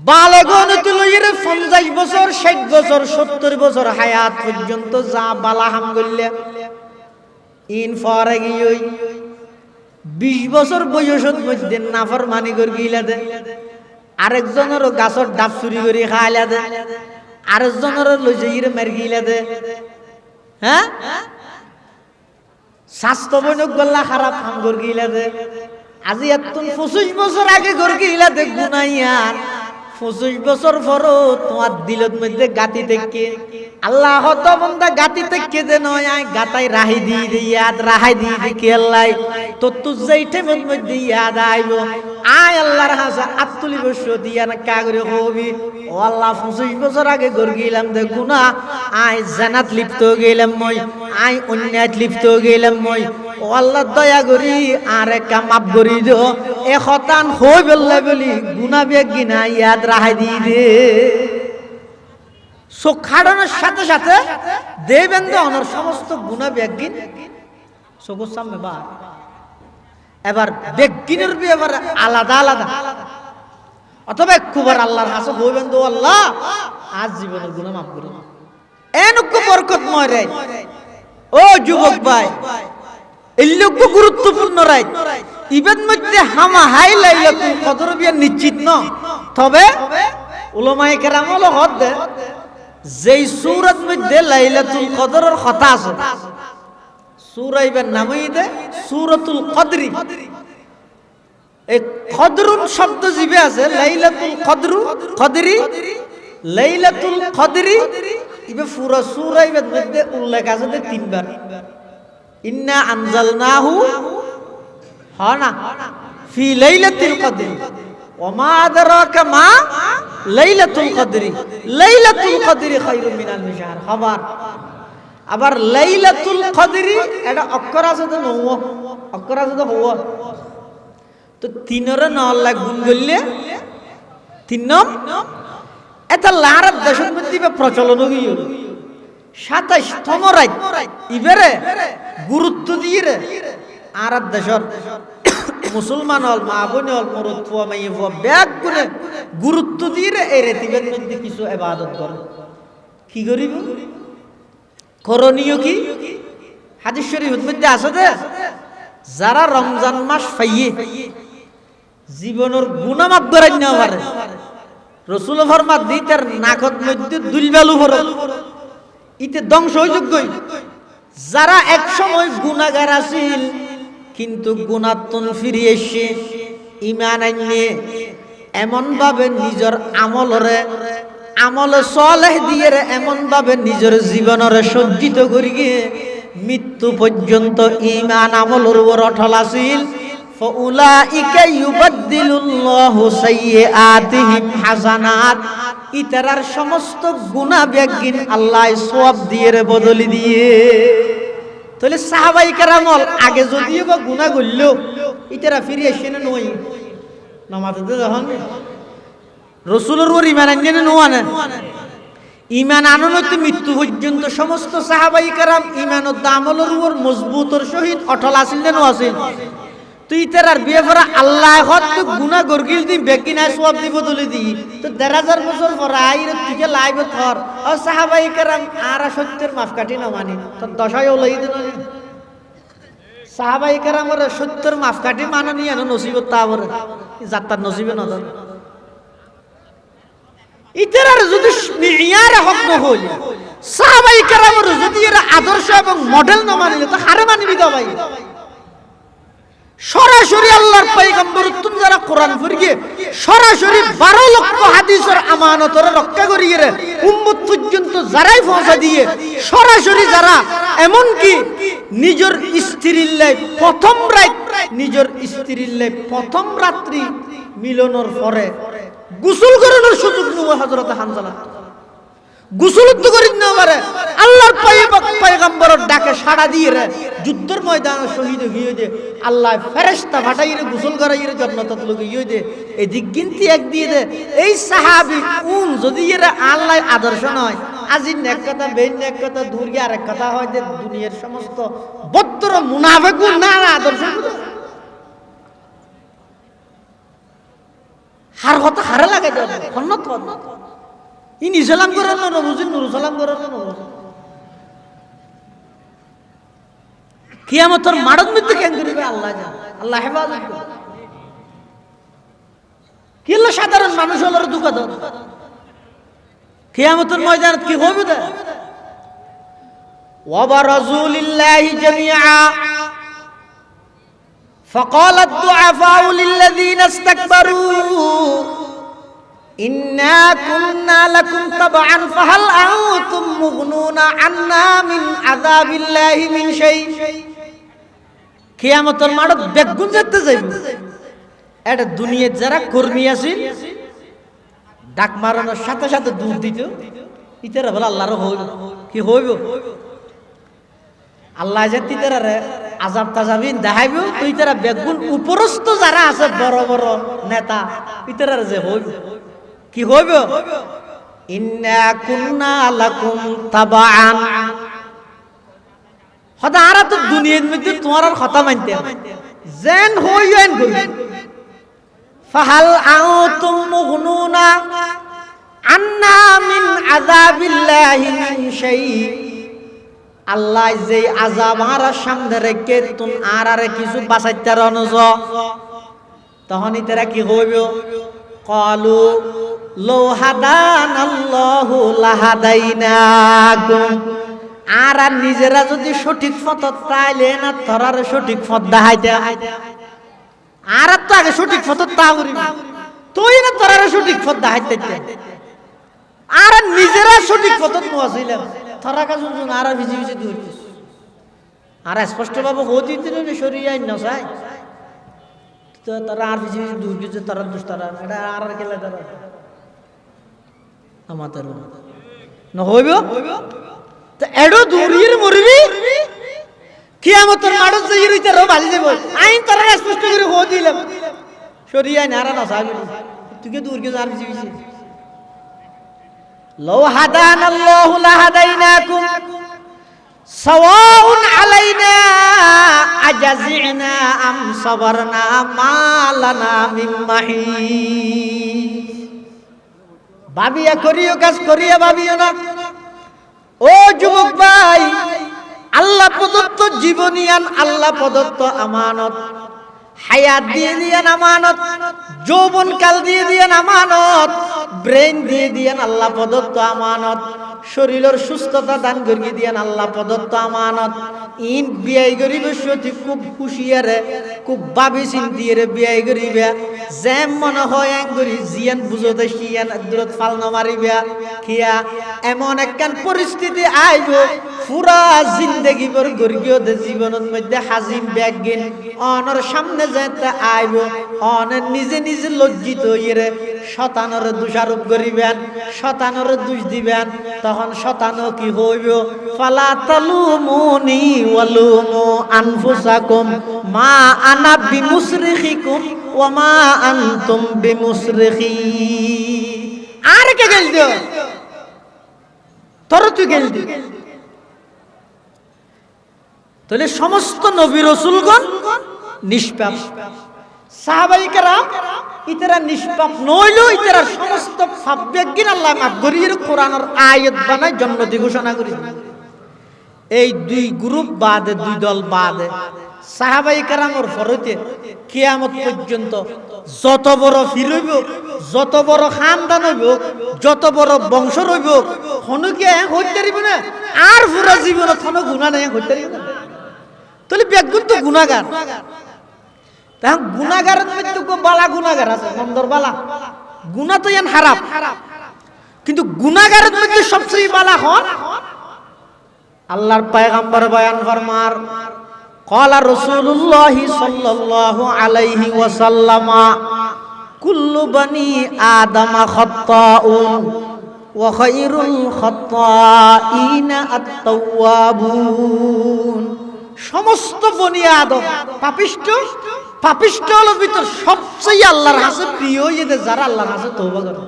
বালেগন তুলইর 50 বছর 60 বছর 70 বছর হায়াত পর্যন্ত যা বালা হাম গল্লে ইন ফরে গিয়ে 20 বছর বয়সত মধ্যে নাফরমানি কর গিলা দে আরেকজনের গাছর ডাব চুরি করে খাইলা দে আরেকজনের লইজইর মার গিলা দে হ্যাঁ স্বাস্থ্য বনক গল্লা খারাপ হাম কর গিলা দে আজি এতন 25 বছর আগে কর গিলা দে গুনাইয়ার 25 বছর পরও তোমার দিলত মধ্যে গাতি থেকে আল্লাহ হত বন্দা গাতি থেকে যে নয় আয় গাতাই রাহি দি ইয়াদ রাহাই দি কে আল্লাহ তো তু যেইটে মধ্যে ইয়াদ আইব আয় আল্লাহর হাসা আত্তুলি বর্ষ দিয়া না কাগরে হবি ও আল্লাহ 25 বছর আগে গর গিলাম দে গুনাহ আয় জানাত লিপ্ত গেলাম মই আয় অন্যায় লিপ্ত গেলাম মই ও আল্লাহ দয়া করি আর একটা মাফ করি দিও এ খতান হই বললে বলি গুনাহ বেগিনা ইয়াদ রাহাই দি দে সো খাড়ানোর সাথে সাথে দেবেন দে অনর সমস্ত গুনাহ বেগিন সবুজ সামনে বা এবার বেগিনের ব্যাপারে আলাদা আলাদা অথবা একবার আল্লাহর কাছে হইবেন দো আল্লাহ আজ জীবনের গুনাহ মাফ করুন এনক বরকতময় রে ও যুবক ভাই এই লোক গুরুত্বপূর্ণ রাইট ইবেন মধ্যে হামা হাই লাইলাতুল কদর বিয়া নিশ্চিত ন তবে উলামায়ে কেরাম হলো হদ যেই সূরাত মধ্যে লাইলাতুল কদরের কথা আছে সূরা ইবেন নামই দে সূরাতুল কদরি এই কদরুন শব্দ জিবে আছে লাইলাতুল কদরু কদরি লাইলাতুল কদরি ইবে পুরো সূরা ইবেন মধ্যে উল্লেখ আছে দে তিনবার ইন্না আনজালনাহু হানা ফি লাইলাতুল কদরি ওমা আদরাকা মা লাইলাতুল কদরি লাইলাতুল কদরি খায়রুম মিনাল শাহর খবর আবার লাইলাতুল কদরি এটা অক্ষর আছে তো নও অক্ষর আছে তো হওয়া তো তিনরে নল্লা গুণ করলে তিন নাম এটা লারব দেশের মধ্যে প্রচলন হইল 27 তম রাত ইবেরে গুরুত্ব দিয়ে রে আর দেশের মুসলমান হল মা বোন হল মরদ ফুয়া মাইয়ে ফুয়া ব্যাগ গুনে গুরুত্ব দিয়ে রে এই রেতিবের মধ্যে কিছু ইবাদত করে কি করিব করণীয় কি হাদিস শরীফের মধ্যে আছে দে যারা রমজান মাস পাইয়ে জীবনের গুনাহ মাফ করাই না পারে রাসূল ফরমাত দিতের নাকত মধ্যে দুলবালু ভরো ইতে ধ্বংস হইযোগ্যই যারা এক সময় গুনাহগার আছিল কিন্তু গুনাহতন ফিরে এসে ঈমান আনলে এমন ভাবে নিজের আমলে সালেহ দিয়ে এমন ভাবে নিজের জীবনরে সজ্জিত করি গিয়ে মৃত্যু পর্যন্ত ঈমান আমলের উপর অটল আছিল ফাউলাইকা ইউবাদদিলুল্লাহু সাইয়্যাতিহিম হাসানাত ইতারার সমস্ত গুনাহ বেগিন আল্লাহ সওয়াব দিয়ে বদলি দিয়ে তাহলে সাহাবায়ে কেরাম আগে যদিও বা গুনাহ করল ইতারা ফিরে আসে না নই নামাজে যখন রাসূলের উপর ঈমান আননে না নোয়ানে ঈমান আননতে মৃত্যু পর্যন্ত সমস্ত সাহাবায়ে কেরাম ঈমানত আমলের উপর মজবুতর সহিত অটল আছিল না আছিল তুই তেরার বিয়ে পড়া আল্লাহ হত তো গুনাহ গরগিল দি বেকিনা সওয়াব দিব দলি দি তো 1000 বছর পর আইরে তুই লাইভ থর ও সাহাবায়ে কেরাম আর 70 মাফ কাটি না মানি তো দশায় ওলাই দেন সাহাবায়ে কেরামের 70 মাফ কাটি মাননি এনো নসিবত তাবর যাত্রার নসিবে না ধর ইতেরার যদি মিয়ার হক ন হই সাহাবায়ে কেরামের যদি এর আদর্শ এবং মডেল না মানিলে তো হারে মানিবি দা ভাই সরাসরি আল্লাহর পয়গম্বর তুম যারা কোরআন পড়িয়ে সরাসরি 12 লক্ষ হাদিসের আমানতর রক্ষা করিয়ে উম্মত পর্যন্ত যারাই পৌঁছা দিয়ে সরাসরি যারা এমন কি নিজের স্ত্রীর লাই প্রথম রাত নিজের স্ত্রীর লাই প্রথম রাত্রি মিলনের পরে গোসল করানোর সুযোগ নয় হযরত হানজালা গোসল তো করিন না পারে আল্লাহর পয়গম্বরের ডাকে সাড়া দিয়ে রে যুদ্ধের ময়দানে শহীদ হয়ে দে আল্লাহ ফেরেশতা পাঠাই রে গোসল করাই রে জান্নাতত লগে হয়ে দে এদিক গিনতি এক দিয়ে দে এই সাহাবী কোন যদি এর আল্লাহ আদর্শ নয় আজি নেক কথা বেন নেক কথা দূর গিয়ে আরেক কথা হয় যে দুনিয়ার সমস্ত বদ্র মুনাফিক না আদর্শ হার কথা হারে লাগে লাগাই দাও খন্নত ইনি সালাম করার না বুঝি নুরু সালাম করার না বুঝি কিয়ামতের মাড়ত মধ্যে কেন করিবে আল্লাহ জানে আল্লাহ হেফাজত করবে কি হলো সাধারণ মানুষ হলো দুঃখ দাও কিয়ামতের ময়দানে কি হবে না وبرزوا لله جميعا فقال الضعفاء للذين استكبروا إنا كنا لكم تبعا فهل أنتم مغنون عنا من عذاب الله من شيء কিয়ামতের মাঠ বেগুন যেতে যাইব এটা দুনিয়ার যারা কর্মী আছে ডাক মারানোর সাথে সাথে দূর দিত ইতারা বলে আল্লাহর হইব কি হইব আল্লাহ যে তিতারে আযাব তাজাবিন দেখাইব তুই তারা বেগুন উপরস্থ যারা আছে বড় বড় নেতা ইতারা যে হইব কি হইব ইন্না কুন্না লাকুম তাবাআন হদা আরা তো দুনিয়ার মধ্যে তোমার আর কথা মানতে যেন হইয়েন করি ফাহাল আউতুম মুগনুনা আন্না মিন আযাবিল্লাহি মিন শাই আল্লাহ যে আযাব আর সামনে রেখে তুম আর কিছু বাঁচাইতে রনজ তখনই তারা কি হইব ক্বালু লো হাদানাল্লাহু লাহাদাইনাকুম আর নিজেরা যদি সঠিক পথ তাইলে না ধরার সঠিক পথ দেখাইতে আর তো আগে সঠিক পথ তা করি তুই না ধরার সঠিক পথ দেখাইতে আর নিজেরা সঠিক পথ নোয়াছিলাম থরা কাজ আর ভিজি ভিজি দূর আর স্পষ্টভাবে হতে দিন সরিয়ে আইন না চাই তো তারা আর ভিজি ভিজি দূর গেছে তারা দুস্তারা এটা আর কেলে তারা আমাদের না হইব তো এডো দূরির মরবি কিয়ামতের মাঠে যাই রইতে রো ভালি যাব আইন তারা স্পষ্ট করে হো দিলাম সরিয়ে আইন আর না চাই তুই কি দূর গেছে আর ভিজি ভিজি لو هدانا الله لهديناكم سواء علينا أجزعنا أم صبرنا ما لنا من محيص ভাবিয়া করিও কাজ করিয়া ভাবিও না ও যুবক ভাই আল্লাহ প্রদত্ত জীবনিয়ান আল্লাহ প্রদত্ত আমানত হায়াত দিয়ে দিয়েন আমানত যৌবন কাল দিয়ে দিয়েন আমানত ব্রেন দিয়ে দিয়েন আল্লাহ প্রদত্ত আমানত শরীরের সুস্থতা দান করিয়ে দিয়েন আল্লাহ প্রদত্ত আমানত ইন বিয়াই করিবে সত্যি খুব খুশিয়ারে খুব ভাবি চিন্তিয়ে বিয়াই করিবে যেম মনে হয় করি জিয়ান বুঝতে শিয়ান দূরত ফালনা মারিবে খিয়া এমন একখান পরিস্থিতি আইব পুরা জিন্দগি ভর গর্গীয় জীবনের মধ্যে হাজিম ব্যাগিন অনর সামনে যেতে আইব অনের নিজে নিজে লজ্জিত ইয়ে শতানর দোষারোপ করিবেন শতানর দোষ দিবেন তখন শতানো কি হইব ফালা তালুমুনি ওয়ালুমু আনফুসাকুম মা আনা বিমুসরিখিকুম ওয়া মা আনতুম বিমুসরিখি আর কে গেল দিও তোর তুই গেল দি তাহলে সমস্ত নবী রাসূলগণ নিষ্পাপ সাহাবায়ে কেরাম ইতারা নিষ্পাপ নইলো ইতারা সমস্ত পাপবিজ্ঞান আল্লাহ মাফ করিয়ে কোরআনের আয়াত বানায় জান্নাতি ঘোষণা করি এই দুই গ্রুপ বাদে দুই দল বাদে সাহাবায়ে কেরামের ফরতে কিয়ামত পর্যন্ত যত বড় ফির হইব যত বড় খানদান হইব যত বড় বংশ রইব হনুকে হইতে পারিব না আর পুরা জীবন কোনো গুনাহ নাই হইতে পারিব না তাহলে বেগুন তো গুনাহগার তখন গুনাহগারের মধ্যে বালা গুনাহগার আছে মন্দর বালা গুনাহ তো ইয়ান হারাম কিন্তু গুনাহগারের মধ্যে সবচেয়ে বালা হন আল্লাহর পয়গম্বর বয়ান ফরমার قال رسول الله صلى الله عليه وسلم كل بني آدم خطاؤون وخير الخطائين التوابون সমস্ত বনি আদম পাপিষ্ট পাপিষ্ট হলো ভিতর সবচেয়ে আল্লাহর কাছে প্রিয় যে যারা আল্লাহর কাছে তওবা করে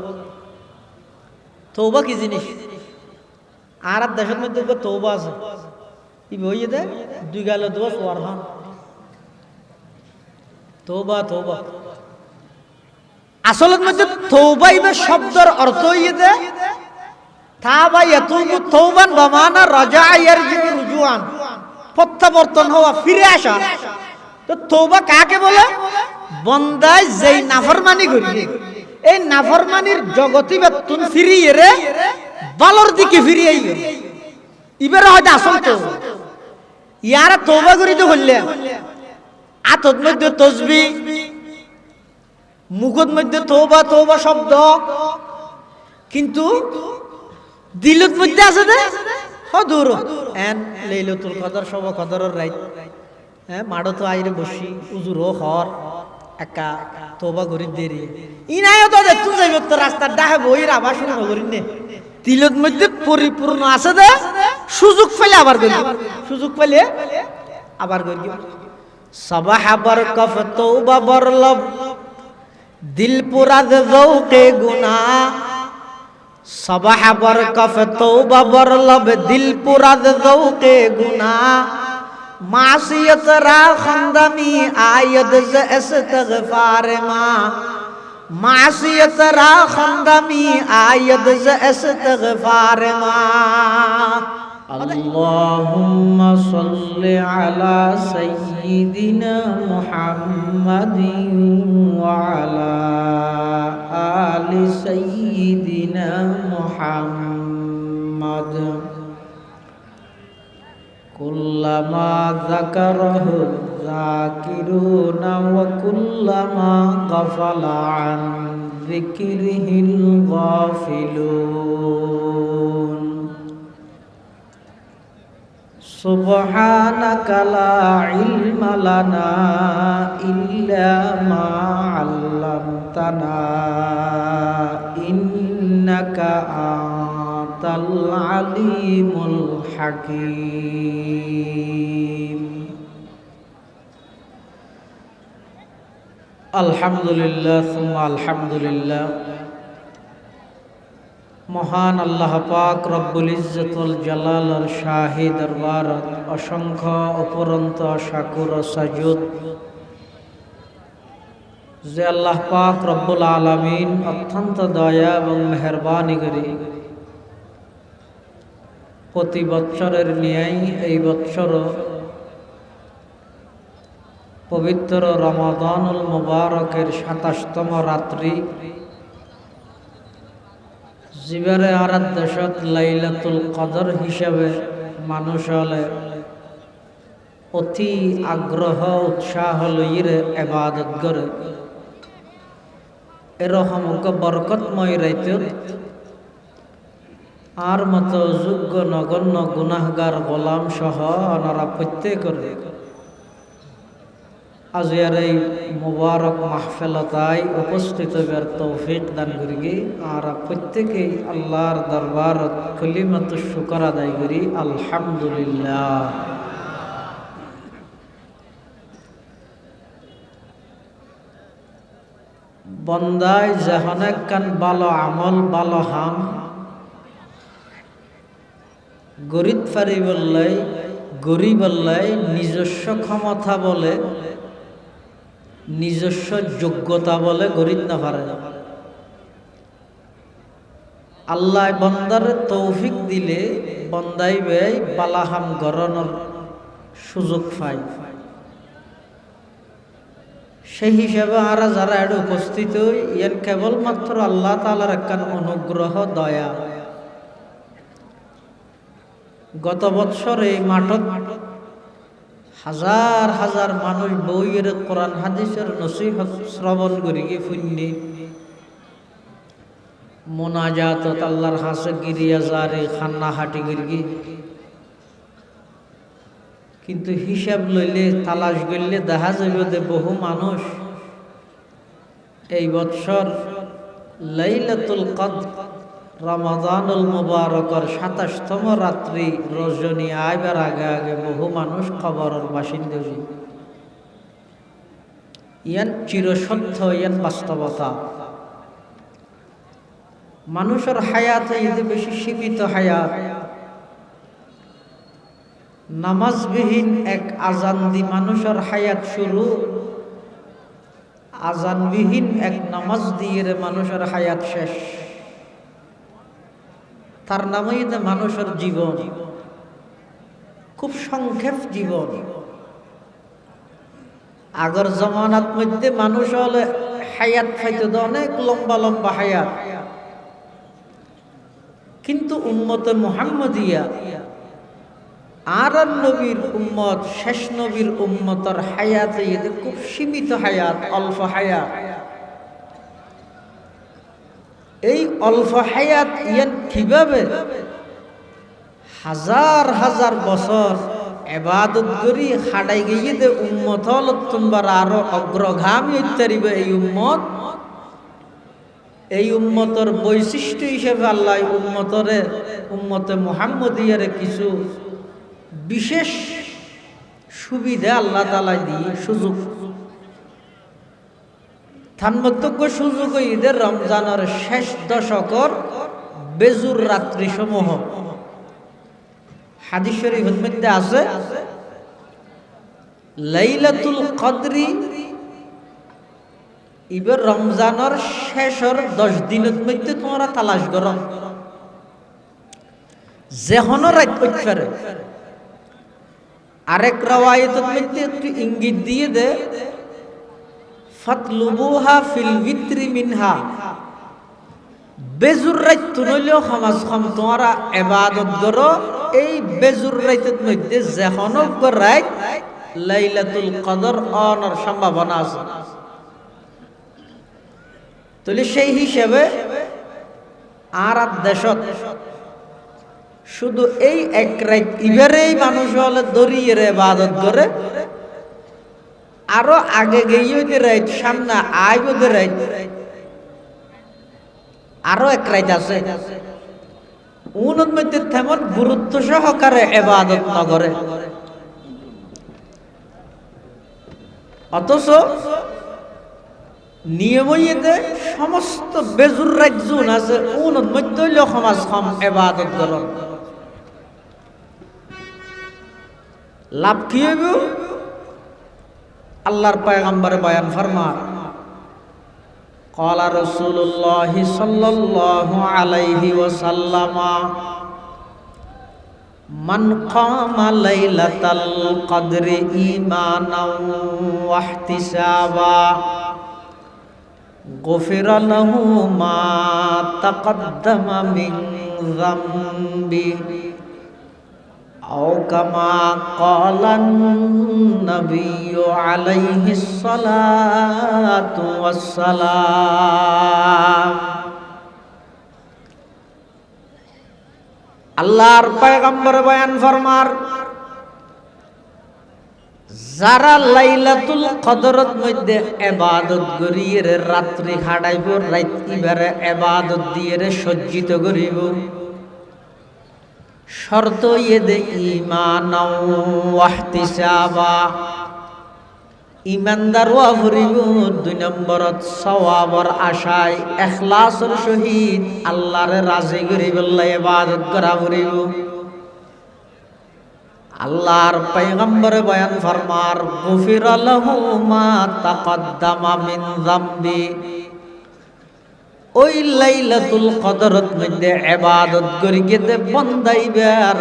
তওবা কি জিনিস আর দেশের মধ্যে তওবা আছে কি বইয়ে দে দুই গালে দোষ ওয়ারহান তওবা তওবা আসলের মধ্যে তওবা ইবে শব্দের অর্থ ইয়ে তাবা ইয়াতুবু তওবান বামানা রাজা ইয়ারজিউ রুজুআন, প্রত্যাবর্তন হওয়া, ফিরে আসা। তো তওবা কাকে বলে? বন্দায় যেই নাফরমানি করি, এই নাফরমানির জগতি বেতুন ফিরিয়ে রে ভালোর দিকে ফিরিয়ে আইবে, ইবের হয়তো আসল তো ইয়ারা তওবা করিতে হইলে আতর মধ্যে তসবিহ, মুখের মধ্যে তওবা তওবা শব্দ, কিন্তু দিলের মধ্যে আছে দে হদুর এন লাইলাতুল কদর, সব কদরের রাত, হ্যাঁ মাড়ো তো আইরে বসি উজুর হর একা তওবা করি দেরি ইনায়ও তো দে তুই যাইব তো রাস্তার ডাহে বইর আবার শুরু করি নে, দিলের মধ্যে পরিপূর্ণ আছে দে, সুযোগ পেলে আবার করি, সুযোগ পেলে আবার করি। সবাহ বরকফ তওবা বরলব দিল পুরা যৌকে গুনাহ, সবাহ বরকফ তওবা বরলব দিল পুরা যৌকে গুনাহ, মাসিয়ত রা খন্দমি আয়দ জ ইস্তিগফার মা, মাসিয়ত রা খন্দমি আয়দ জ ইস্তিগফার মা। আল্লাহুম্মা সাল্লি আলা সাইয়্যিদিনা মুহাম্মাদিন ওয়া আলা আলি সাইয়্যিদিনা মুহাম্মাদ। কুল্লামা যাকারাহু যাকিরুনা ওয়া কুল্লামা গাফালা আন যিকরিহিল গাফিলুন। সুবহানাকা লা ইলমা লানা ইল্লা মা আল্লামতানা ইন্নাকা আনতাল আলিমুল হাকীম। আলহামদুলিল্লাহ সুম্মা আলহামদুলিল্লাহ। মহান আল্লাহ পাক রব্বুল ইজ্জতুল জালালের শাহী দরবারত অসংখ্য অপরন্ত শাকুর ও সাজুদ যে আল্লাহ পাক রব্বুল আলামিন অত্যন্ত দয়া এবং মেহেরবানি করে প্রতি বৎসরের ন্যায় এই বৎসরও পবিত্র রমাদানুল মুবারকের ২৭তম রাত্রি জিবারে আরাধ্য দেশত লাইলাতুল কদর হিসাবে মানুষ হলে অতি আগ্রহ উৎসাহ লইরে ইবাদত করে। এরকম বরকতময় রাইতে আর মতো যোগ্য নগণ্য গুনাহগার গোলাম সহ ওনারা প্রত্যেকের আজিয়ার এই মুবারক মাহফিলতায় উপস্থিত হবার তৌফিক দান করি। আর প্রত্যেকেই আল্লাহর দরবারত কালিমাতু শুকর আদায় করি আলহামদুলিল্লাহ। বন্দায় যখন কান ভালো আমল ভালো হাম গরিব ফারি বললাই গরিব বললাই নিজস্ব ক্ষমতা বলে নিজস্ব যোগ্যতা বলে গরিব না পারে। আল্লাহ বন্দার তৌফিক দিলে বন্দাই বেই বালাহাম গরনের সুযোগ পায়। সেই হিসাবে আর যারা এটা উপস্থিত ইয়ার কেবলমাত্র আল্লাহ তাআলার একখান অনুগ্রহ দয়া। গত বছর এই মাঠত হাজার হাজার মানুষ বইয়ের কোরআন হাদিসের নসিহত শ্রবণ করি গিয়ে ফুন্নি মোনাজাত আল্লাহর হাসে গিরিয়া জারে খান্না হাটি গিরগি। কিন্তু হিসাব লইলে তালাশ করলে দেখা যাবে যে বহু মানুষ এই বৎসর লাইলাতুল কদর রমাদানুল মুবারকের ২৭তম রাত্রি রজনী আইবার আগে আগে বহু মানুষ কবরের বাসিন্দা। ইয়ান চিরসত্য, ইয়ান বাস্তবতা। মানুষের হায়াত ঈদে বেশি সীমিত হায়াত। নামাজবিহীন এক আজান দি মানুষের হায়াত শুরু, আজানবিহীন এক নামাজ দিয়ে মানুষের হায়াত শেষ। তার নামেই মানুষের জীবন খুব সংক্ষেপ জীবন। আগর জমানাত মধ্যে মানুষ হলে হায়াত পাইতো অনেক লম্বা লম্বা হায়াত, কিন্তু উম্মতে মুহাম্মদিয়া আর নবীর উম্মত, শেষ নবীর উম্মতের হায়াতে খুব সীমিত হায়াত, অল্প হায়াত। এই অল্প হায়াত ইয়ান কিভাবে হাজার হাজার বছর ইবাদত করি খাড়াই গিয়ে দে উম্মত হল তোমরা আরো অগ্রগামী হইতে এই উম্মত। এই উম্মতর বৈশিষ্ট্য হিসেবে আল্লাহ উম্মতে মুহাম্মদিয়ারে কিছু বিশেষ সুবিধা আল্লাহ তাআলা দিয়ে সুযোগ, থানমতজ্ঞ সুযোগ ঈদের রমজানের শেষ দশকর বেজুর রাত্রি সমূহ। হাদিস শরীফের মধ্যে আছে লাইলাতুল কদরি এবার রমজানের শেষের 10 দিনের মধ্যে তোমরা তালাশ করো, যেহনো রাত করতে পারে। আরেক রাওয়ায়াতের মধ্যে একটু ইঙ্গিত দিয়ে দে ফাতলুবুহা ফিল ভিতরি মিনহা, বেজুর রাত তুনলেও সমাজ কম তোমরা ইবাদত করো এই বেজুর রাতের মধ্যে যেহনো রাত লাইলাতুল কদর অনার সম্ভাবনা আছে। তাহলে সেই হিসেবে আর দেশত শুধু এই এক রাত ইবারেই মানুষ হলে দরিয়ে ইবাদত করে, আরো আগে গিয়ে রাত সামনে আইব রাত আরো এক রাত আছে। উন্নত মধ্যে তেমন গুরুত্ব সহকারে ইবাদত না করে, অথচ নিয়মইতে সমস্ত বেজুর রাজ্যুন আছে উন্নত মধ্যে সমাজ কম ইবাদত করে। লাভ কি হইব? আল্লাহর পয়গম্বর বয়ান ফরমান ক্বালা রাসূলুল্লাহ সাল্লাল্লাহু আলাইহি ওয়াসাল্লাম মান কামা লাইলাতাল কদরি ঈমানাও ওয়া ইহতিসাবা গুফিরা লাহু মা তাকদ্দামা মিন যামবি আও কামা ক্বালান নবিয়্যু আলাইহিস সালাতু ওয়াস সালাম। আল্লাহর পয়গম্বর বয়ান ফরমার যারা লাইলাতুল কদরের মধ্যে ইবাদত করিয়ে রাত্রি খাড়াইব, রাত ইবারে ইবাদত দিয়ে সজ্জিত করিব, শর্ত ইয়ে ঈমানাও ওয়া ইহতিসাবা, ইমানদার ওয়া ভরিব। 2 নম্বরত সওয়াবর আশায় ইখলাসের সহিত আল্লাহরে রাজি করিব ইবাদত করা ভরিব। আল্লাহর পয়গম্বর বয়ান ফরমার গুফিরা লাহু মা তাকদ্দামা মিন যামবি, ওই লাইলাতুল কদরের মধ্যে ইবাদত করি গেতে বন্দাইবার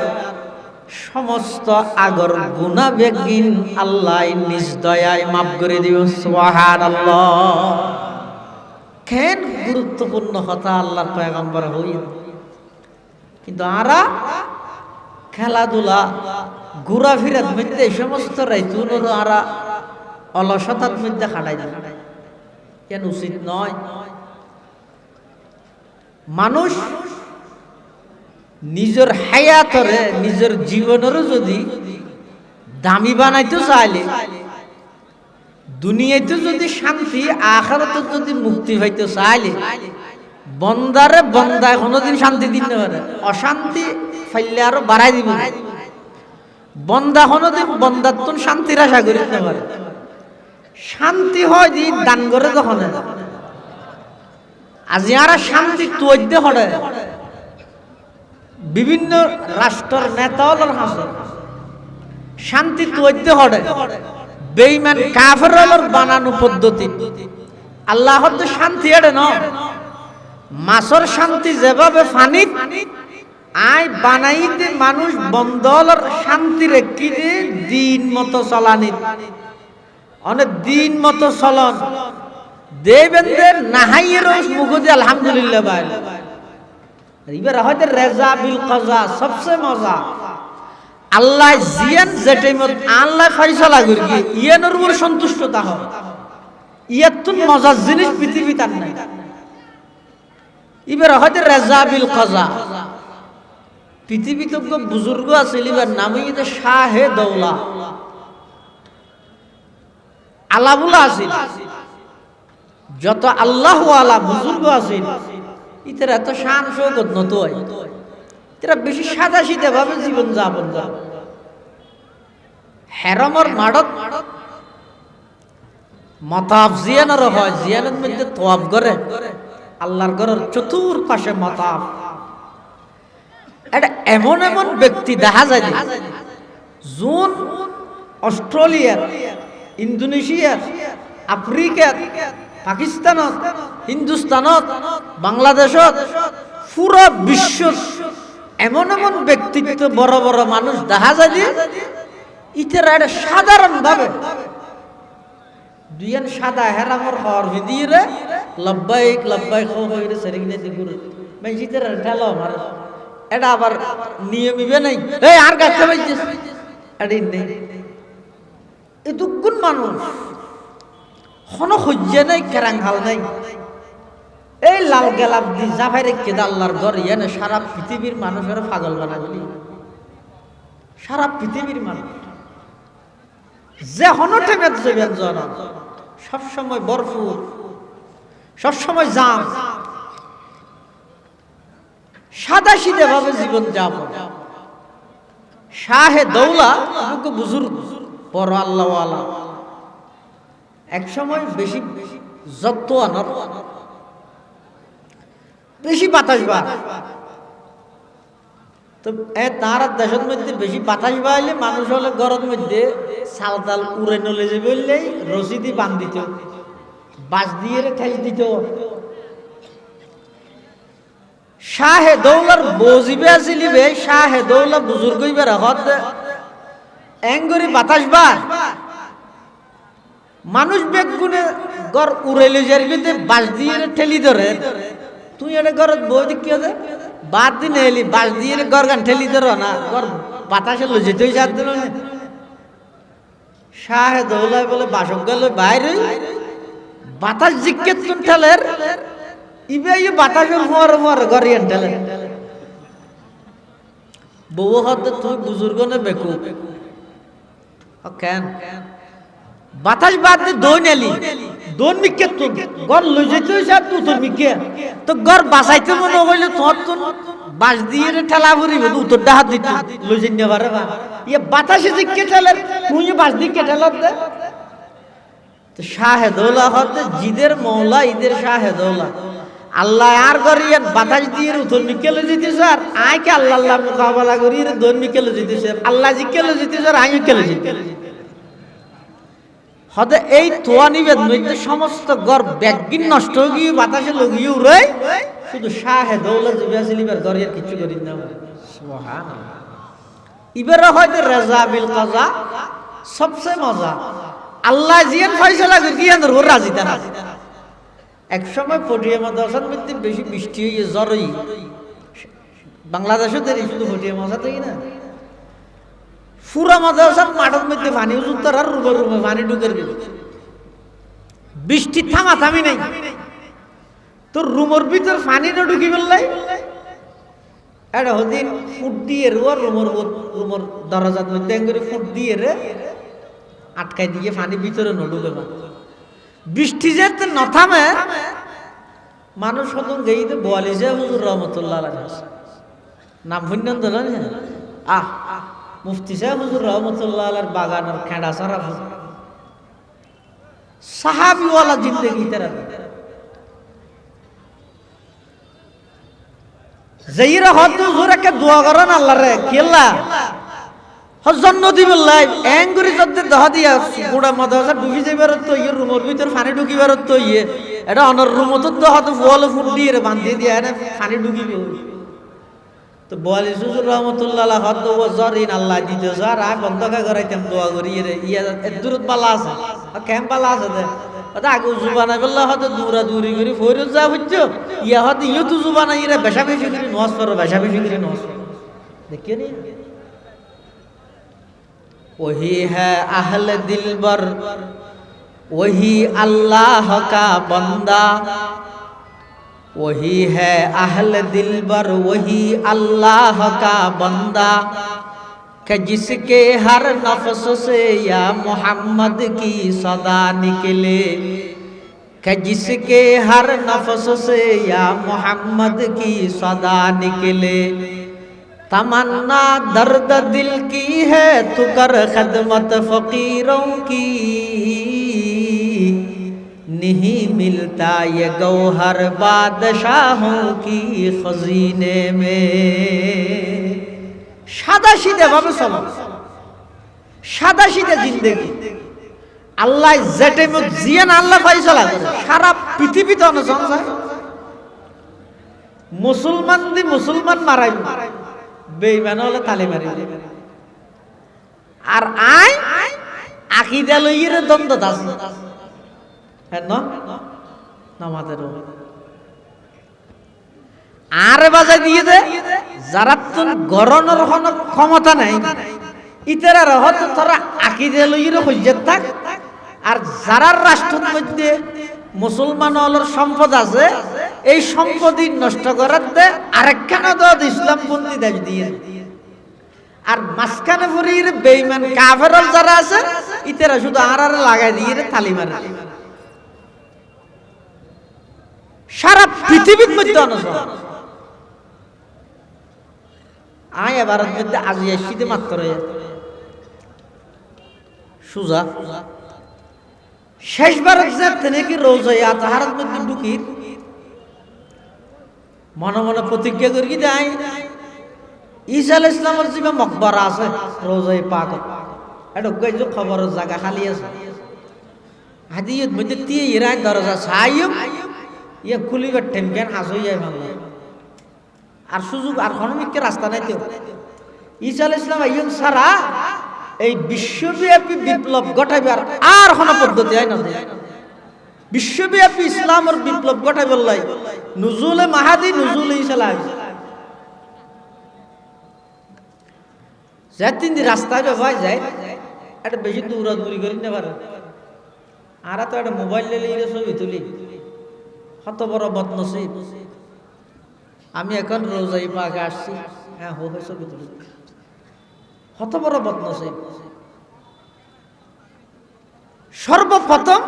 সমস্ত আগর গুনাহ বেগিন আল্লাহ নিজ দয়ায় মাফ করে দিব। সুবহানাল্লাহ। কেন গুরুত্বপূর্ণ কথা আল্লাহর পয়গম্বর হই, কিন্তু আরা খেলাধুলা ঘোরাফেরার মধ্যে সমস্ত রাইতুন আরা অলসতার মধ্যে খাটাই দেয়, কেন উচিত নয়। মানুষ নিজের হায়াতরে নিজের জীবনেরও যদি দামি বানাইতে চাইলে, দুনিয়াতে যদি শান্তি আখিরাতে যদি মুক্তি হইতে চাইলে, বন্দারে বন্দায় কোনোদিন শান্তি দিতে পারে, অশান্তি ফাইলে আরো বাড়াই দিব। বন্দা কোনোদিন বন্দার তো শান্তির আশা করিতে পারে। শান্তি হয় যে দান করে যখন আজি আর শান্তি তৈরি হরে বিভিন্ন রাষ্ট্রের নেতাওয়ালার হাসে শান্তি তৈরি হরে বেঈমান কাফেরদের বানানো পদ্ধতি আল্লাহর তো শান্তি এড়ে ন মাছর শান্তি যেভাবে ফানিত আই বানাইতে মানুষ বন্দলর শান্তি রেখি দিন মতো চলানিত অনেক দিন মতো চলন দেবেন্দ্রের নাহাইয়ের মুখে আলহামদুলিল্লাহ ভাই এবার হয়তো রেজা বিল কাজা সবচেয়ে মজা আল্লাহ জিয়ান যেটাই মত আল্লাহ ফয়সালা করি ইয়ানোর উপর সন্তুষ্টতা হয় ইয়াতুন মজার জিনিস পৃথিবী তার নাই এবার হয়তো রেজা বিল কাজা পৃথিবীতে বুজুর্গ আছে এবার নামই শাহে দৌলা আলাবুলা আছে যত আল্লাহ আলা বুজুর্গ আছে ইতারা এত শান শৌকত নত হয় এরা বেশি সাদা সিধে ভাবে জীবন যাপন করে হেরমর মাডত মতাফ জিয়ানোর হয় জিয়ানের মধ্যে তোয়াফ করে আল্লাহর ঘরের চতুর্পাশে মতাফ এটা এমন এমন ব্যক্তি দেখা যায় জুন অস্ট্রেলিয়ার ইন্দোনেশিয়ার আফ্রিকার পাকিস্তানত হিন্দুস্তানত বাংলাদেশত পুরো বিশ্ব এমন এমন ব্যক্তিত্ব বড় বড় মানুষ দেখা যায় যে ইতারা এটা সাধারণ ভাবে দুইয়ান সাদা হেরামর হর ভিদিয়ে রে লব্বাইক লব্বাইক হইরে সেরিগনে দিগুর মানে ইতারা ঠেলো আমার এটা আবার নিয়মিবে নাই এই আর গাছতে পাইছিস এডি নেই এই দুগুণ মানুষ হন হজ্জে নাই কেরাঙ্গাল নাই এই লাল গেলাপ দি জাফাইরে কেদা আল্লাহর ঘর ইয়ানে সারা পৃথিবীর মানুষের পাগল বানাই বলি সারা পৃথিবীর মানুষ যে হন টেমেত যাবেন জন সবসময় বরফুর সবসময় জাম সাদা সিধে ভাবে জীবন যাপন শাহে দৌলা বুজুর্গ বড় আল্লাহওয়ালা এক সময় বেশি যত আনার বেশি বাতাস বা তো তার দেশের মধ্যে বেশি বাতাস বাইলে মানুষ হলে গরমের মধ্যে চাল তাল উড়ে নলে যে বললেই রশি দিয়ে বান দিত বাঁশ দিয়ে ঠেল দিত শাহে দৌলার বজিবে আসিলিবে শাহে দৌলা বুজুর্গ ইবার হত এঙ্গরি বাতাস বা মানুষ বেগুনে গড় উড়াইলে যার ভিতরে বাঁশ দিয়ে ঠেলি ধরে তুই এটা ঘরত বই দিক কি হতে বাদ দিন এলি বাঁশ দিয়ে গড় গান ঠেলি ধরো না গড় বাতাসে লজে তুই সাত দিল না শাহে দৌলাই বলে বাসক গেল বাইরে বাতাস জিজ্ঞেস তুন ঠেলের ইবে বাতাসের মর মর গড়িয়ান ঠেলেন বউ হতে তুই বুজুর্গ না বেকু কেন বাতাস বাদ দিয়ে দৌন এলি দৌন মিকে তো গড় লই যেতে সাত তুই মিকে তো গড় বাঁচাইতে মনে হইলে তোর তো বাঁশ দিয়ে ঠেলা ভরিবে উত্তর ডাহাত দিত লই যেতে পারে বা ইয়ে বাতাসে জিজ্ঞে ঠেলের তুই বাঁশ দিকে ঠেলার দে তো শাহেদৌলা হতে জিদের মৌলা ঈদের শাহেদৌলা আল্লাহ আর করিয়েন বাতাস দিয়ে উত্তর মিকেলে যেতে স্যার আইকে আল্লাহ আল্লাহ মোকাবেলা করি দৌন মিকেলে যেতে স্যার আল্লাহ জিকেলে যেতে স্যার আই কেলে যেতে হতে এই তোয়া নিবেদ মধ্যে সমস্ত গড় ব্যাগিন নষ্ট গিয়ে বাতাসে লগিয়ে উড়ে শুধু শাহে দৌলত জিবাসিলিবার গড়ের কিছু করি না সুবহানাল্লাহ ইবারে হয়তো রেজা বিল কাজা সবচেয়ে মজা আল্লাহ জিয়ান ফয়সালা করে দিয়ান ওর রাজি না এক সময় পটিয়া মাদ্রাসার মধ্যে বেশি বৃষ্টি হয়ে জ্বরই বাংলাদেশে দেরি শুধু পটিয়া মাদ্রাসাতেই না পুরা মাদ্রাসার মাঠের মধ্যে পানি উত্তর আর রুমে রুমে পানি ঢুকের গেল বৃষ্টি থামা থামি নাই তোর রুমের ভিতর পানিটা ঢুকি ফেললাই এটা হদিন ফুট দিয়ে রুয়ার রুমের দরজার মধ্যে করে ফুট দিয়ে রে আটকাই দিয়ে পানি ভিতরে নডুবে বৃষ্টি যে না থামে মানুষ হতন গেই তো বোয়ালিশে হুজুর রহমতুল্লাহ নাম ভুন্যন তো না আহ মুফতি সাহেব হুজুর রহমতুল্লাহ আলার বাগানের খেঁড়া সারা সাহাবিওয়ালা জিন্দগি তেরা যাইরা হদ হুজুর কে দোয়া করেন আল্লাহ রে কেলা হজন নদী বললাই এঙ্গুরি যদ্দের দহ দিয়া গুড়া মাদ্রাসা ডুবি যাইবার তো ইয়ে রুমের ভিতর পানি ঢুকিবার তো ইয়ে এটা অনর রুমত তো হয়তো বল ফুট দিয়ে বাঁধিয়ে দিয়ে না পানি ঢুকিবে তো বোয়ালি সুজুর রহমতুল্লাহ হদ জরিন আল্লাহ দিতে যার আয় বন্ধকা করাইতাম দোয়া করি রে ইয়া দূরত পালা আছে ক্যাম্প পালা আছে দে ওটা আগে উজু বানাই বললা হয়তো দূরা দূরি করি ফৈরত যা বুঝছো ইয়া হয়তো ইয়ে তো উজু বানাই রে বেশা বেশি করে নস করো বেশা বেশি করে নস দেখিয়ে নি वही है अहल दिलबर वही अल्लाह का बंदा वही है अहल दिलबर वही अल्लाह का बंदा कि जिसके हर नफ्स से या मोहम्मद की सदा निकले कि जिसके हर नफ्स से या मोहम्मद की सदा निकले तमन्ना दर्द दिल की है तू कर खदमत फकीरों की नहीं मिलता ये गौहर बादशाहों की खजीने में সাদা সিধে ভাবে চলো সাদা সিধে জিন্দেগি আল্লাহ যেটে মুখ জিয়ান আল্লাহ ফাইসালা করে সারা পৃথিবীতে অনুসরণ যায় মুসলমান দি মুসলমান মারাই বেঈমান হলে তালি মারি আর আই আকীদা লইয়ের দ্বন্দ্ব আছে হ্যাঁ না নামাজের আর বাজায় দিয়ে দে যারা তো গরনের কোনো ক্ষমতা নাই ইতারা রহত তোরা আকীদা লইয়ের হজ্জত থাক আর যারা রাষ্ট্রের মধ্যে মুসলমান হলের সম্পদ আছে এই সম্পত্তি নষ্ট করার দে আরেকখানা দল ইসলামপন্থী দেশ দিয়ে আর মাঝখানে ফুরিয়ে বেঈমান কাফের যারা আছে ইতারা শুধু আর লাগাই দিয়ে তালি মারে সারা পৃথিবীর মধ্যে অনুসরণ আয় ভারত মধ্যে আজিয়া শীতে মাত্র সুজা শেষবার নাকি রোজায় তাহার মধ্যে ঢুকি মনে মনে প্রতিজ্ঞা করি দেয় ঈসা আলাইহিস সালামের যে মকবরা আছে রোজায় পাক এটা গইজ খবরের জায়গা খালি আছে হাদিয়ত মধ্যে তি ইরাই দরজা সাইম ইয়া খুলিবার টাইম কেন আসই যায় ভালো আর সুযোগ আর কোনোমিকে রাস্তা নাই তো ঈসা আলাইহিস সালাম আইয়ুম সারা এই বিশ্বব্যাপী বিপ্লব ঘটাইবার আর কোনো পদ্ধতি হয় না বিশ্বব্যাপী ইসলামের বিপ্লব ঘটাইবার লাই নুজুলে মাহাদি নুজুলে ঈসা আলাইহিস যেদিন রাস্তায় ভাই যায় এটা বেশি দৌড়াদৌড়ি করি না পারে আর তো একটা মোবাইল নিয়ে ছবি তুলি কত বড় বদনসিব আমি এখন রোজাই পাকে আসছি হ্যাঁ হো ছবি তুলি কত বড় বদনসিব সর্বপ্রথম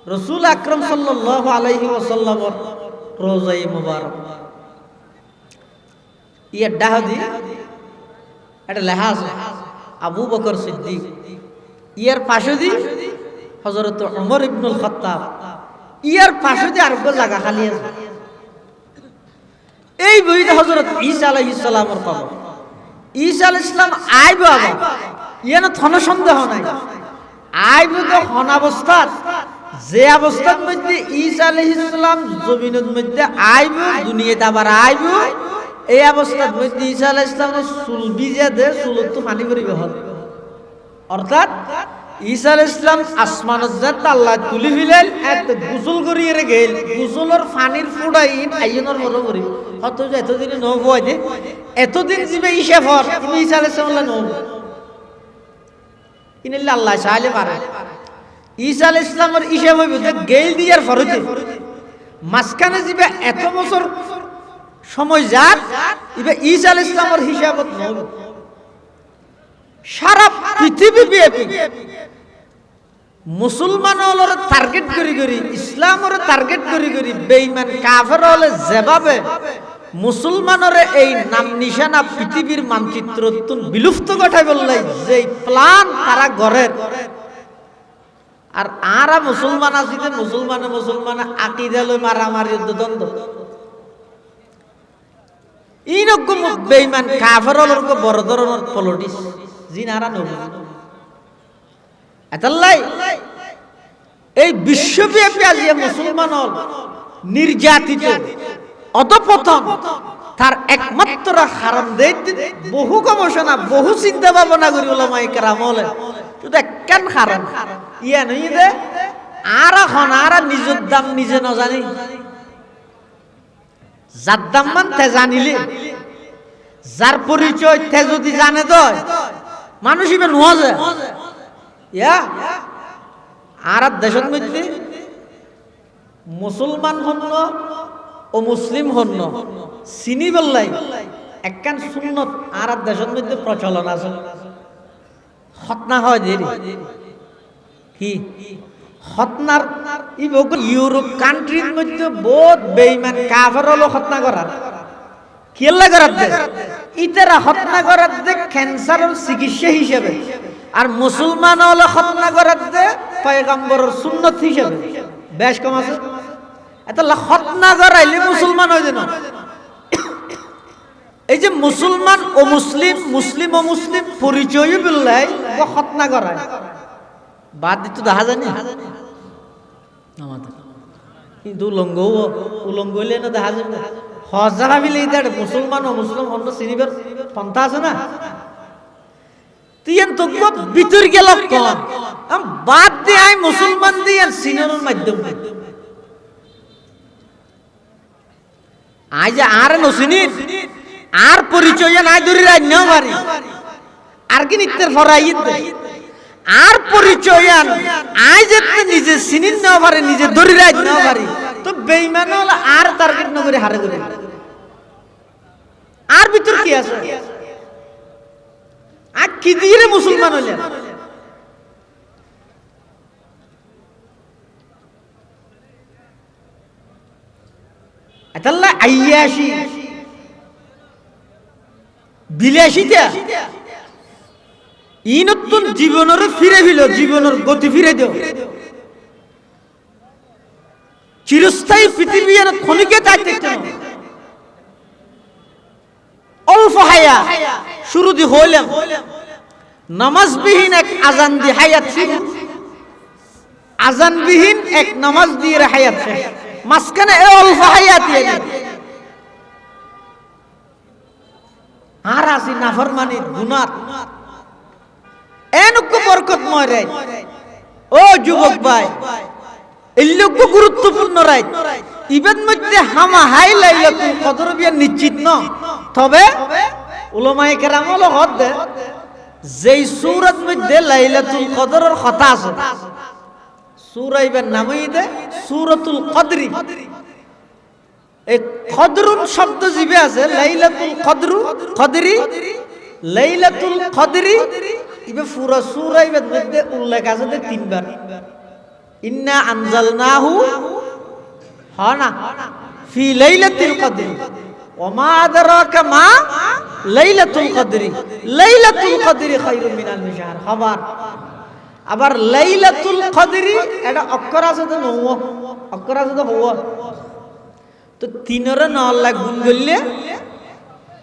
রাসূল আকরাম সাল্লাল্লাহু আলাইহি ওয়াসাল্লামের রোজাই মুবারক ইয়া ডাহদি এটা লেখা আছে আবু বকর সিদ্দিক ইয়ার পাশে দি হযরত ওমর ইবনুল খাত্তাব ইয়ার পাশে দি আরেকটা জায়গা খালি আছে এই বইতে হযরত ঈসা আলাইহিস সালামের কবর ঈসা আলাইহিস সালাম আইব আবার ইয়ানো থন সন্দেহ নাই আইব তো হন অবস্থা যে অবস্থার মধ্যে ঈসা আলাইহিস সালাম জমিনের মধ্যে আইব দুনিয়াতে আবার আইব এই অবস্থার মধ্যে ঈসা আলাইহিস সালামের চুল ভিজে দে চুলত তো পানি পড়িবে হল অর্থাৎ ঈসা আলাইহিস সালাম আসমানত জাত আল্লাহ তুলি ফিলেন এত গোসল করিয়ে গেল গোসলের পানির ফুড়াইন আইয়নের মরো করি হত যে এতদিন ন ভয় দে এতদিন জিবে ঈসা ফর তুমি ঈসা আলাইহিস সালাম ন ইনাল্লাহ আল্লাহ চাইলে পারে ঈসা আলাইহিস সালামের ঈসা হইবে গেল দিয়ার ফরজে মাসখানে জিবে এত বছর সময় যাক ইবে ঈসা আলাইহিস সালামের হিসাবত নব সারা পৃথিবী ব্যাপী মুসলমান হলর টার্গেট করি করি ইসলামের টার্গেট করি করি বেঈমান কাফের হলে যেভাবে মুসলমানের এই নাম নিশানা পৃথিবীর মানচিত্র বিলুপ্ত ঘটাই বললাই যে প্ল্যান তারা গড়ের আর আরা মুসলমান আছি যে মুসলমানে আকীদা লই মারামারি দ্বন্দ্ব ইনকম বেঈমান কাফের হলর বড় ধরনের পলিটিক্স জিনারা নবুঝ এতাল্লাই এই বিশ্বব্যাপী আজিয়া মুসলমান নির্যাতিত অধপতন তার একমাত্র হারাম দেইতে বহু গবেষণা বহু চিন্তা ভাবনা করি ওলামায়ে কেরাম হলে শুধু একখান হারাম ইয়া নই দে আর এখন আর নিজের দাম নিজে ন জানি যার দাম মান তে জানিলে যার পরিচয় তে যদি জানে তো মানুষ ইবে নোয়া যায় ইয়া আর দেশের মধ্যে মুসলমান হন্য ও মুসলিম হন্য চিনি বললাই একখান সুন্নত আর দেশের মধ্যে প্রচলন আছে খতনা হয় দেরি কি খতনার ইউরোপ কান্ট্রির মধ্যে বহুত বেঈমান কাফের হলো খতনা করার কেলা করার দে ইতারা খতনা করার দে ক্যান্সারের চিকিৎসা হিসেবে আর মুসলমান হলো খতনা করার দে পয়গম্বরের সুন্নত হিসেবে বেশ কম আছে এত খতনা করাইলে মুসলমান হয়ে যেন এই যে মুসলমান ও মুসলিম মুসলিম ও মুসলিম পরিচয় বললাই খতনা করায় বাদ দিত দেখা জানি কিন্তু উলঙ্গ হইলে না দেখা যাবে হজরা মিলে মুসলমান ও মুসলিম অন্য চিনিবার পন্থা আছে না তুই তো ভিতর গেল কম বাদ দিয়ে আই মুসলমান দিয়ে সিনেমার মাধ্যম আই যে আর নসিনি আর পরিচয় নাই ধরে রাখলেও পারি আর কি নিত্যের ফরাই আর পরিচয় আই যে নিজে চিনি নেওয়া পারে নিজে ধরে রাখ নেওয়া পারি তো বেইমান হল আর টার্গেট না করে হারে করে আর ভিতর কি আছে আর কি দিয়ে মুসলমান হইলে এতাল্লা আইয়াশি বিলাসিতা ই নতুন জীবনের ফিরে ফিল জীবনের গতি ফিরে দেও চিরস্থায়ী পৃথিবী আর ক্ষণিকে থাকতে অল্প হায়া শুরু দি হইলাম নামাজবিহীন এক আজান দি হায়াত শুরু আজানবিহীন এক নামাজ দিয়ে হায়াত শেষ মাঝখানে অল্প হায়াত আর আসি নাফরমানি গুনাহ এনুকু বরকতময় রাত ও যুবক ভাই এল্লুকু গুরুত্বপূর্ণ রাত ইবেন মধ্যে হামা হাই লাইলাতুল কদর বিয়া নিশ্চিত ন তবে উলামায়ে কেরাম হলো হদ যেই সূরাত মধ্যে লাইলাতুল কদরের কথা আছে সূরা ইবেন নামই দে সূরাতুল কদরি এই কদরুন শব্দ জিবে আছে লাইলাতুল কদরু কদরি লাইলাতুল কদরি ইবে পুরো সূরা ইবেন মধ্যে উল্লেখ আছে তিনবার ইন্না আনজালনাহু হানা ফি লাইলাতুল কদরি ওয়া মা আদরাকা মা লাইলাতুল কদরি লাইলাতুল কদরি খায়রুম মিনাল শাহর খবর আবার লাইলাতুল কদরি এটা অক্ষর আছে তো নও অক্ষর আছে তো হওয়া তো তিনরে ন লাখ গুণ করলে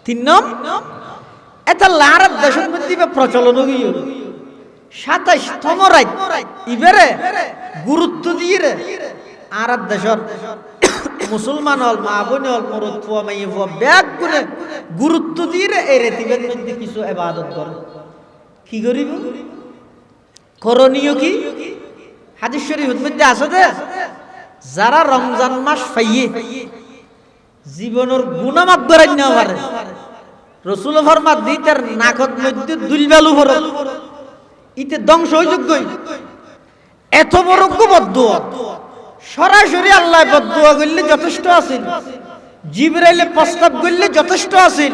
তিন নম এটা লারাত দেশের মধ্যে প্রচলন হইল ২৭তম রাত ইবেরে গুরুত্ব দিয়ে রে আর দেশের মুসলমান হল মা বোন হল মরুত মাইয়ে ব্যাগ গুনে গুরুত্ব দিয়ে রে এই রেতিবের মধ্যে কিছু ইবাদত করে কি করিব করণীয় কি হাদিস শরীফের মধ্যে আছে যে যারা রমজান মাস পাইয়ে জীবনের গুনাহ মাফ করে নিতে পারে রাসূল ফরমাত দিতের নাকত মধ্যে দুলবালু ভরে ইতে ধ্বংস হইযোগ্যই এত বড় বদদুয়া সরাসরি আল্লাহ বদদুয়া করলে যথেষ্ট আছে জিবরাইলে প্রস্তাব করলে যথেষ্ট আছে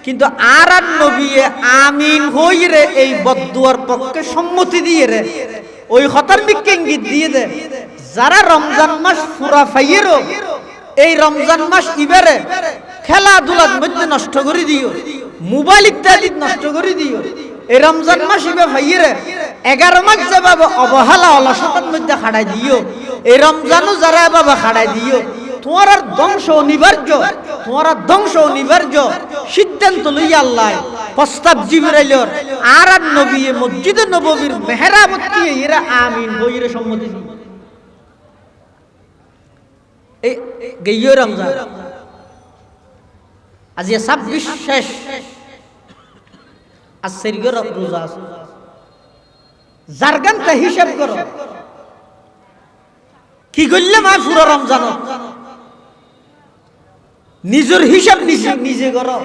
কিন্তু আর নবী আমিন হই রে এই বদদুয়ার পক্ষে সম্মতি দিয়ে রে ওই হতার দিকে ইঙ্গিত দিয়ে দে যারা রমজান মাস পুরা ফাইয়েরো এই রমজান মাস ইবারে খেলাধুলার মধ্যে নষ্ট করে দিও মোবাইল ইত্যাদি নষ্ট করে দিও এই রমজান মাস ইবে ফাইয়েরে 11 মাস যেভাবে অবহেলা অলসতার মধ্যে খাড়াই দিও এই রমজানও যারা এভাবে খাড়াই দিও তোমার আর ধ্বংস অনিবার্য তোমার আর ধ্বংস অনিবার্য সিদ্ধান্ত লইয়া আল্লাহ প্রস্তাব জিবরাইলের আর নবী মসজিদে নববীর মেহরাবত দিয়ে এরা আমিন বইরে সম্মতি এই গেইয় রমজান আজি 26 শেষ আর সেরগর রোজা আছে জারগানটা হিসাব করো কি করলে মা পুরো রমজান নিজের হিসাব নিজে করো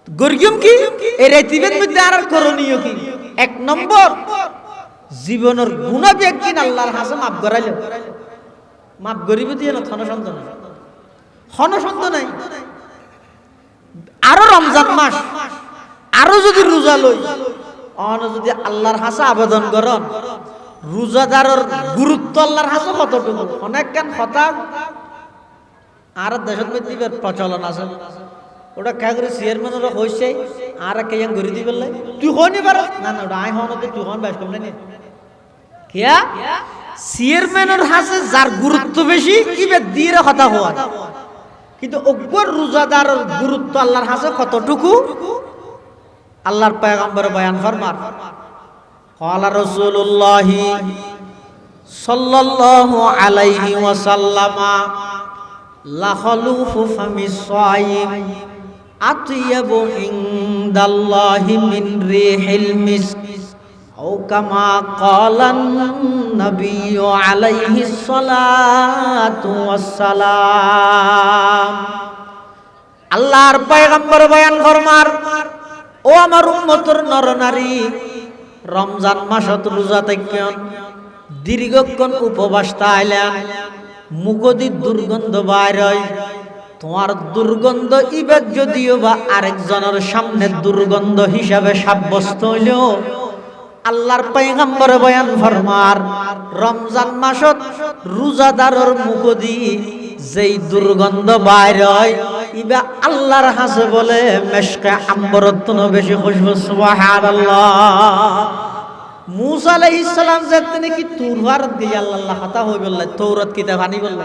গরিয়ম কি এই রাতিবের মধ্যে আর করণীয় কি এক নম্বর জীবনের গুনাহ একদিন আল্লাহর কাছে মাফ করাইলো মাফ করিব দিয়ে না ক্ষণসন্ত নাই আরো রমজান মাস আরো যদি রোজা লই যদি আল্লাহর কাছে আবেদন করন রোজাদারের গুরুত্ব আল্লাহর কাছে কতটুকু অনেক কেন কথা আর দেশের মধ্যে প্রচলন আছে ওটা কে করে চেয়ারম্যানেরা হয়েছে আর কে ঘুরে দিবে তুই হনি পার না না ওটা আই হন তুই হন বাস কম নেই কিয়া চেয়ারম্যানের হাতে যার গুরুত্ব বেশি ইবে দিয়ে কথা হওয়া কিন্তু অগ্বর রোজাদারের গুরুত্ব আল্লাহর হাতে কতটুকু আল্লাহর পয়গম্বর বয়ান ফরমান ক্বালা রাসূলুল্লাহ সাল্লাল্লাহু আলাইহি ওয়াসাল্লামা লা খালুফু ফামিস সায়িম আতইয়াবু ইনদাল্লাহি মিন রিহিল মিস্ক আও কামা ক্বালান নবিয়্যু আলাইহিস সালাতু ওয়াসসালাম আল্লাহর পয়গম্বর বয়ান ফরমার ও আমার উম্মতের নরনারী রমজান মাসত রোজা থাকেন দীর্ঘক্ষণ উপবাস তাইলেন মুগদি দুর্গন্ধ বাইর হয় তোমার দুর্গন্ধ ইবাদ যদিও বা আরেকজনের সামনে দুর্গন্ধ হিসাবে সাব্যস্ত হইলেও আল্লাহর পয়গম্বর বয়ান ফরমার রমজান মাসত রোজাদারের মুগদি যেই দুর্গন্ধ বাইর হয় ইবা আল্লাহর হাসে বলে মেশকে আম্বরত্ন বেশি খুশবু সুবহানাল্লাহ মুসা আলাইহিস সালাম যেতে নাকি তুরওয়ার দিয়ে আল্লাহ কথা হই বললে তৌরাত কিতাব আনি বললে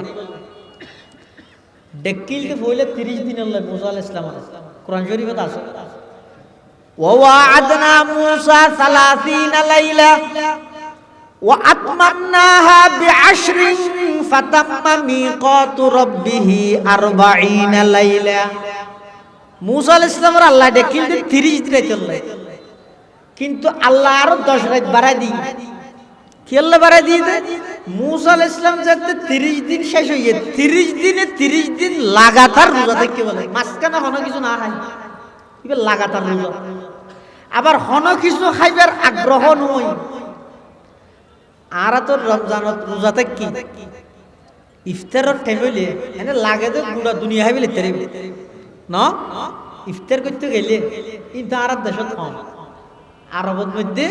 ডেকিলতে ফইলে 30 দিন আল্লাহ মুসা আলাইহিস সালাম কোরআন শরীফে আছে ওয়া ওয়া'আদনা মুসা 30 লাইলা ওয়া আতমামনাহা বি'আশরিন ফাতাম্মা মিকাতু রাব্বিহি 40 লাইলা মুসা আলাইহিস সালামের আল্লাহ ডেকিলতে 30 দিন চললে কিন্তু আল্লাহ আরো 10 রাত বাড়াই দিই কি আল্লাহ বাড়াই দিয়ে মুসা আলাইহিস সালাম যাতে 30 দিন শেষ হয়ে 30 দিনে 30 দিন লাগাতার রোজা থাকতে বলে মাঝখানে কোনো কিছু না খাই এবার লাগাতার রোজা আবার কোনো কিছু খাইবার আগ্রহ নই আর তো রমজানত রোজা থাকি ইফতারের টাইম হইলে এনে লাগে তো পুরো দুনিয়া হাইবে তেরে না ইফতার করতে গেলে কিন্তু আর দেশত কম আরবের মধ্যে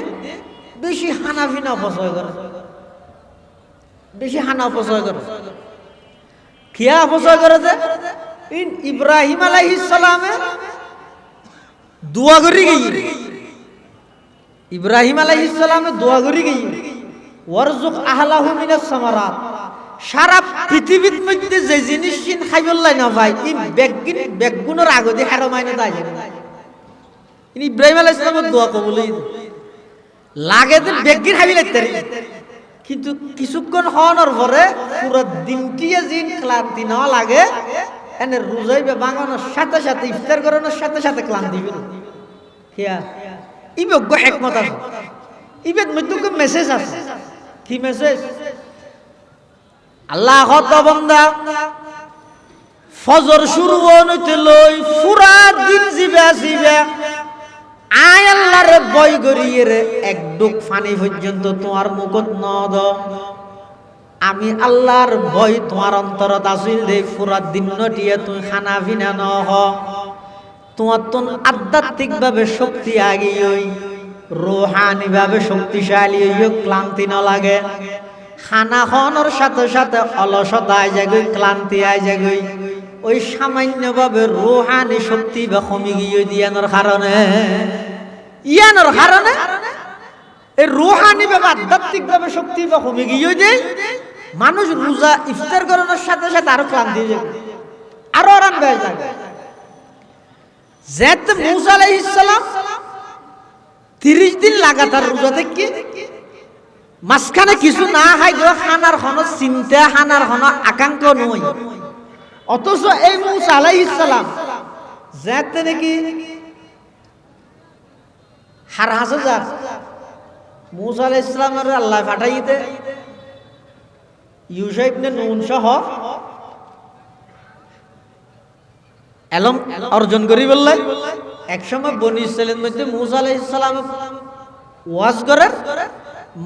বেশি হানাফিনা অপচয় করে বেশি হানা অপচয় করে কিয়া অপচয় করে যে ইব্রাহিম আলাইহিস সালামে দোয়া করি গই ইব্রাহিম আলাইহিস সালামে দোয়া করি গই ওয়ারযুক আহলাহু মিনাস সামারাত সারা পৃথিবীর মধ্যে যে জিনিস চিন খাইবল্লাই না ভাই এই বেগুনের আগতে হারমাইনা দাই ইব্রাহিম আলাইহিস সালামের দোয়া কবুল লাগে যে বেগিন খাবি লাগতে কিন্তু কিছুক্ষণ হওয়ার পরে পুরো দিনটি জিন ক্লান্তি না লাগে এনে রোজাইবে বাঙানোর সাথে সাথে ইফতার করানোর সাথে সাথে ক্লান্তি কিয়া ইবজ্ঞ একমত আছে ইবেদ মধ্যে মেসেজ আছে কি মেসেজ আল্লাহ হত বান্দা ফজর শুরু হইতে লই পুরা দিন জিবে আয় আল্লাহর ভয় করিয়ে রে এক ডুক পানি পর্যন্ত তোমার মুখত ন দাও আমি আল্লাহর ভয় তোমার অন্তরত আসিল দে পুরা দিনটিয়ে তুমি খানা পিনা ন হ তোমার তো আধ্যাত্মিক ভাবে শক্তি আগি হই রুহানি ভাবে শক্তিশালী হইও ক্লান্তি না লাগে খানা খাওয়ানোর সাথে সাথে অলসতা আই যাগই ক্লান্তি আই যাগই ওই সামান্যভাবে রুহানি শক্তি বা কমি গিয়ে দিয়ানোর কারণে এই রুহানি ভাবে আধ্যাত্মিক ভাবে শক্তি বা কমি গিয়ে দেয় মানুষ রোজা ইফতার করানোর সাথে সাথে আরো ক্লান্তি হয়ে যাবে আরো আরাম হয়ে যাবে যেতে মুসা আলাইহিস সালাম 30 দিন লাগাতার রোজা থেকে মাঝখানে কিছু না খাই গো খানার হন চিন্তা খানার হন আকাঙ্ক্ষ নই। অথচ এই মূসা আলাইহিস সালাম যাতে নাকি হার হাজার মূসা আলাইহিস সালামের আল্লাহ পাঠাইতে ইউসা ইবনে নুন সহ এলম অর্জন করি বললে একসময় বনি ইসরাইলের মধ্যে মূসা আলাইহিস সালাম ওয়াজ করে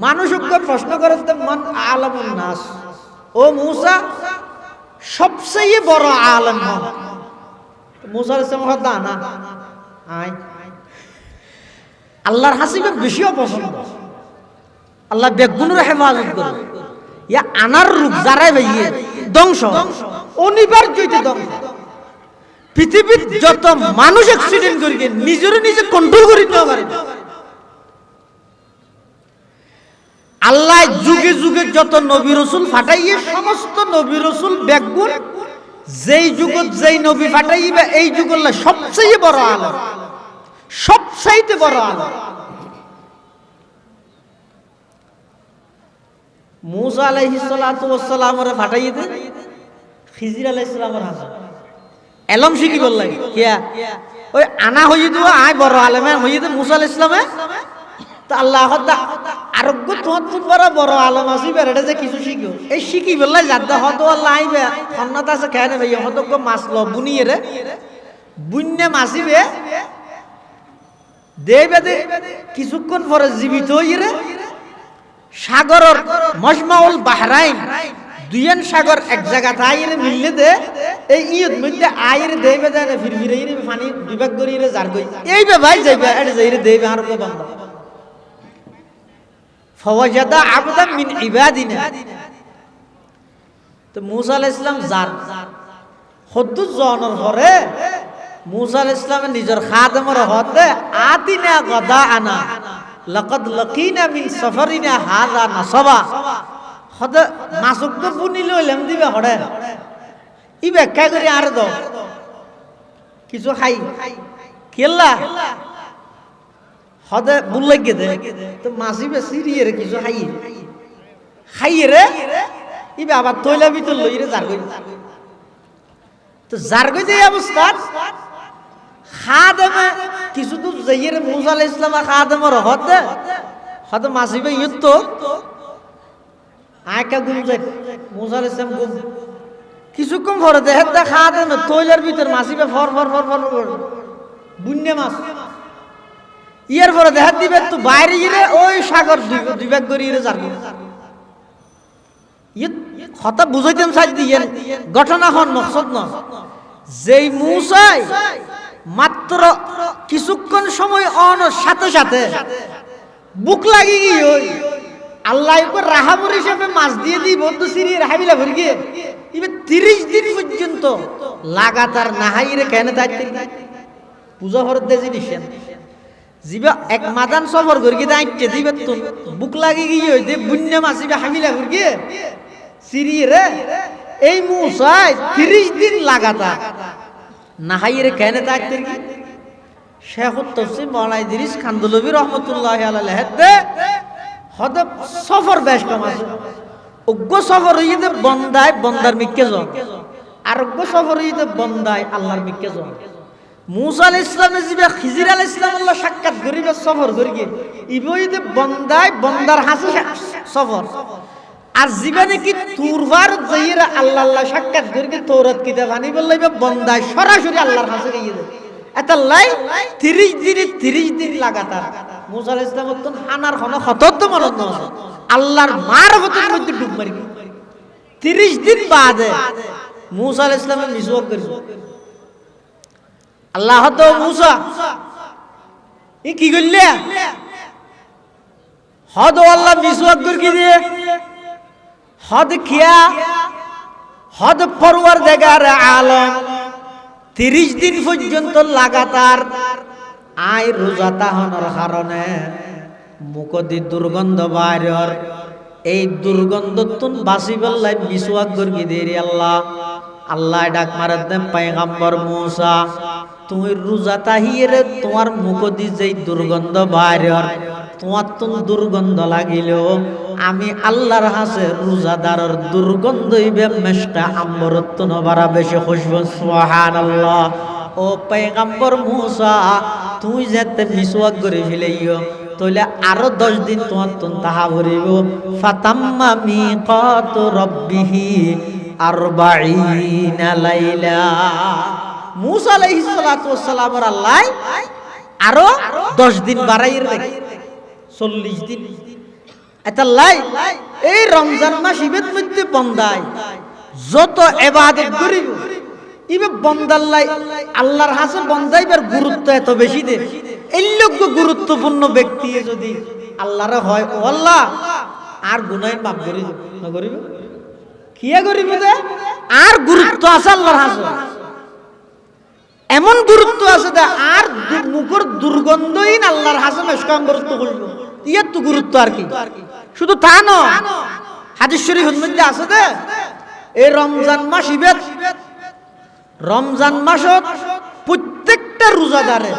মানুষকে প্রশ্ন করে মান আলামুন নাস, ও মূসা সবচেয়ে বড় আলেম হন। মূসা আলাইহিস সালাম কথা না আয় আল্লাহর হাসিবের বেশিও পছন্দ, আল্লাহ বেগুনের হেফাজত করে ইয়া আনার রূপ যারাই ভাইয়ে ধ্বংস অনিবার্য ধ্বংস। পৃথিবীর যত মানুষ অ্যাক্সিডেন্ট করি নিজের নিজে কন্ট্রোল করি নিতে পারে। আল্লাহ যুগে যুগে যত নবী রাসূল ফাটাইয়ে সমস্ত নবী রাসূল বেগুন যেই যুগত যেই নবী ফাটাইবে এই যুগ আল্লাহ সবচেয়ে বড় আলেম, সবচাইতে বড় আলেম। মূসা আলাইহিস সালাতু ওয়াস সালামের ফাটাইতে খিজির আলাইহিস সালামের হাসান এলম শিখি বললাই কিয়া ওই আনা হই দিও আয় বড় আলেম হই দে মূসা আলাইহিস সালামে তো আল্লাহ হদা আরোগ্য তোমার তুম বড় আলেম আসি বেড়ে যে কিছু শিখো এই শিখি বললাই যাদা হতো আল্লাহ আইবে খন্নাত আছে খায় না ভাই হতক মাছ ল বুনিয়ে রে বুন্নে মাছিবে দেবে দে কিছুক্ষণ পরে জীবিত হই রে সাগরের মজমাউল বাহরাইন দুইয়েন সাগর এক জায়গা আইরে মিললে দে এই ইয়ত মধ্যে আইরে দেবে দে ফিরফিরে ইরে পানি বিভাগ করি রে জার কই এইবে ভাই যাইবে এড়ে যাইরে দেবে আর কো বান্দা ফওয়াজাদা আবদাম মিন ইবাদিনা। তো মূসা আলাইহিস সালাম জার হদ্দু জনের পরে মূসা আলাইহিস সালামের নিজের খাদেমের হতে আতিনা গদা আনা লাকাদ লাকিনা মিন সফরিনা হাযা নাসাবা হদ মাসুক তো বুনি লইলাম দিবে হড়ে ই ব্যাখ্যা করে আর দাও কিছু খাই কেল্লা হদে বুল লাগে দে তো মাসিবে সিরিয়ে রে কিছু খাই খাইয়ে রে ইবে আবার তৈলা ভিতর লই রে জার কই তো জার কই যে অবস্থা খাদেমে কিছু তো যাইরে মূসা আলাইহিস সালাম খাদেমের হতে হতে মাসিবে ইয়ত আয়কা গুম যায় মূসা আলাইহিস সালাম গুম কিছুক্ষণ পরে দেখে দা খাদেমে তৈলার ভিতর মাসিবে ফর ফর ফর ফর বুন্নে মাছ ইয়ার পরে দেখা দিবে তো বাইরে গিয়ে ওই সাগর দুইভাগ করিয়ে যার কথা বুঝাইতেন সাজ দিয়ে ঘটনা হন মকসদ ন যেই মূসাই মাত্র কিছুক্ষণ সময় অনর সাথে সাথে বুক লাগি গিয়ে ওই আল্লাহ উপর রাহাবর হিসেবে মাছ দিয়ে দিই বন্ধু সিরিয়ে রাহাবিলা ভরে গিয়ে এবার 30 দিন পর্যন্ত লাগাতার নাহাইরে কেন থাকতে পূজা হরত দে জিনিস জিবা এক মাদান সফর করে গিয়ে আইতে দিবে তো বুক লাগি গিয়ে ওই দে বুন্না মাছিবে হামিলা করে গিয়ে সিরিয়ে রে এই মূসাই 30 দিন লাগাতার নাহাইরে কেন থাকতে শেখুত তাফসীর মাওলানা ইদ্রিস খানদলবি রহমাতুল্লাহি আলাইহি হেদে হদ সফর বেশ কম আছে উগ্র সফর হইতে বন্দায় বন্দার মিক্কে জন আর উগ্র সফর হইতে বন্দায় আল্লাহর মিক্কে জন। মূসা আলাইহিস সালামের জিবা খিজির আলাইহিস সালাম আল্লাহ সাক্ষাৎ করিবে সফর করিয়ে ইবইতে বন্দায় বন্দার হাসে সফর আর জীবনে কি তুরবার যাইরা আল্লাহ আল্লাহ সাক্ষাৎ করিয়ে তৌরাত কিতাব আনি বললাইবে বন্দায় সরাসরি আল্লাহর হাসে গিয়ে দেয় এটা লাই 30 দিন লাগাতার মূসা আলাইহিস সালাম তো হানার হন খতত মরদ না আল্লাহর মারফতের মধ্যে ডুব মারি 30 দিন বাদে মূসা আলাইহিস সালামের মিসওয়াক করিছে আল্লাহ তো মূসা ই কি করলে হদ আল্লাহ মিসওয়াক করে দিয়ে হদ কিয়া হদ পরওয়ারদিগার আলম 30 দিন পর্যন্ত লাগাতার আয় রোজা তাহনের কারণে মুখদি দুর্গন্ধ বাইরের এই দুর্গন্ধ তুন বাসি বললাই মিসওয়াক করবি দেরি আল্লাহ আল্লাহ ডাক মারাত দেন পয়গম্বর মূসা তুমি রোজা তাহিয়ে তোমার মুখদি যেই দুর্গন্ধ বাইরের তোমার তো দুর্গন্ধ লাগিলেও আমি আল্লাহর হাসে রোজাদারের দুর্গন্ধ হইবে মেশকা আম্বরত্ব নবারা বেশি খুশবু সুবহানাল্লাহ। ও পয়গম্বর মুসা তুই যেতে মিসওয়াক করে ফেলাইও তাহলে আরো 10 দিন তোমার তুন তাহা ভরিব। ফাতাম্মা মিকাত রাব্বিহি 40 লাইলা। মুসা আলাইহিস সালাতু ওয়াস সালামের আল্লাহ আরো 10 দিন বাড়াইর লাগে 40 দিন। এটা লাই এই রমজান মাস ইবাদত মধ্যে বন্দায় যত ইবাদত করিব ইবে বন্দাল্লাই আল্লাহর হাসে বন্দাইবার গুরুত্ব এত বেশি দে। এই লোক গুরুত্বপূর্ণ ব্যক্তি যদি আল্লাহর হয় ও আল্লাহ আর গুনাহ মাফ করিব না করিব কিয়া করিব দে আর গুরুত্ব আছে আল্লাহর হাসে, এমন গুরুত্ব আছে দে আর মুখের দুর্গন্ধহীন আল্লাহর হাসে মেশকাম গুরুত্ব করব ইয়ার তো গুরুত্ব আর কি। শুধু তা নয় হাদিস শরীফের মধ্যে আছে দে এই রমজান মাস ইবাদত রমজান মাসত প্রত্যেকটা রোজাদারে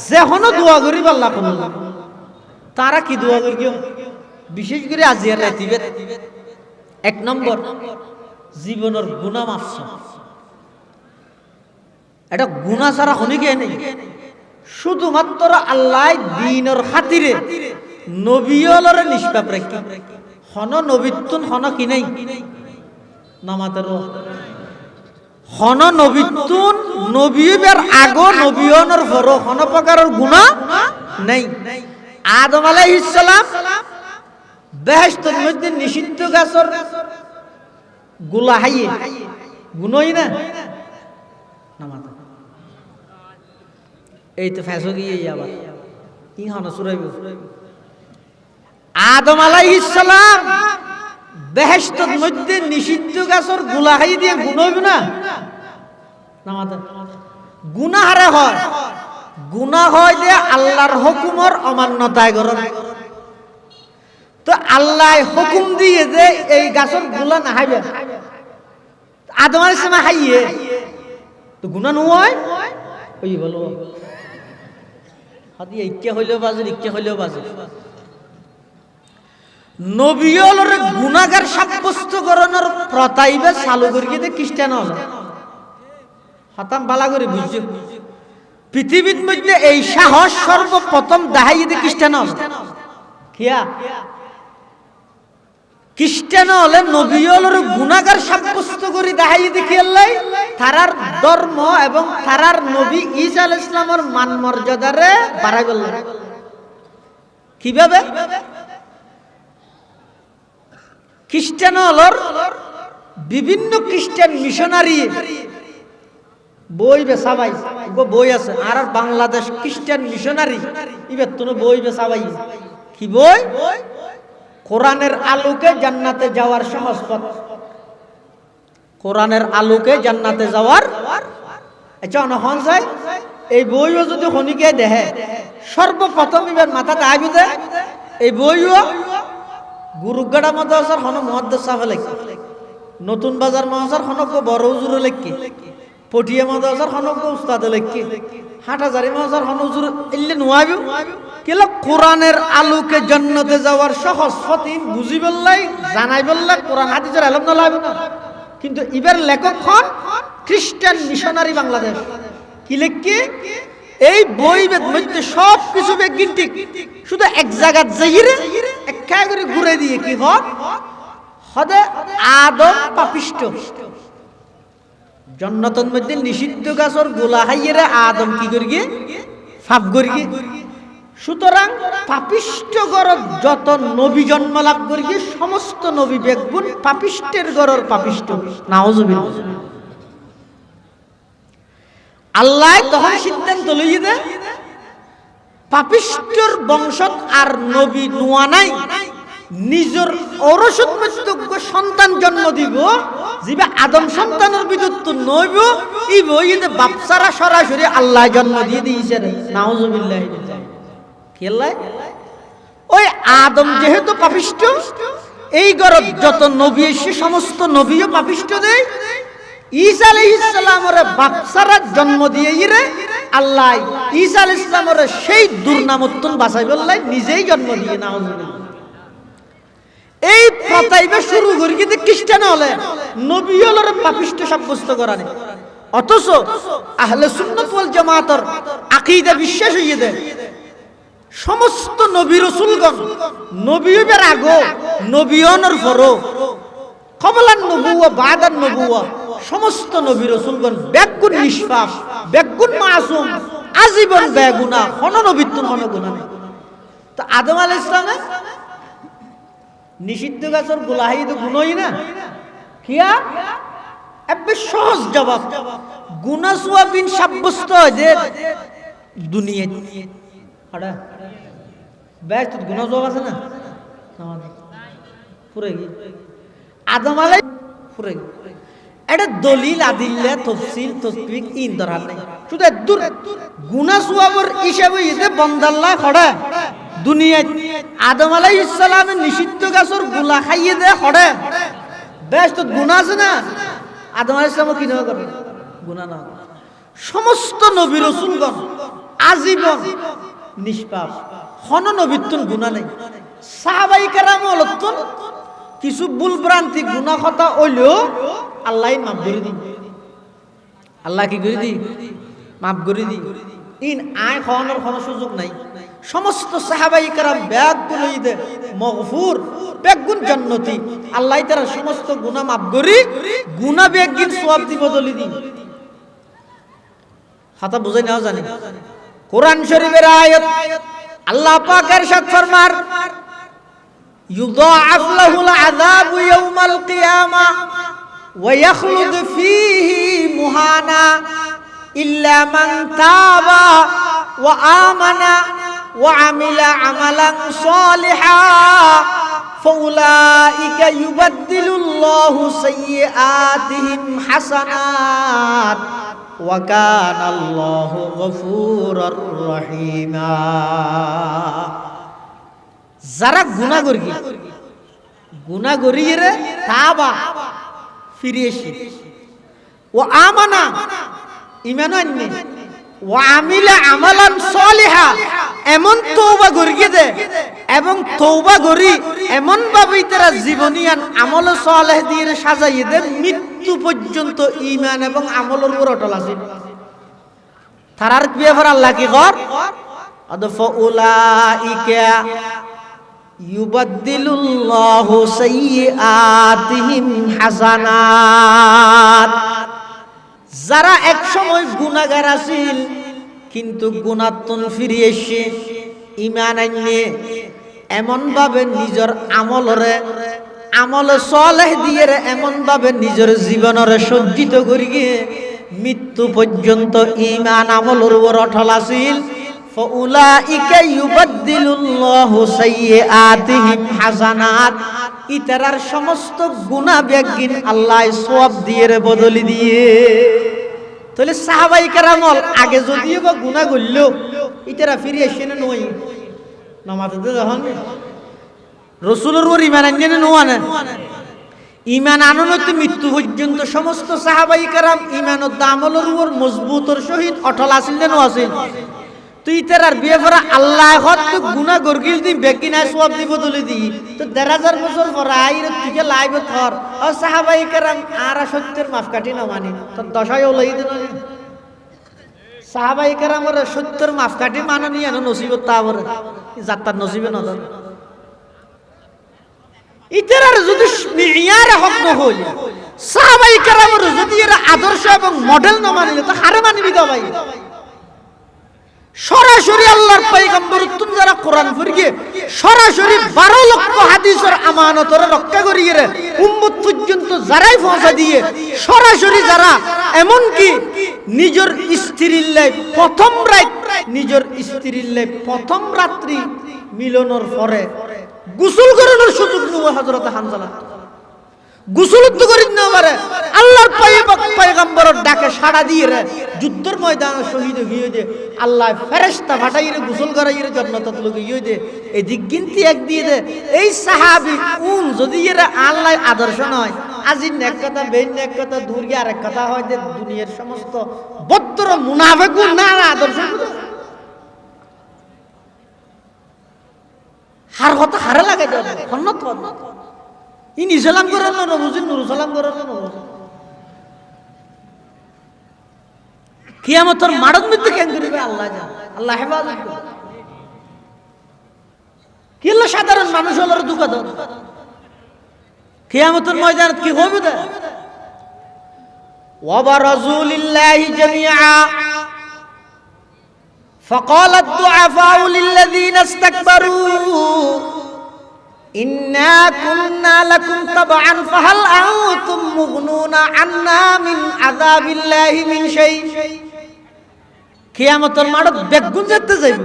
যেহনো দোয়া করিব আল্লাহ কবুল করে। তারা কি দোয়া করিব বিশেষ করে আজিয়ার রাতিবে 1 নম্বর জীবনের গুনাহ মাফ। এটা গুনাহ ছাড়া হনি কে নেই, শুধুমাত্র আল্লাহ দ্বীনের খাতিরে নবীয়লরে নিষ্পাপ রাখি হন নবিতুন হন কি নাই নামাতের হন নবিতুন নবীবের আগো নবীয়নের পর হন প্রকারের গুনাহ নাই। আদম আলাইহিস সালাম বেহেশতের মধ্যে নিষিদ্ধ গাছের গুলা হাইয়ে গুনাই না নামাতে এই তো ফেসো গিয়ে আবার কি হন সুরাইব। আদম আলাইহিস সালাম বেহেশতের মধ্যে নিষিদ্ধ গাছের গুলা হাই দিয়ে গুনাহ হইব না নামাতে গুনাহ হারে হয়। গুনাহ হয় যে আল্লাহর হুকুমের অমান্যতায় গরম। তো আল্লাহ হুকুম দিয়ে যে এই গাছের গুলা না হাইবে আদম আলাইহিস সালাম হাইয়ে তো গুনাহ নয় ওই বলো হাদি ইচ্ছা হইলেও বাজে ইচ্ছা হইলেও বাজে। নবীয়লরে গুনাহগার সাব্যস্ত করানোর প্রথাইবে চালু করিয়ে দে খ্রিস্টান হল হাতাম বালা করে বুঝছে পৃথিবীর মধ্যে এই সাহস সর্বপ্রথম দেখাইয়ে দে খ্রিস্টান হল কিয়া খ্রিস্টান হলে নবীয়লরে গুনাহগার সাব্যস্ত করে দেখাইয়ে দে কি আল্লাহ তারার ধর্ম এবং তারার নবী ঈসা আলাইহিস সালামের মান মর্যাদারে বাড়াই গেল। কিভাবে খ্রিস্টান হলর বিভিন্ন খ্রিস্টান মিশনারি বই বেসাবাই বই আছে আর বাংলাদেশ খ্রিস্টান মিশনারি ইবে তো বই বেসাবাই কি বই কোরআনের আলোকে জান্নাতে যাওয়ার সহজ পথ। কোরআনের আলোকে জান্নাতে যাওয়ার আচ্ছা অনহন যায় এই বইও যদি খনিকে দেখে সর্বপ্রথম এবার মাথাতে আইব দে এই বইও গুরুগাড়া মাদ্রাসার হন মুহাদ্দিস সাহেব লেখি, নতুন বাজার মাদ্রাসার হন বড় হুজুর লেখি, পটিয়া মাদ্রাসার হন উস্তাদ লেখি, হাটাজারি মাদ্রাসার হন হুজুর ইল্লে নুয়াইব কিলা কোরআনের আলোকে জান্নাতে যাওয়ার সহজ পথ বুঝি বললাই জানাই বললাই কোরআন হাদিসের আলম না লাগবে না। কিন্তু এবার লেখক হন খ্রিস্টান মিশনারি বাংলাদেশ কি লেখি এই বই মধ্যে সব কিছু বেগিন্টিক শুধু এক জায়গা যাইরে একা করে ঘুরে দিয়ে কি হয় হদে আদম পাপিষ্ট জান্নাতের মধ্যে নিষিদ্ধ গাছের গোলা খাইয়ে আদম কি করি গিয়ে ফাপ করি গিয়ে। সুতরাং পাপিষ্ট গরর যত নবী জন্ম লাভ করি গিয়ে সমস্ত নবী বেগুন পাপিষ্টের গরর পাপিষ্ট নাউজুবিল্লাহ। আল্লাহ তখন সিদ্ধান্ত লইয়ে দে পাপিষ্টর বংশত আর নবী নোয়া নাই নিজের ঔরসযোগ্য সন্তান জন্ম দিব যিবা আদম সন্তানের বিদ্যুৎ নইব ই বইতে বাপসারা সরাসরি আল্লাহ জন্ম দিয়ে দিয়েছে নাউজুবিল্লাহ। কেলাই ওই আদম যেহেতু পাপিষ্ট এই গরব যত নবী এসে সমস্ত নবীও পাপিষ্ট দেয় ঈসা আলাইহিস সালামের বাপসারা জন্ম দিয়ে ইরে আল্লাহ ঈসা আলাইহিস সালামের সেই দুর্নামত্তন বাঁচাই বললাই নিজেই জন্ম দিয়ে না। এই প্রতাইবে শুরু করি কিন্তু খ্রিস্টান হলে নবী হলের পাপিষ্ট সাব্যস্ত করা নেই। অথচ আহলে সুন্নাত ওয়াল জামাতের আকীদা বিশ্বাস হইয়ে দেয় সমস্ত নবী রাসূলগণ নবীদের আগো নবীয়নের পরও কবলান নবুওয়া বাদান নবুওয়া সমস্ত নবী রাসূলগণ বেগুন নিষ্পাপ বেগুন মাসুম আজীবন বেগুনাহ কোন নবীত্বন কোন গুনাহ নেই। তো আদম আলাইহিস সালামে নিষিদ্ধ গাছের গোলাহি তো গুণই না কিয়া এবে সহজ জবাব গুনাহ সুয়াবিন সাব্যস্ত যে দুনিয়া আড়া বেশ তো গুনাহ জবাব আছে না পুরে গি আদম আলাইহিস পুরে গি এটা দলিল আদিল্লা তাফসীল তাসবিক ইন দরাল নাই শুধু দূর গুনাহ সুয়াবর হিসাবে ইতে বন্দাল্লাহ খড়া দুনিয়ায় আদম আলাইহিস সালামের নিষিদ্ধ গাছের গোলা খাইয়ে দে খড়ে বেশ তো গুনাহ আছে না আদম আলাইহিস সালাম কি না করে গুনাহ না সমস্ত নবী রাসূলগণ আজীবন নিষ্পাপ কোন নবীত্বন গুনাহ নাই। সাহাবায়ে কেরাম হলতন কিছু ভুল ভ্রান্তি গুনাহ কথা হইলেও আল্লাহ মাফ করে দিন। আল্লাহ কি করে দি মাফ করে দি ইন আয় খাওয়ানোর কোনো সুযোগ নাই। সমস্ত সাহাবায়ে কেরাম বেগুন হইদে মাগফুর বেগুন জান্নাতি আল্লাহ তাআলা সমস্ত গুনাহ মাফ করি গুনাহ বেগুন সওয়াব দি বদলি দি কথা বুঝাই নাও জানি। কোরআন শরীফের আয়াত আল্লাহ পাক ইরশাদ ফরমার ইউযাআফ লাহুল আযাবু ইয়াওমাল কিয়ামা ওয়া ইয়াখলুদু ফীহি মুহানা ইল্লা মান তাবা ওয়া আমানা ওয়া আমিলা আমালান সালিহা ফাউলাইকা ইউবাদদিলুল্লাহু সাইয়্যাতিহিম হাসানাত ওয়া কানাল্লাহু গফুরুর রহিমা। যারা গুনাহ করিয়ে তাবা ফিরে এসে ও আমানা ঈমান আনবে ও আমিলা আমালান সালিহা এমন তওবা করিয়ে দে এবং তওবা করি এমন ভাবে তারা জীবনিয়ান আমল সালেহ দিয়ে সাজাইয়ে দে মৃত্যু পর্যন্ত ঈমান এবং আমলের উপর অটল আছে। তারার ব্যাপারে আল্লাহ কি কর আদফা উলাইকা ইউবাদদিলুল্লাহু সাইয়্যাতিহিম হাসানাত। যারা এক সময় গুনাহগার আছিল কিন্তু গুনাহতন ফিরে এসে ঈমান আননে এমন ভাবে নিজের আমলরে আমল সালেহ দিয়ে এমন ভাবে নিজের জীবনরে সজ্জিত করিয়ে মৃত্যু পর্যন্ত ঈমান আমলের উপর অটল আছিল ফাউলাইকা ইউবাদদিলুল্লাহু সাইয়্যাতিহিম হাসানাত। ইতারার সমস্ত গুনাহ বেগিন আল্লাহ সওয়াব দিয়ে বদলি দিয়ে। তাহলে সাহাবায়ে কেরাম আগে যদিও বা গুনাহ করল ইতারা ফিরে আসে না নয় নামাজে যখন রাসূলের উপর ঈমান আননে নয় না ঈমান আনতে মৃত্যু পর্যন্ত সমস্ত সাহাবায়ে কেরাম ঈমানত আমলের উপর মজবুতর সহিত অটল আছিল না আছিল। তুই তেরার বিয়ে পড়া আল্লাহ তো গুনাহ গরগিল দি বেকিনা সওয়াব দিব বদলে দি তো ১০০০ বছর পর আইরে তুই লাইভ থর ও সাহাবায়ে কেরাম আর সত্যের মাফ কাটি না মানি তো দশায় ওলাই দেন সাহাবায়ে কেরামের সত্যের মাফ কাটি মাননি এন নসিবত তাবর যাত্রার নসিবে না ধর ইতেরার যদি মিয়ার হক ন হই সাহাবায়ে কেরামের যদি এর আদর্শ এবং মডেল না মানিলে তো হারে মানিবি তো ভাই। সরাসরি আল্লাহর পয়গম্বর তুম যারা কোরআন পড়িয়ে সরাসরি 12 লক্ষ হাদিসের আমানতর রক্ষা করিয়ে উম্মত পর্যন্ত যারাই পৌঁছা দিয়ে সরাসরি যারা এমন কি নিজের স্ত্রীর লাই প্রথম রাত্রি মিলনের পরে গোসল করানোর সুযোগ নেওয়া হযরত হানজালা গোসল তো করিন না পারে আল্লাহর পয়গম্বরের ডাকে সাড়া দিয়ে যুদ্ধের ময়দানে শহীদ হয়ে দে আল্লাহ ফেরেশতা পাঠাইরে গোসল করাইরে জান্নাতত লগে হয়ে দে এই দিক গিনতি এক দিয়ে দে এই সাহাবী যদি এর আল্লাহ আদর্শ নয় আজি এক কথা বেইন এক কথা দূর গিয়ে আরেক কথা হয় যে দুনিয়ার সমস্ত বদ্র মুনাফিক না আদর্শ হার কথা হারে লাগে যাবে সন্নত ই নিসালাম করার না বুঝিন নুরু সালাম করার না বুঝিন কিয়ামতের মাড়ত মধ্যে কেন করিবে আল্লাহ জান আল্লাহ হেফাজত করবে কি হলো সাধারণ মানুষ হলো দুঃখ দাও কিয়ামতের ময়দানে কি হবে দা ওয়া বারাজুলিল্লাহি জামিআ فقال الضعفاء للذين استكبروا إنا كنا لكم تبعا فهل أنتم مغنون عنا من عذاب الله من شيء কিয়ামতের মাঠে বেগুন যেতে যাইব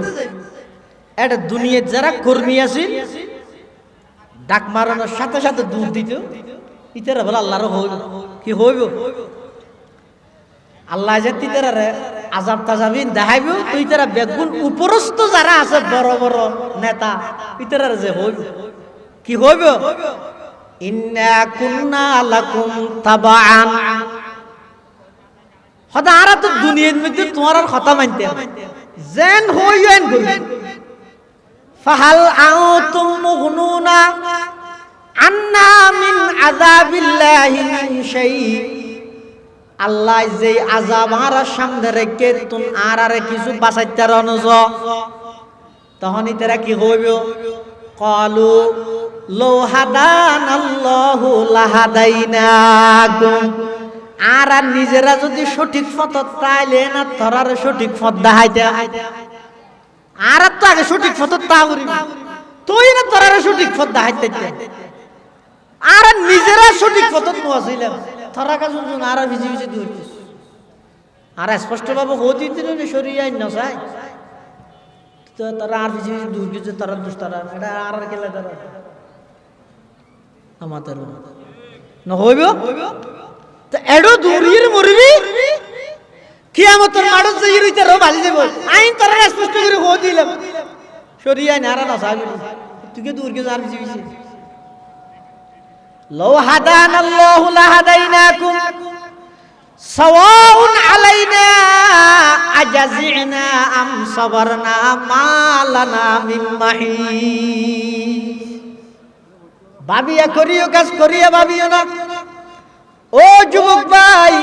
এটা দুনিয়ার যারা কর্মী আছে ডাক মারানোর সাথে সাথে দূর দিত ইতারা বলে আল্লাহর হইব কি হইব আল্লাহ যে তিতারা আযাব তাজাবিন দেখাইব তুই তারা বেগুন উপরস্থ যারা আছে বড় বড় নেতা ইতারা যে হইব কি হইব ইন্না কুন্না লাকুম তাবাআন হদা আরা তো দুনিয়ার মধ্যে তোমার কথা মানতে যেন হইয়েন করি ফাহাল আনতুম মুগনুনা আন্না মিন আযাবিল্লাহি মিন শাই আল্লাহ যে আযাব আর সামনে রেখে তুন আর কিছু বাঁচাইতে রনজ তখন ইতারা কি হইব ক্বালু লো হাদানাল্লাহু লাহাদাইনাকুম আর নিজেরা যদি সঠিক পথ তাইলে না ধরার সঠিক পথ দেখাইতে আর তো আগে সঠিক পথ তা করি তুই না ধরার সঠিক পথ দেখাইতে আর নিজেরা সঠিক পথ নোয়াছিলাম ধরা কাজ আর ভিজি ভিজি দূর আর স্পষ্ট ভাবে হইতে সরিয়ে আইন না চাই তো তারা আর ভিজি ভিজি দূর গেছে তারা দুষ্টারা এটা আর গেলে তারা আমাদের না হইব তো এডো দূরির মরিবি কিয়ামতের মাঠে যাই রইতে রো ভালি যাব আইন তারা স্পষ্ট করে হো দিলাম সরিয়ে আইন আর না চাই তুই কি দূর গেছে আর ভিজি ভিজি لو هدانا الله لهديناكم سواء علينا أجزعنا أم صبرنا ما لنا من محيص ভাবিয়া করিও কাজ করিয়া ভাবিও না ও যুবক ভাই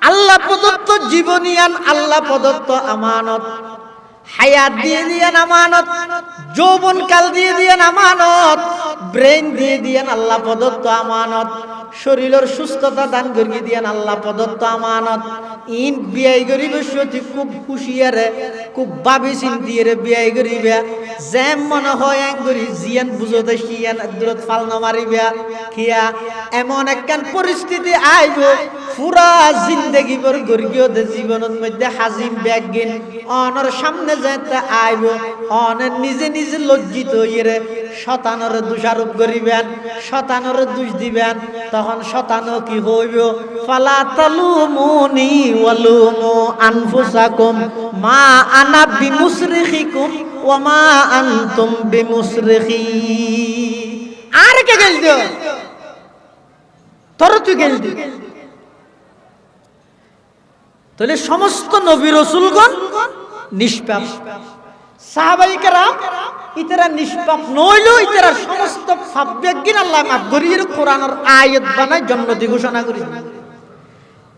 আল্লাহ প্রদত্ত জীবনিয়ান আল্লাহ প্রদত্ত আমানত হায়াত দিয়ে দিয়েন আমানত যৌবন কাল দিয়ে দিয়েন আমানত ব্রেন দিয়ে দিয়েন আল্লাহ প্রদত্ত আমানত শরীরের সুস্থতা দান করিয়ে দিয়েন আল্লাহ প্রদত্ত আমানত ইন বিয়াই করিবে সত্যি খুব খুশিয়ারে খুব ভাবি চিন্তিয়ে বিয়াই করিবে যেম মনে হয় এক করি জিয়ান বুঝতে শিয়ান দূরত ফাল নামারিবে কিয়া এমন একখান পরিস্থিতি আইব পুরা জিন্দগি ভর গর্গীয় জীবনের মধ্যে হাজিম ব্যাগিন অনর সামনে যেতে আইব অনের নিজে নিজে লজ্জিত হইরে শতানর দোষারোপ করিবেন শতানর দোষ দিবেন তখন শতানো কি হইব ফালা তালুমুনি ওয়ালুমু আনফুসাকুম মা আনা বিমুসরিখিকুম ওয়া মা আনতুম বিমুসরিখি আর কে গেল দিও তোর তুই গেল দি তাহলে সমস্ত নবী রাসূলগণ নিষ্পাপ সাহাবায়ে কেরাম ইতারা নিষ্পাপ নইলো ইতারা সমস্ত পাপ বেগিন আল্লাহ মাফ করিয়ে কোরআনের আয়াত বানায় জান্নাতি ঘোষণা করি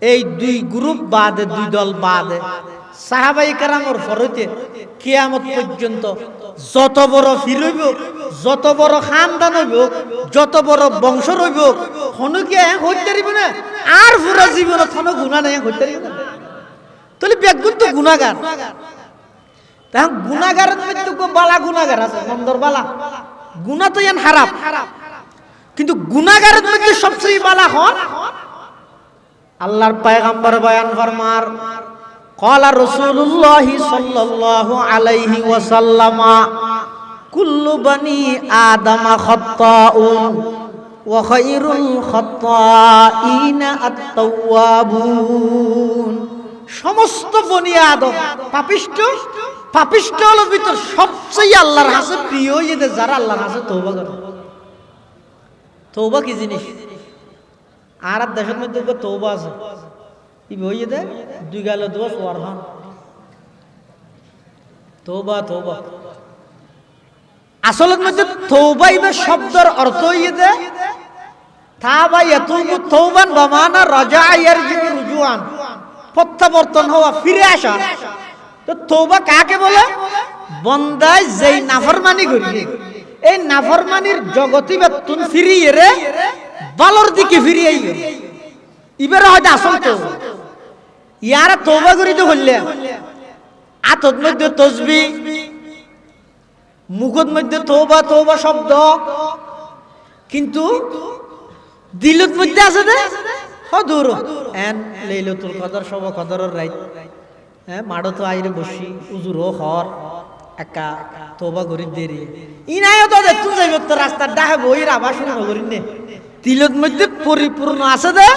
এই দুই গ্রুপ বাদে দুই দল বাদে সাহাবায়ে কেরামের ফরতে কিয়ামত পর্যন্ত যত বড় ফির হইব যত বড় খানদান হইব যত বড় বংশ হইব হনুকে হইতে পারিব না আর পুরা জীবন কোনো গুনাহ নাই হইতে পারিব না তাহলে বেগুন তো গুনাহগার তাহলে গুনাহগারের মধ্যে কো বালা গুনাহগার আছে মন্দর বালা গুনাহ তো ইয়ান হারাম কিন্তু গুনাহগারের মধ্যে সবচেয়ে বালা হন আল্লাহর পয়গম্বর বয়ান ফরমার ক্বালা রাসূলুল্লাহি সাল্লাল্লাহু আলাইহি ওয়াসাল্লাম কুল্লু বনি আদম খাত্তাউন ওয়া খায়রুল খাত্তাইনা আত-তাওয়াবুন সমস্ত বনি আদম পাপিষ্ঠ পাপিষ্ঠ হলো ভিতর সবচেয়ে আল্লাহর কাছে প্রিয় এদের যারা আল্লাহর কাছে তওবা করে তওবা কি জিনিস আর দেশের মধ্যে তওবা আছে ই বইয়ে দে দুই গালে দোষ ওয়ারহান তওবা তওবা আসলের মধ্যে তওবা ইবে শব্দের অর্থ হইয়ে দে তাবা ইয়াতুবু তওবান বামানা রাজা ইয়ারজিউ রুজুআন প্রত্যাবর্তন হওয়া ফিরে আসা তো তওবা কাকে বলে বন্দায় যেই নাফরমানি করি এই নাফরমানির জগতি বেতুন ফিরিয়ে রে ভালোর দিকে ফিরিয়ে আইবে ইবের হয়তো আসল তওবা ইয়ারা তওবা করি তো হইলে আতর মধ্যে তাসবিহ মুখের মধ্যে তওবা তওবা শব্দ কিন্তু দিলের মধ্যে আছে দে হদুর এন লাইলাতুল কদর সব কদরের রাত হ্যাঁ মাড়ো তো আইরে বসি উজুরও হর একা তওবা করি দেরি ইনায়ও তো দে তুই যাইব তো রাস্তা ডাহে বইরা আবার শুরু করি নে দিলের মধ্যে পরিপূর্ণ আছে দে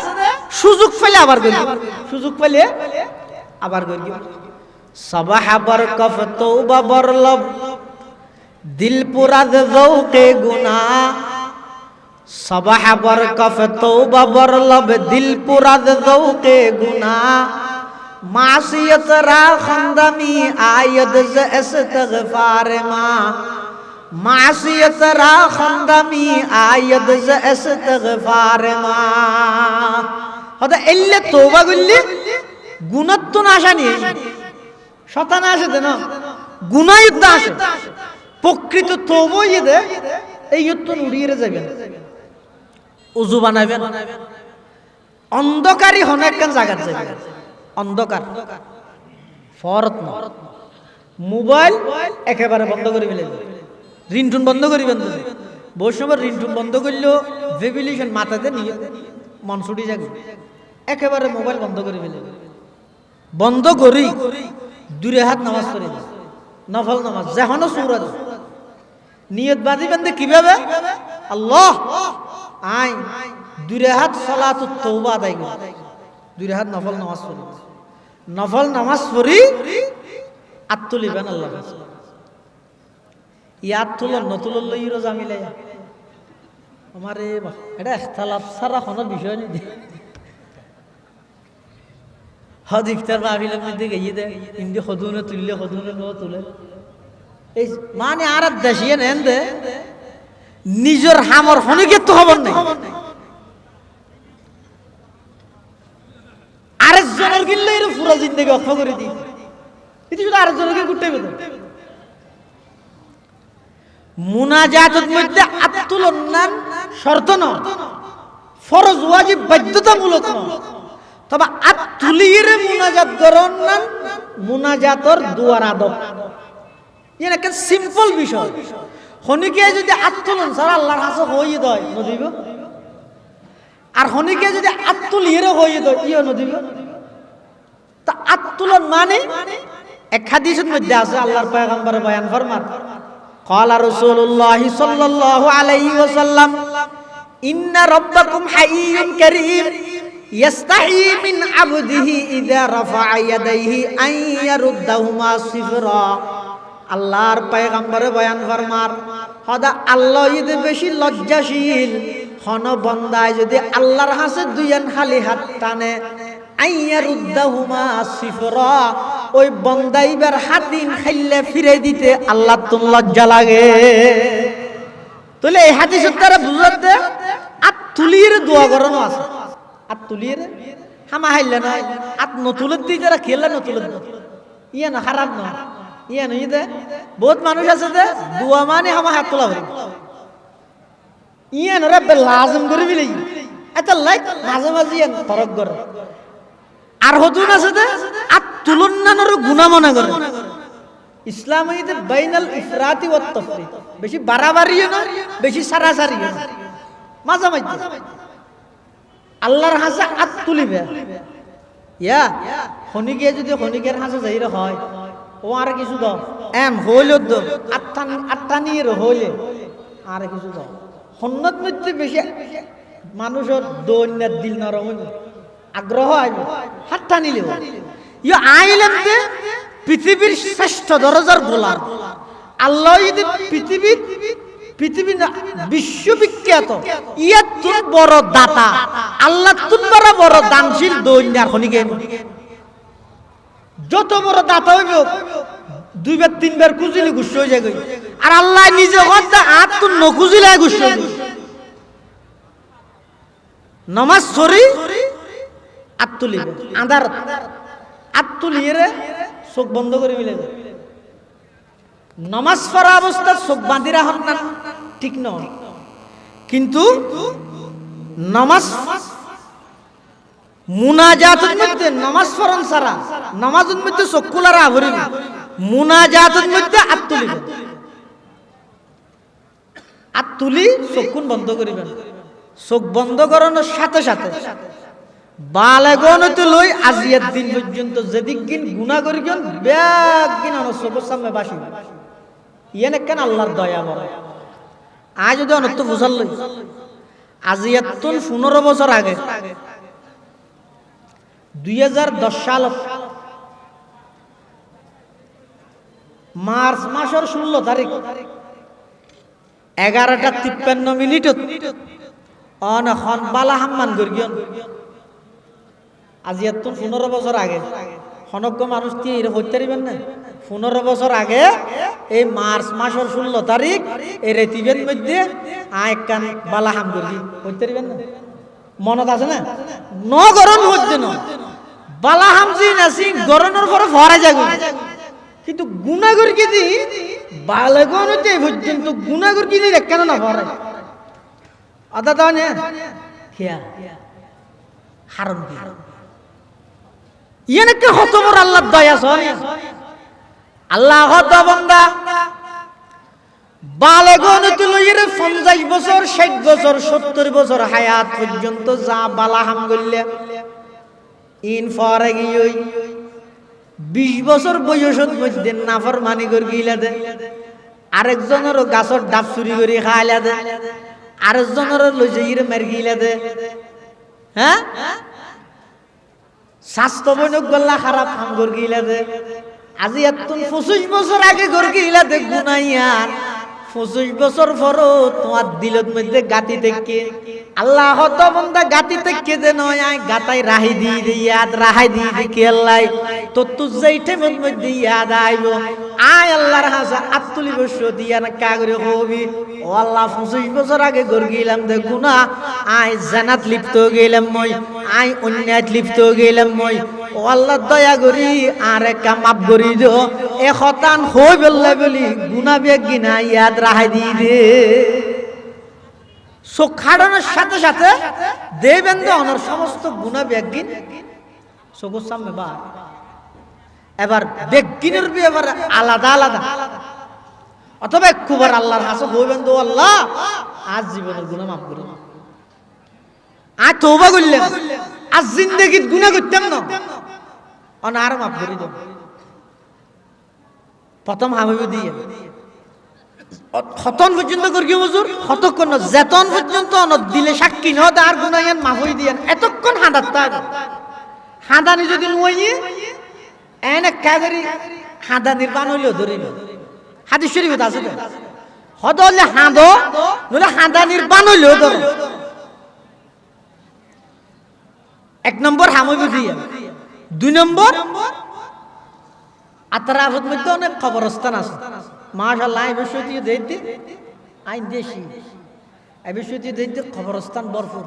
সুযোগ পেলে আবার করি সুযোগ পেলে আবার করি সাবাহ বরকফ তওবা বরলব দিল পুরা যৌকে গুনাহ সাবাহ বরকফ তওবা বরলব দিল পুরা যৌকে গুনাহ মাসিয়ত রা খন্দমি আয়দ জ ইস্তিগফার মা মাসিয়ত রা খন্দমি আয়দ জ ইস্তিগফার মা হদা এল্লে তওবা করলি গুনাহ তো না আসে নি শতানা আসে না গুনাহ তো আসে প্রকৃত তওবা ইদে এই তো উড়িয়ে যাবেন উযু বানাবেন অন্ধকারই হন একখান জায়গা যাবেন অন্ধকার ফরত না মোবাইল একেবারে বন্ধ করে ফেলেন রিংটোন বন্ধ করিবেন বহু সময় রিংটোন বন্ধ করলেও ভেবিলেশন মাথাতে নিয়ে মন ছুটি যাবে একেবারে মোবাইল বন্ধ করে ফেলেন বন্ধ করি দূরে হাত নামাজ পড়ে নফল নামাজ যেখানে সূরা নিয়ত বাঁধিবেন কিভাবে আল্লাহ আই দূরে হাত সালাতুত তওবা আদায় করি দুই হাত নফল নামাজ পড়ি নফল নামাজ পড়ি আত্তুলিবেন আল্লাহ ইয়াত তুলন নতুলন লই রোজা মিলাই আমারে এটা ইখতিলাফ সারা কোনো বিষয় নেই হদ ইফতার মাহফিলের মধ্যে গিয়ে দে ইন্দি খদুনে তুললে খদুনে নো তুলে এই মানে আর দেশিয়ে নেন দে নিজের হামর হনিকে তো খবর নেই আরেকজনের কিনলে এর পুরো জিন্দেগি অক্ষ করে দিই এটা শুধু আরেকজনকে করতে হবে মুনাজাতের মধ্যে আত্তুলন্নান শর্ত না ফরজ ওয়াজিব বাধ্যতামূলক না তবে আত্তুলির মুনাজাত করন না মুনাজাতর দুয়ার আদব এর একটা সিম্পল বিষয় হনিকে যদি আত্তুলন সারা আল্লাহর কাছে হই দেয় নদিব আর হনিকে যদি আত্তুলির হই দেয় ইও নদিব তা আত্তুলন মানে এক হাদিসের মধ্যে আছে আল্লাহর পয়গম্বর বয়ান ফরমান ক্বালা রাসূলুল্লাহ সাল্লাল্লাহু আলাইহি ওয়াসাল্লাম ইন্না রাব্বাকুম হাইয়্যুন কারীম ইয়াস্তাহি মিন আবদিহি ইযা রাফা'a ইয়াদাইহি আন ইয়ারুদ্দাহুমা সিফরা আল্লাহর পয়গম্বর বয়ান ফরমান হদা আল্লাহ ইদে বেশি লজ্জাশীল হন বান্দায় যদি আল্লাহর কাছে দুইয়ান খালি হাত টানে আইয়ারুদ্দাহুমা সিফরা ওই বন্দাইবার হাতিন খাইলে ফিরে দিতে আল্লাহ তুম লজ্জা লাগে তাহলে এই হাদিসের দ্বারা বুঝাতে আত তুলির দোয়া করানো আছে আত তুলির হামা হাইলে না আত নতুলের দিকে যারা খেলে নতুলের ইয়া না খারাপ না ইয়া নই দে বহুত মানুষ আছে দে দোয়া মানে হামা হাত তোলা হবে ইয়া না রব্বে লাজম করে বিলাই এটা লাইক মাঝে মাঝে ইয়া ফরক করে আর হতুন আছে দে আত তুলন্নানোর গুনাহ মনে করে ইসলাম হইতে বাইনাল ইফরাতি ওয়াত তাফরিত বেশি বাড়াবাড়িও না বেশি সারাসারিও না মাঝামাঝি আল্লাহর হাসে আত তুলিবে ইয়া হনিকে যদি হনিকের হাসে যাইরে হয় ও আর কিছু দাও এম হইল তো আটটা নিয়ে হইলে আর কিছু দাও হন্নত মধ্যে বেশি মানুষের দৈন্যের দিল নরম আগ্রহ আইব হাতটা নিলে ইয়ে আইলেন যে পৃথিবীর শ্রেষ্ঠ দরজার গোলাম আল্লাহ যদি পৃথিবী বিশ্ববিখ্যাত এত বড় দাতা আল্লাহ তুনবার বড় দানশীল দৈন্যার খনিকে যত বড় দাতা হইব দুইবার তিনবার খুঁজিলে গুস্স হয়ে যায় আর আল্লাহ নিজে আর তো নখুঁজিলে গুস্স নমাজ সরি আত্মলিব আধার আত্মলিয়ে চোখ বন্ধ করে মিলে নমাজ পড়া অবস্থা চোখ বাঁধি রাখেন না ঠিক নয় কিন্তু নমাজ মুনাজাতের মধ্যে নমাজ পড়ন ছাড়া নমাজের মধ্যে চোখ খোলা রাখবেন মুনাজাতের মধ্যে আত্মলিব আত্মলি চোখ বন্ধ করিবেন চোখ বন্ধ করানোর সাথে সাথে বালেগনতে লই আজিয়ার দিন পর্যন্ত যেদিন গুনাহ করি গেন ব্যাগিন আমার চোখের সামনে বাসি ইয়েন কেন আল্লাহর দয়া বড় আজ যদি অনর্থ বুঝাল লই আজিয়ার তো 15 বছর আগে 2010 সাল মার্চ মাসের 16 তারিখ 11:53 অনখন বালা হাম্মান গর্গিয়ন আজি এত 15 বছর আগে হনজ্ঞ মানুষ কি হইতে পারিবেন না 15 বছর আগে এই মার্চ মাসের 16 তারিখ এই রেতিবের মধ্যে আয়কান বালা হাম গর্গি হইতে পারিবেন না মনত আছে না গরম হচ্ছে না বালা হামজি নাসি গরমের পরে ভরা যাবে কিন্তু গুনাহগর কি দি বালেগন হইতে পর্যন্ত গুনাহগর কি দি কেন না ভরে আদা দাও না কিয়া হারাম কি ইয়ানকে হতবর আল্লাহর দয়া সনি আল্লাহ হত বান্দা বালেগন হইতে লইরে 50 বছর 60 বছর 70 বছর হায়াত পর্যন্ত যা বালা হাম গল্লে ইন ফরে গিয়ে 20 বছর বয়সের মধ্যে নাফরমানি করে গিলা দে আরেকজনের গাছর ডাব চুরি করে খাইলা দে আরেকজনের লই যাইরে মার গিলা দে হ্যাঁ স্বাস্থ্য বনক গল্লা খারাপ কাম করে গিলা দে আজি এত 25 বছর আগে করে গিলা দে গুনাইয়ার 25 বছর পরও তোমার দিলত মধ্যে গাতি থেকে আল্লাহ হত বন্দা গাতি থেকে দে নয় আই গাতাই রাহি দি দে ইয়াদ রাহি দি দে কে আল্লাহ তো তু যেইতে মধ্যে ইয়াদ আইবো আয় আল্লাহর হাসা আত্তুলি বস দিয়া না কাগরে হবি ও আল্লাহ 25 বছর আগে গর গিলাম দে গুনাহ আই জানাত লিপ্ত গেলাম মই আই অন্যায় লিপ্ত গেলাম মই ও আল্লাহ দয়া করি আর একটা মাফ করি দিও এ খতান হই বললে বলি গুনাহ বেগ গিনা ইয়াদ রাহি দি দে চোখ খাড়ানোর সাথে সাথে দেবেন তো অনর সমস্ত গুনাহ বেগিন চোখের সামনে বা এবার বেগিনের এবার আলাদা আলাদা অথবা একবার আল্লাহর কাছে হইবেন তো আল্লাহ আজ জীবনের গুনাহ মাফ করুন আজ তওবা করলাম আজ জিন্দেগীত গুনাহ করতাম না অনার মাফ করে দেব প্রথম হামিব দিয়ে খতন পর্যন্ত করি হুজুর কতক্ষণ যেতন পর্যন্ত দিলে সাক্ষী নয় আর গুনাহ মাফ হই দিয়েন এতক্ষণ হাঁদাত হাঁদানি যদি নইয়ে এনে কাগরি হাঁদানির বান হইলেও ধরিল হাদিস শরীফ আছে হদ হলে হাঁদো নইলে হাঁদানির বান হইলেও ধর 1 নম্বর হামিব দিয়ে 2 নম্বর আতরাফত মধ্যে অনেক কবরস্থান আছে মাশাআল্লাহ এই বিষয় দিয়ে দেখতে আইন দেশি এই বিষয় দিয়ে দেখতে কবরস্থান ভরপুর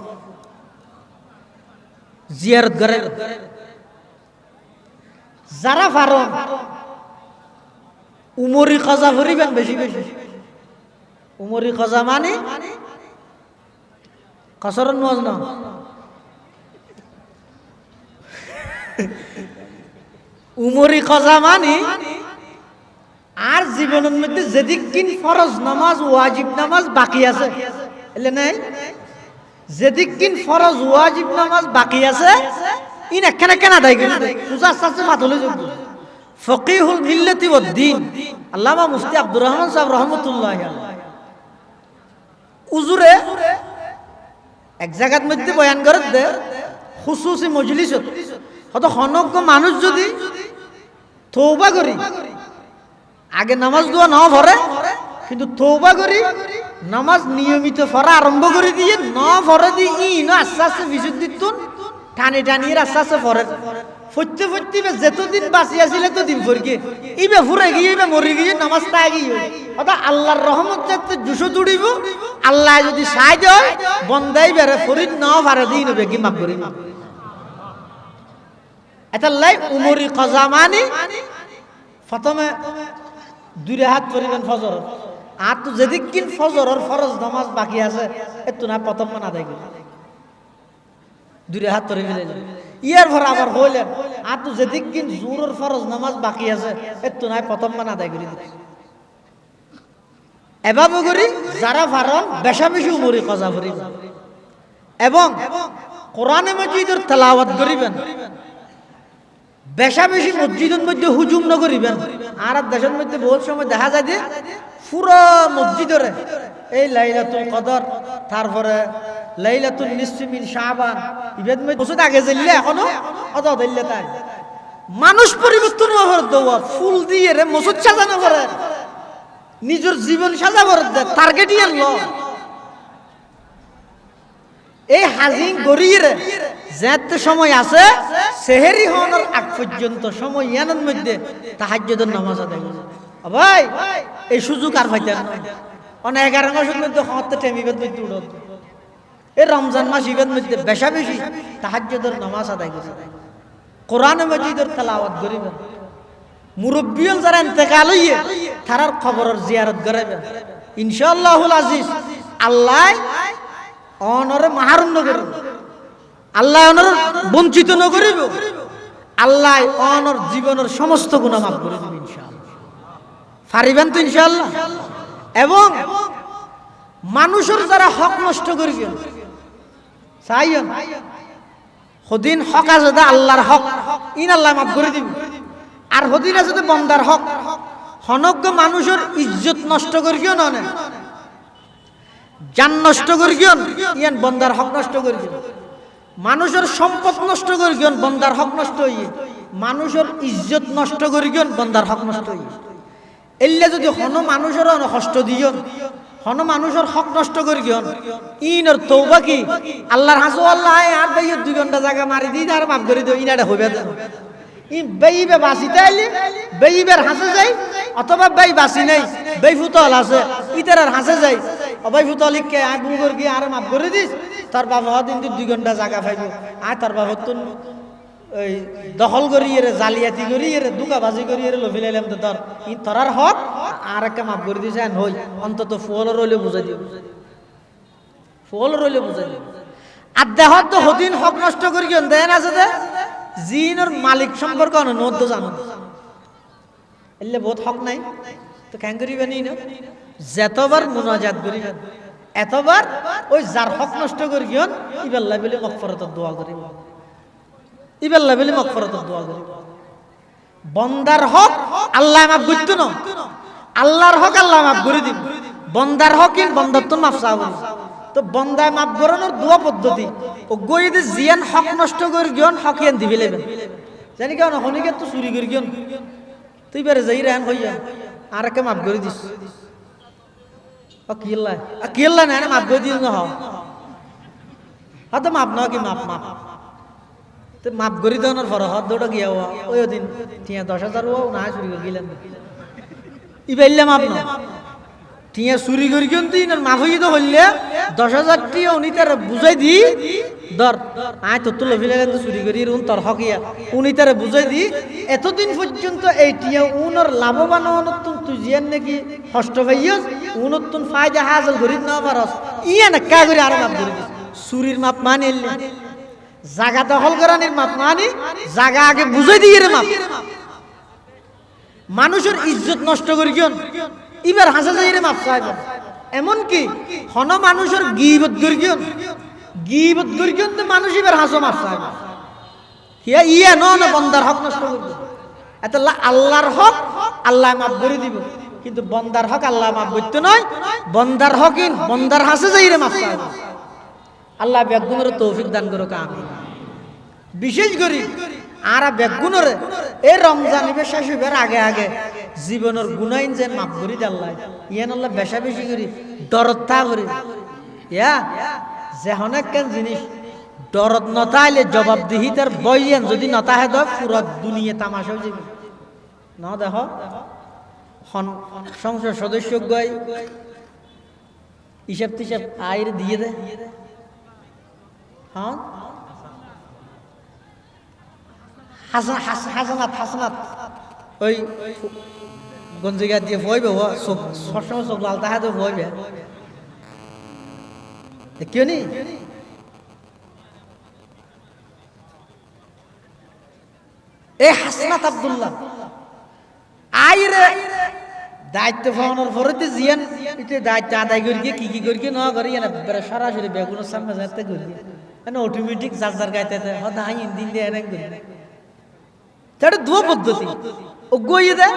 জিয়ারত করে যারা ফারন উমরি খাজা ভরিবেন বেশি বেশি উমরি খাজা মানে কসরন নজ না উমরি খাজা মানে আর জীবনের মধ্যে যেদিন ফরজ নামাজ ওয়াজিব নামাজ বাকি আছে এলে নাই যেদিন ফরজ ওয়াজিব নামাজ বাকি আছে ইন একখানে কেন আদায় করে পূজা আস্তে মাথলে যোগ ফকিহুল মিল্লাতি ওয়াদ দ্বীন আল্লামা মুফতি আব্দুর রহমান সাহেব রহমাতুল্লাহ উজুরে এক জায়গার মধ্যে বয়ান করে দে খুসুসি মজলিসত হয়তো হনজ্ঞ মানুষ যদি তওবা করি আগে নামাজ দোয়া না ভরে কিন্তু তওবা করি নামাজ নিয়মিত পড়া আরম্ভ করে দিয়ে পড়ে দিয়ে আস্তে আস্তে বিশুদ্ধিতুন টানি টানিয়ে আস্তে আস্তে পড়ে ফরতে ফরতে যেতদিন বাঁচি আসলে তদিন ফরকে ইবে ফুরে গিয়ে ইবে মরে গিয়ে নামাজ তাই গিয়ে অর্থাৎ আল্লাহর রহমত যাতে জুসো তুড়িব আল্লাহ যদি সাহায্য হয় বন্দাই বেড়ে ফরিদ পারে দিন হবে কি মাফ করি এটা লাই উমরি কজা মানে প্রথমে দুই হাত পরিবেন ফজর আর তো যেদিন ফজরের ফরজ নামাজ বাকি আছে এতো না প্রথম মানা দেয় দুই হাত ধরে ফেলে ইয়ার ভর আবার হইলেন আর তো যেদিন জোরের ফরজ নামাজ বাকি আছে এতো না প্রথম মানা আদায় করে দিতে এভাবে করি যারা পারন বেশা বেশি উমরি কজা করিবেন এবং কোরআনে মজিদের তেলাওয়াত করিবেন বেশা বেশি মসজিদের মধ্যে হুজুম ন করিবেন আর দেশের মধ্যে বহুত সময় দেখা যায় যে পুরো মসজিদরে এই লাইলাতুল কদর তারপরে লাইলাতুল নিসফি মিন শাবান ইবেদ মসজিদ আগে জেললে এখনো অত দিল্লে তাই মানুষ পরিবর্তন হওয়ার দোয়া ফুল দিয়ে রে মসজিদ সাজানো করে নিজের জীবন সাজাবার টার্গেটই আনলো এই হাজিং গড়িয়ে যেতে সময় আছে সেহেরি হওয়ার আগ পর্যন্ত সময় ইয়ানের মধ্যে তাহাজ্জুদের নামাজ আদায় করে ভাই এই সুযোগ আর পাইতেন না অনেক 11 মাসের মধ্যে হতে টেমিবেদ মধ্যে উড়ত এই রমজান মাস ইবেদ মধ্যে বেশা বেশি তাহাজ্জুদের নামাজ আদায় করে কোরআনে মজিদের তেলাওয়াত করিবেন মুরব্বিয়ন যারা ইন্তেকাল হইয়ে তারার খবরের জিয়ারত করাবেন ইনশাআল্লাহুল আজিজ আল্লাহ অনরে মাহারুন নগরিব আল্লাহ অনর বঞ্চিত নগরিব আল্লাহ অনর জীবনের সমস্ত গুনাহ মাফ করে দিবেন ইনশাআল্লাহ পারিবেন তো ইনশাআল্লাহ এবং মানুষের যারা হক নষ্ট করিবেন চাইন হদিন হক আছে আল্লাহর হক ইন আল্লাহ মাফ করে দিবেন আর হদিন আছে বন্দার হক হনজ্ঞ মানুষের ইজ্জত নষ্ট করিও না জান নষ্ট করিও ইয়ান বন্দার হক নষ্ট করিও মানুষের সম্পদ নষ্ট করিও বন্দার হক নষ্ট হইয়ে মানুষের ইজ্জত নষ্ট করিও বন্দার হক নষ্ট হইয়ে এল্লে যদি হন মানুষের কষ্ট দিও হন মানুষের হক নষ্ট করিও ইনর তওবা কি আল্লাহর হাসু আল্লাহ আর ভাইয়ের 2 ঘন্টা জায়গা মারি দিই আর মাফ করে দিও ইনাটা হইবে না ই বেইবে বাসিতে আইলে বেইবের হাসে যাই অথবা বেই বাসি নাই বেই ফুতল আছে ইতার হাসে যাই অবাই ফুতলিককে আই বুগর কি আর মাফ করে দিস তার বাবা দিন 2 ঘন্টা জায়গা পাইবো আর তার বাবা তো এই দখল করিয়ে জালিয়াতি করিয়ে দুকাবাজি করিয়ে লফিলাইলাম তো তোর ই তোরার হক আর একটা মাফ করে দিছে হই অন্তত ফুল রইলে বুঝাই দিও ফুল রইলে বুঝাই দিও আর দেহ তো হদিন হক নষ্ট করি কেন দেন আছে দে জিনের মালিক সম্পর্ক নদ জানো এলে বহুত হক নাই তো কেন করিবেন না যতবার মুনাজাত করিবেন এতবার ওই যার হক নষ্ট করি কেন ইবাল্লাহ বলে মাগফিরাতের দোয়া করিব ইবাল্লাহ বলে মাগফিরাতের দোয়া করিব বন্দার হক আল্লাহ মাফ করত না আল্লাহর হক আল্লাহ মাফ করে দিব বন্দার হক ইন বন্দার তো মাফ চাও তো বন্দায় মাফ করানোর দোয়া পদ্ধতি ও গইদে জিয়ান হক নষ্ট করে গিয়ন হকিয়ান দিবি লেবেন জানি কেন হনিকে তো চুরি করে গিয়ন তুই বেরে যাই রান হইয়া আর কে মাফ করে দিস কিল্লা না মাফ করে দিস না হয়তো মাফ না কি মাফ মাফ তো মাফ করে দেওয়ার পর হত দৌড়া গিয়া ওই দিন টিয়া 10,000 ও না চুরি করে গেলেন ইবাইল্লা মাফ না টিয়া চুরি করি কিন্তু ইনার মাফ হয়ে তো হইলে 10,000 টিয়া উনি তার বুঝাই দি ধর আয় তোর তো লভিলে তো চুরি করি তোর হকিয়া উনি তার বুঝাই দি এতদিন পর্যন্ত এই টিয়া উনর লাভবান নতুন তুই জিয়ান নাকি কষ্ট পাইয়স উনতুন ফায়দা হাসিল করি না পারস ইয়া না কা করে আর মাফ করে দিস চুরির মাপ মানে জায়গা দখল করানির মাপ মানে জায়গা আগে বুঝাই দিয়ে রে মাপ মানুষের ইজ্জত নষ্ট করি কেন ইবার হাসা যাই রে মাপ চাইব এমন কি হন মানুষের গীবত করি কেন তো মানুষ ইবার হাসো মাপ চাইব হিয়া ইয়া না বন্দার হক নষ্ট করবে এত আল্লাহর হক আল্লাহ মাফ করে দিব কিন্তু বন্দার হক আল্লাহ মাফ করতে নয় বন্দার হক বন্দার হাসে যাই রে মাপ চাইব আল্লাহ বেগুনের তৌফিক দান করুক আমিন বিশেষ করে আর বেগুনরে এই রমজান ইবে শেষ হইবার আগে আগে জীবনের গুনাইন যে মাফ করি আল্লাহ ইয়ান আল্লাহ বেশা বেশি করি দরদতা করি ইয়া যে অনেক কেন জিনিস দরদ নতাইলে জবাবদিহিতার বইয়ান যদি নতাহে দ পুরো দুনিয়া তামাশা হয়ে যাবে না দেখো সংসদ সদস্য গই হিসাব টিসাব আয়ের দিয়ে দে হ্যাঁ হাসানাত ওই গঞ্জিগা দিয়ে বইবে সবসময় চোখ লাল তাহা তো বইবে কেউ নি এ হাসনাত আব্দুল্লাহ আইরে দায়িত্ব পাওয়ানোর পরে তো জিয়ান এটা দায়িত্ব আদায় করি কি করি না করি না সরাসরি বেগুনের সামনে যাতে করি মানে অটোমেটিক যার গাইতে হয়তো আই দিন দিয়ে এনে করি তাহলে দু পদ্ধতি ও গই দে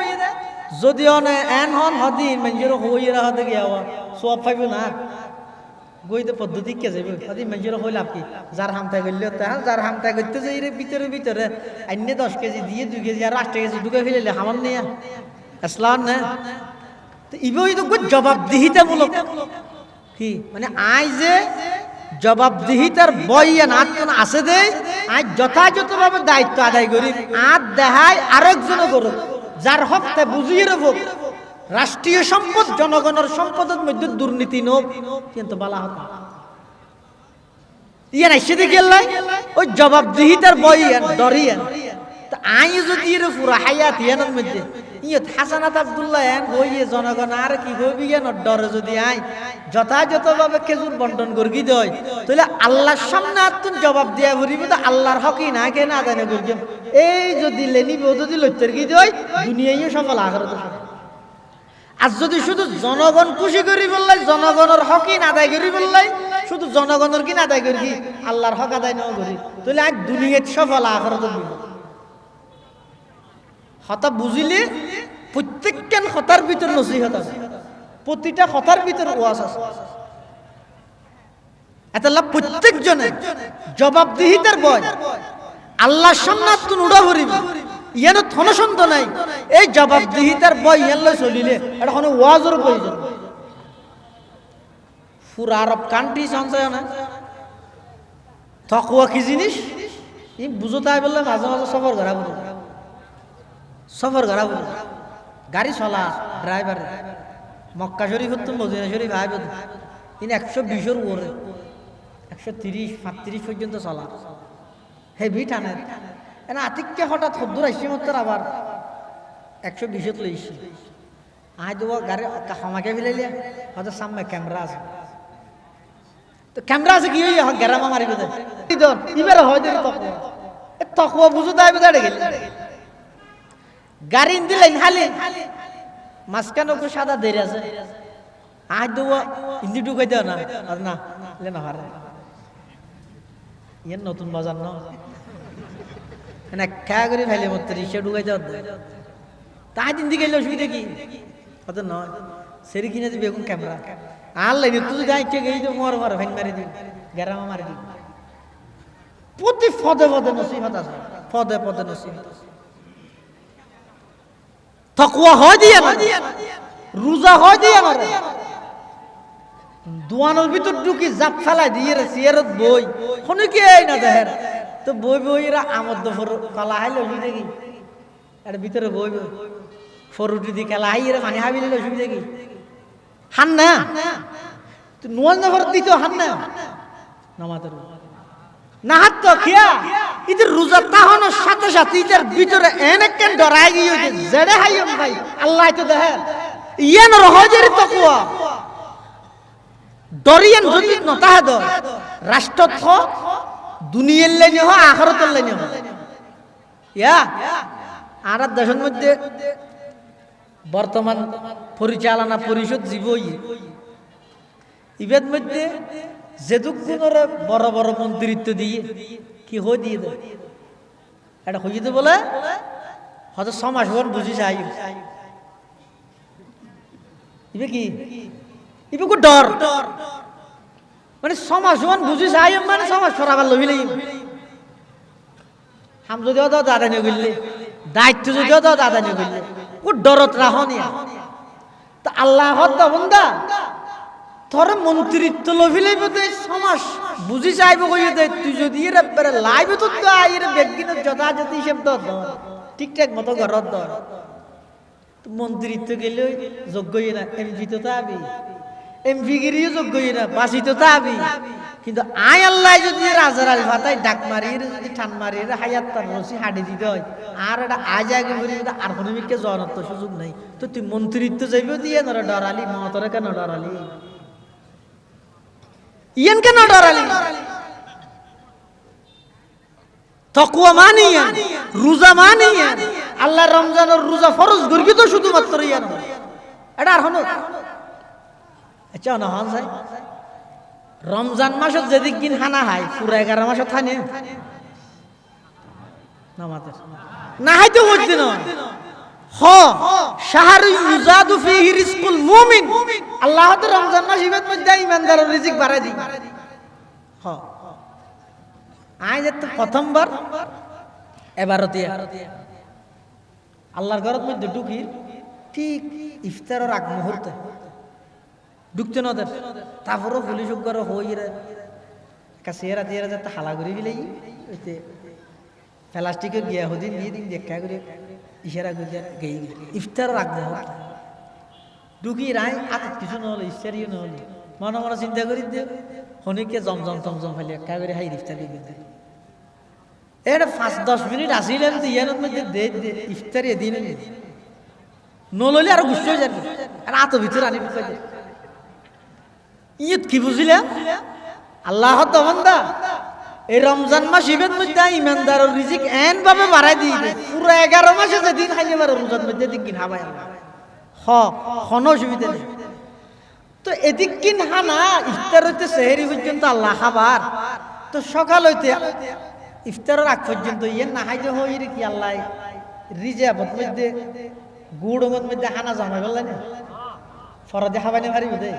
যদি অনে এন হন হদিন মঞ্জুর হইরা হতে গিয়া সব পাইব না গইতে পদ্ধতি কে যাবে হদি মঞ্জুর হইল আপনি যার হামতা করলে তা যার হামতা করতে যাই রে ভিতরে অন্য 10 কেজি দিয়ে 2 কেজি আর 8 কেজি ঢুকে ফেলে হামান নিয়া আসলান না তো ইবই তো জবাবদিহিতামূলক কি মানে আই যে জবাবদিহিতার বইয়ান আত্মন আছে দে আজ যথাযথভাবে দায়িত্ব আদায় করি আর দেখায় আরেকজনও করুক যার হক তা বুঝিয়ে রাখুক রাষ্ট্রীয় সম্পদ জনগণের সম্পদের মধ্যে দুর্নীতি নোক কিন্তু বলা হতো ইয়ে নাই সেদিকে গেলাই ওই জবাবদিহিতার বইয়ান ডরিয়ান তা আই যদি এর পুরো হায়াত ইয়ানের মধ্যে ইয়ে হাসানাত আব্দুল্লাহ এন হইয়ে জনগণ আর কি হইবি কেন ডরে যদি আই যথাযথভাবে খেজুর বন্টন করি দেয় তাহলে আল্লাহর সামনে আত্মন জবাব দিয়া ভরিব তো আল্লাহর হকই না কেন আদায় করি এই যদি লেনিব যদি লইতের কি দেয় দুনিয়ায় সফল আখেরাতে সফল আর যদি শুধু জনগণ খুশি করি বললাই জনগণের হকই না আদায় করি বললাই শুধু জনগণের কি না আদায় করি আল্লাহর হক আদায় না করি তাহলে আজ দুনিয়ায় সফল আখেরাতে হতা বুঝিলে প্রত্যেকটা হতার ভিতর নসিহত আছে প্রতিটা হতার ভিতর ওয়াজ আছে এতলা প্রত্যেক জনে জবাবদিহিতার বয় আল্লাহর সামনে তুন উড়া ভরিব ইয়ানো থনসন্ত নাই এই জবাবদিহিতার বয় ইয়ানলে চলিলে এটা কোনো ওয়াজের প্রয়োজন পুরো আরব কান্ট্রি সঞ্চয় না তাকওয়া কি জিনিস ই বুঝতাই বললে মাঝে মাঝে সফর করা গাড়ি চলা ড্রাইভার মক্কা শরীফ তো মদিনা শরীফ আইব তিনি 120-এর উপরে 130-35 পর্যন্ত চলা হেভি টানে এনা আতিককে হঠাৎ হদ্দুর আইসি মতো আবার 120-এত লইছি আই দেবো গাড়ি হামাকে ফেলাইলিয়া হয়তো সামনে ক্যামেরা আছে তো ক্যামেরা আছে কি হইয়া গেরামা মারিব এবার হয় দেরি তকুয়া বুঝো তাই বেদাড়ে গেলে গাড়ি দিলেন হালে মাঝখানে ওকে সাদা দেরি আছে আজ দেবো হিন্দি ঢুকাই দেও না আর না লে না হারে ইয়ে নতুন বাজার না খেয়া করে ফেলে মতো রিক্সা ঢুকাই দেওয়ার তাই দিন দিকে অসুবিধা কি হয়তো নয় সেরি কিনে দিবি এখন ক্যামেরা আর লাইনি তুই যাই কে গেই তো মর ভ্যান মারি দিবি গেরামা মারি দিবি প্রতি পদে নসিহত আছে পদে নসিহত আছে তাকওয়া হয় দিয়া না রোজা হয় দিয়া না দুয়ানোর ভিতর ঢুকি জাপ ফেলাই দিয়ে রে সিয়ারত বই কোন কি এই না দেহের তো বইরা আমদ দফর ফালা হাইলো অসুবিধা কি এর ভিতরে বই ফরুটি দি খেলা হাইরে পানি হাবিলে অসুবিধা কি হান না তো নোয়াজ দফর দিত হান না নামাতের না হাত তো খিয়া ইদের রোজা তাহনের সাথে সাথে ইদের ভিতরে এনেকেন ডরাই গিয়ে জেড়ে হাইম ভাই আল্লাহ তো দেহে ইয়ান রহজের তাকওয়া ডরিয়ান যদি নতাহে দ রাষ্ট্র থ দুনিয়ার লাইনে হয় আখিরাতের লাইনে হয় ইয়া আর দেশের মধ্যে বর্তমান পরিচালনা পরিষদ জীবই ইবের মধ্যে যেদুকগুণরে বড় বড় মন্ত্রিত্ব দিয়ে কি হয়ে দিয়ে দেয় এটা হয়ে যেতে বলে হয়তো সমাজ হন বুঝি চাই ইবে কি ইবে কো ডর মানে সমাজ হন বুঝি চাই মানে সমাজ সরাবার লবি লাগি হাম যদিও দাও দাদা নিয়ে গেলে দায়িত্ব যদিও দাও দাদা নিয়ে গেলে ও ডরত রাহনিয়া তো আল্লাহ বন্দা তোর মন্ত্রিত্ব লভিলে বোধ সমাজ বুঝি চাইব কইয়ে দে তুই যদি এর লাইভ তো এর ব্যক্তিগত যথাযথ হিসেব দর ঠিকঠাক মতো ঘরত দর মন্ত্রিত্ব গেলে যোগ্যই না এমপি তো তাবি এমপি গিরিও যোগ্যই না বাসি তো তাবি কিন্তু আয় আল্লাহ যদি রাজার আল ভাতায় ডাক মারিয়ে যদি ঠান মারিয়ে হায়াত তার রসি হাঁটি দিতে হয় আর এটা আজ আগে বলি আর কোনো মিকে জনার তো সুযোগ নাই তো তুই মন্ত্রিত্ব যাইব দিয়ে নরা ডরালি মতরে কেন ডরালি ইয়ান কেন ডরালি তাকওয়া মানিয়া রোজা মানিয়া আল্লাহ রমজানের রোজা ফরজ গর্গি তো শুধুমাত্র ইয়ান এটা আর হনো আচ্ছা না হন যায় রমজান মাসত যেদিক দিন হানা হয় পুরো 11 মাসত থানে নামাতে না হাইতে বুঝতে না হ শাহরু ইউজাদু ফীহি রিজকুল মুমিন আল্লাহ তো রমজান মাস ইবাদত মধ্যে ইমানদারের রিজিক বাড়ায় দি হ আজ তো প্রথমবার এবারতিয়া আল্লাহর ঘরের মধ্যে ঢুকি ঠিক ইফতারের আগ মুহূর্তে ঢুকতে না ওদের তারপরও পুলিশ ঘর হই রে কাছেরা দিয়ে যাতে হালা করে গেলে ওইতে প্লাস্টিকের গিয়া হদিন দিয়ে দিন দেখা করে ইশারা করে গেই ইফতার রাখবো ঢুকি রায় আর কিছু নহলে ইফতারিও নহলে মনে মনে চিন্তা করি দে হনিকে জমজম টমজম ফেলে একা করে হাই ইফতার দিয়ে দেয় এটা 5-10 মিনিট আসিলেন তো ইয়ার মধ্যে দে ইফতারি দিন নললে আর গুছ হয়ে যাবে আর আত ভিতরে আনি বুঝাই ঈদ কি বুঝিলা আল্লাহ তো বান্দা এই রমজান মাস ইবেন মধ্যে ইমানদারের রিজিক এন ভাবে বাড়াই দিবে পুরো 11 মাসে যে দিন খাইলে পারে রমজান মধ্যে দিন কিন হাবাই কোনো অসুবিধা নেই তো এদিক কিন হানা ইফতার হইতে সেহেরি পর্যন্ত আল্লাহ খাবার তো সকাল হইতে ইফতারের আগ পর্যন্ত ইয়ে না খাইতে হই রে কি আল্লাহ রিজাবত মধ্যে গুড়মত মধ্যে হানা জমা বললেন ফরদে খাবাইনে পারিব দে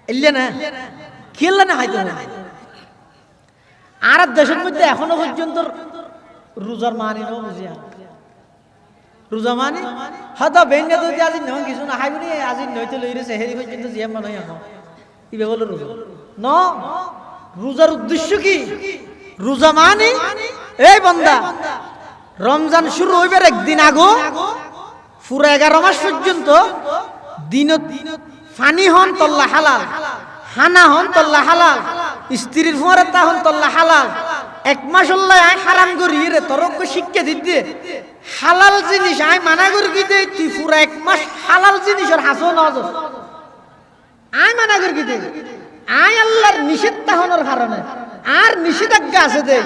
এলে না খেললে না হাইতে আর দেশের মধ্যে এখনো পর্যন্ত রোজার মানি ন বুঝিয়া রোজা মানি হয়তো বেঙ্গে যদি আজি নয় কিছু না খাইবি আজি নইতে লই রেছে হেরি পর্যন্ত জিয়া মানুষ এখন ইবে বলো রোজা ন রোজার উদ্দেশ্য কি রোজা মানি এই বান্দা রমজান শুরু হইবার একদিন আগো পুরো 11 মাস পর্যন্ত দিন ফানি হন তল্লা হালাল হানা হন তল্লা হালাল স্ত্রীর ফুয়ারে তা হন তল্লা হালাল 1 মাস আল্লাহ আই হারাম করি রে তরক শিক্ষা দিতে হালাল জিনিস আই মানা করি কি দে তুই পুরো 1 মাস হালাল জিনিসের হাসো নজ আই মানা করি কি দে আই আল্লাহর নিষেধ তাহনের কারণে আর নিষেধাজ্ঞা আছে দে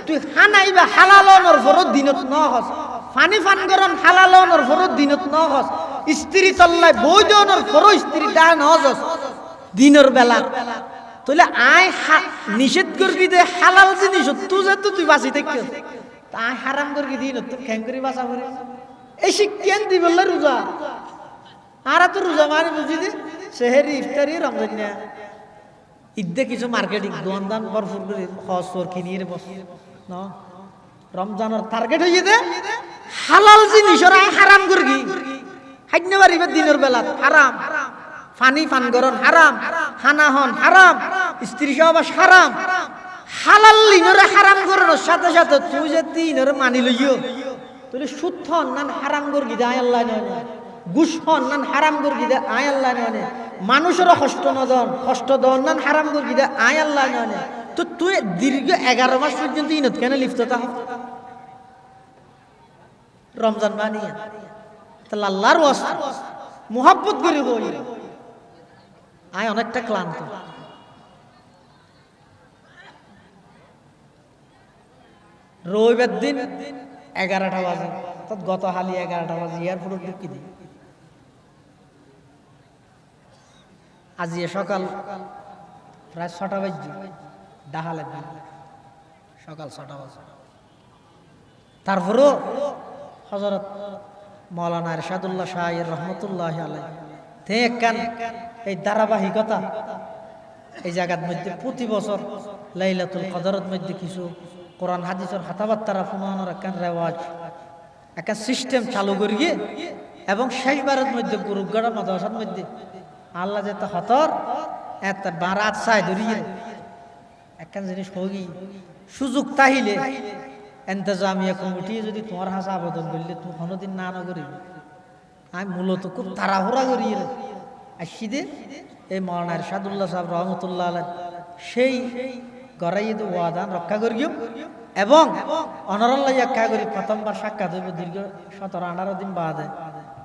তুই হানাইবা হালালনের ফরজ দিনত ন হস ফানি ফান গরম হালালনের ফরজ দিনত ন হস স্ত্রী তল্লায় বৈদনের ফরজ স্ত্রী ডান হস দিনের বেলা তাহলে আই নিষেধ করবি দে হালাল জিনিস তুই যেত তুই বাঁচি থাকি তাই হারাম করবি দিন তুই খ্যাং করি বাঁচা করি এই শিক্ষান দি বললে রোজা আর তো রোজা মানে বুঝি দে সেহেরি ইফতারি রমজান না ঈদে কিছু মার্কেটিং দোয়ান দান ভরপুর করে খসর কিনিয়ে বস ন রমজানের টার্গেট হয়ে দে হালাল জিনিস হারাম করবি হাইনে বাড়িবে দিনের বেলা হারাম ফানি ফান গরন হারাম হানা হন হারাম স্ত্রী সহবাস হারাম হালাল লিনরে হারাম করানোর সাথে সাথে তুই যে তিনরে মানি লইও তুই সুদ হন নান হারাম করবি দে আয় আল্লাহ নয় ঘুষ হন নান হারাম করবি দে আয় আল্লাহ নয় মানুষের কষ্ট দন নান হারাম করবি দে আয় আল্লাহ নয় তো তুই দীর্ঘ 11 মাস পর্যন্ত ইনত কেন লিপ্ত থাক রমজান বানিয়ে তাহলে আল্লাহর ওয়াস্তা মুহাব্বত করে হই আয় অনেকটা ক্লান্ত রবিবার দিন 11টা বাজে গত হালি 11টা বাজে এয়ারপোর্ট ঢুকি দিই আজি সকাল প্রায় 6টা বাজে ডাহালে সকাল 6টা বাজে তারপরও হযরত মাওলানা ইরশাদুল্লাহ শাহ রহমতুল্লাহ আলাইহি দেখেন এই ধারাবাহিকতা এই জায়গার মধ্যে প্রতি বছর লাইলাতুল কদরের মধ্যে কিছু কোরআন হাদিসের কথাবার্তারা ফোনানোর একটা রেওয়াজ একটা সিস্টেম চালু করিয়ে এবং শেষবারের মধ্যে গুরুগড়া মাদ্রাসার মধ্যে আল্লাহ যেতে হতর এত বারাত চাই ধরিয়ে একটা জিনিস হই সুযোগ তাহিলে এন্তেজামিয়া কমিটি যদি তোমার হাসা আবেদন করলে তুমি কোনোদিন না করিবে আমি মূলত খুব তাড়াহুড়া করি আসি দে এই মৌলানা ইরশাদুল্লাহ সাহেব রহমতুল্লাহ আলাইহি সেই গড়াইয়ে ওয়াদান রক্ষা করিও এবং অনরল্লাহ রক্ষা করি প্রথমবার সাক্ষাৎ হইব দীর্ঘ 17-18 দিন বাদে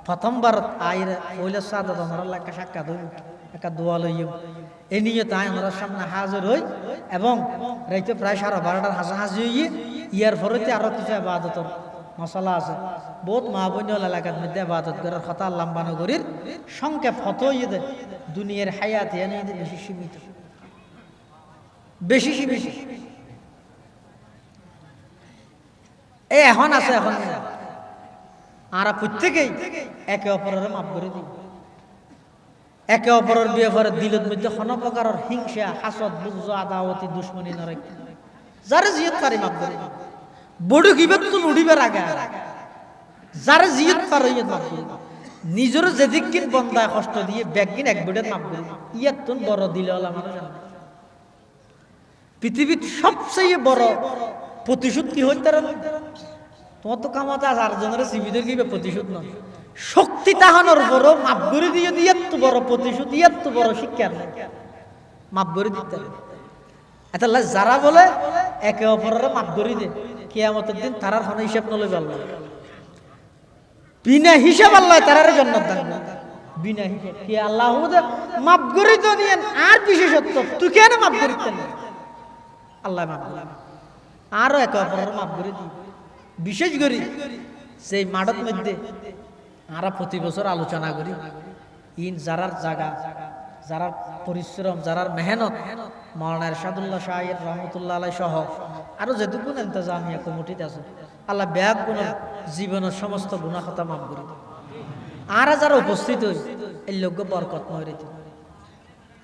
প্রথমবার আইরে ওইলে সাদাত অনরল্লাহ সাক্ষাৎ হইব একটা দোয়া লইও এই নিয়ে তাই ওনার সামনে হাজির হই এবং রাইতে প্রায় 12:30 হাসাহাসি হইয়ে ইয়ার ফরতে আরো কিছু ইবাদতর মশলা আছে বহুত মা বোন এলাকার মধ্যে ইবাদত করার কথা লম্বা নগরীর সংক্ষেপ ফতো ইয়ে দে দুনিয়ার হায়াত এনে বেশি সীমিত বেশি সীমিত এই এখন আছে এখন আর প্রত্যেকেই একে অপরের মাপ করে দিই একে অপরের ব্যাপারে দিলের মধ্যে কোনো প্রকারের হিংসা হাসদ বুঝ আদাওয়াতি দুশ্মনী নরক যারা জিয়ত পারি মাপ করে বড় কিবার তো উড়িবার আগে যারা জিয়ত পারে মাপ করে নিজের যেদিকিন বন্দায় কষ্ট দিয়ে ব্যাগিন এক বেডের মাপ করে ইয়ার তো বড় দিলে হলা মানুষ পৃথিবীর সবচেয়ে বড় প্রতিশোধ কি হইতে তোমার তো কামাতে আছে আরেকজনের জীবিতের কি প্রতিশোধ নয় শক্তি তাহানোর বড় মাপ করে দিয়ে দিয়ে এত বড় প্রতিশোধ এত বড় শিক্ষার মাপ করে দিতে এটা যারা বলে একে অপরের মাপ করে দে কিয়ামতের দিন তারার হন হিসাব নলই পারল বিনা হিসাব আল্লাহ তারার জান্নাত দান বিনা হিসাব কি আল্লাহ মাপ করে তো নিয়েন আর বিশেষত্ব তুই কেন মাপ করিতেন আল্লাহ মাপ করে আরো একে অপরের মাপ করে দি বিশেষ করি সেই মাঠের মধ্যে আমরা প্রতি বছর আলোচনা করি ইন যারার জায়গা যারা পরিশ্রম যারা মেহনত মাওলানা ইরশাদুল্লাহ সাহেব রহমতুল্লাহ আলাইহি সহ আরো যেটুকু ইন্তজামিয়া কমিটিতে আছে আল্লাহ ব্যাগ কোন জীবনের সমস্ত গুনাহ খাতা মাফ করে আর যারা উপস্থিত হই এই লোক বরকত মরে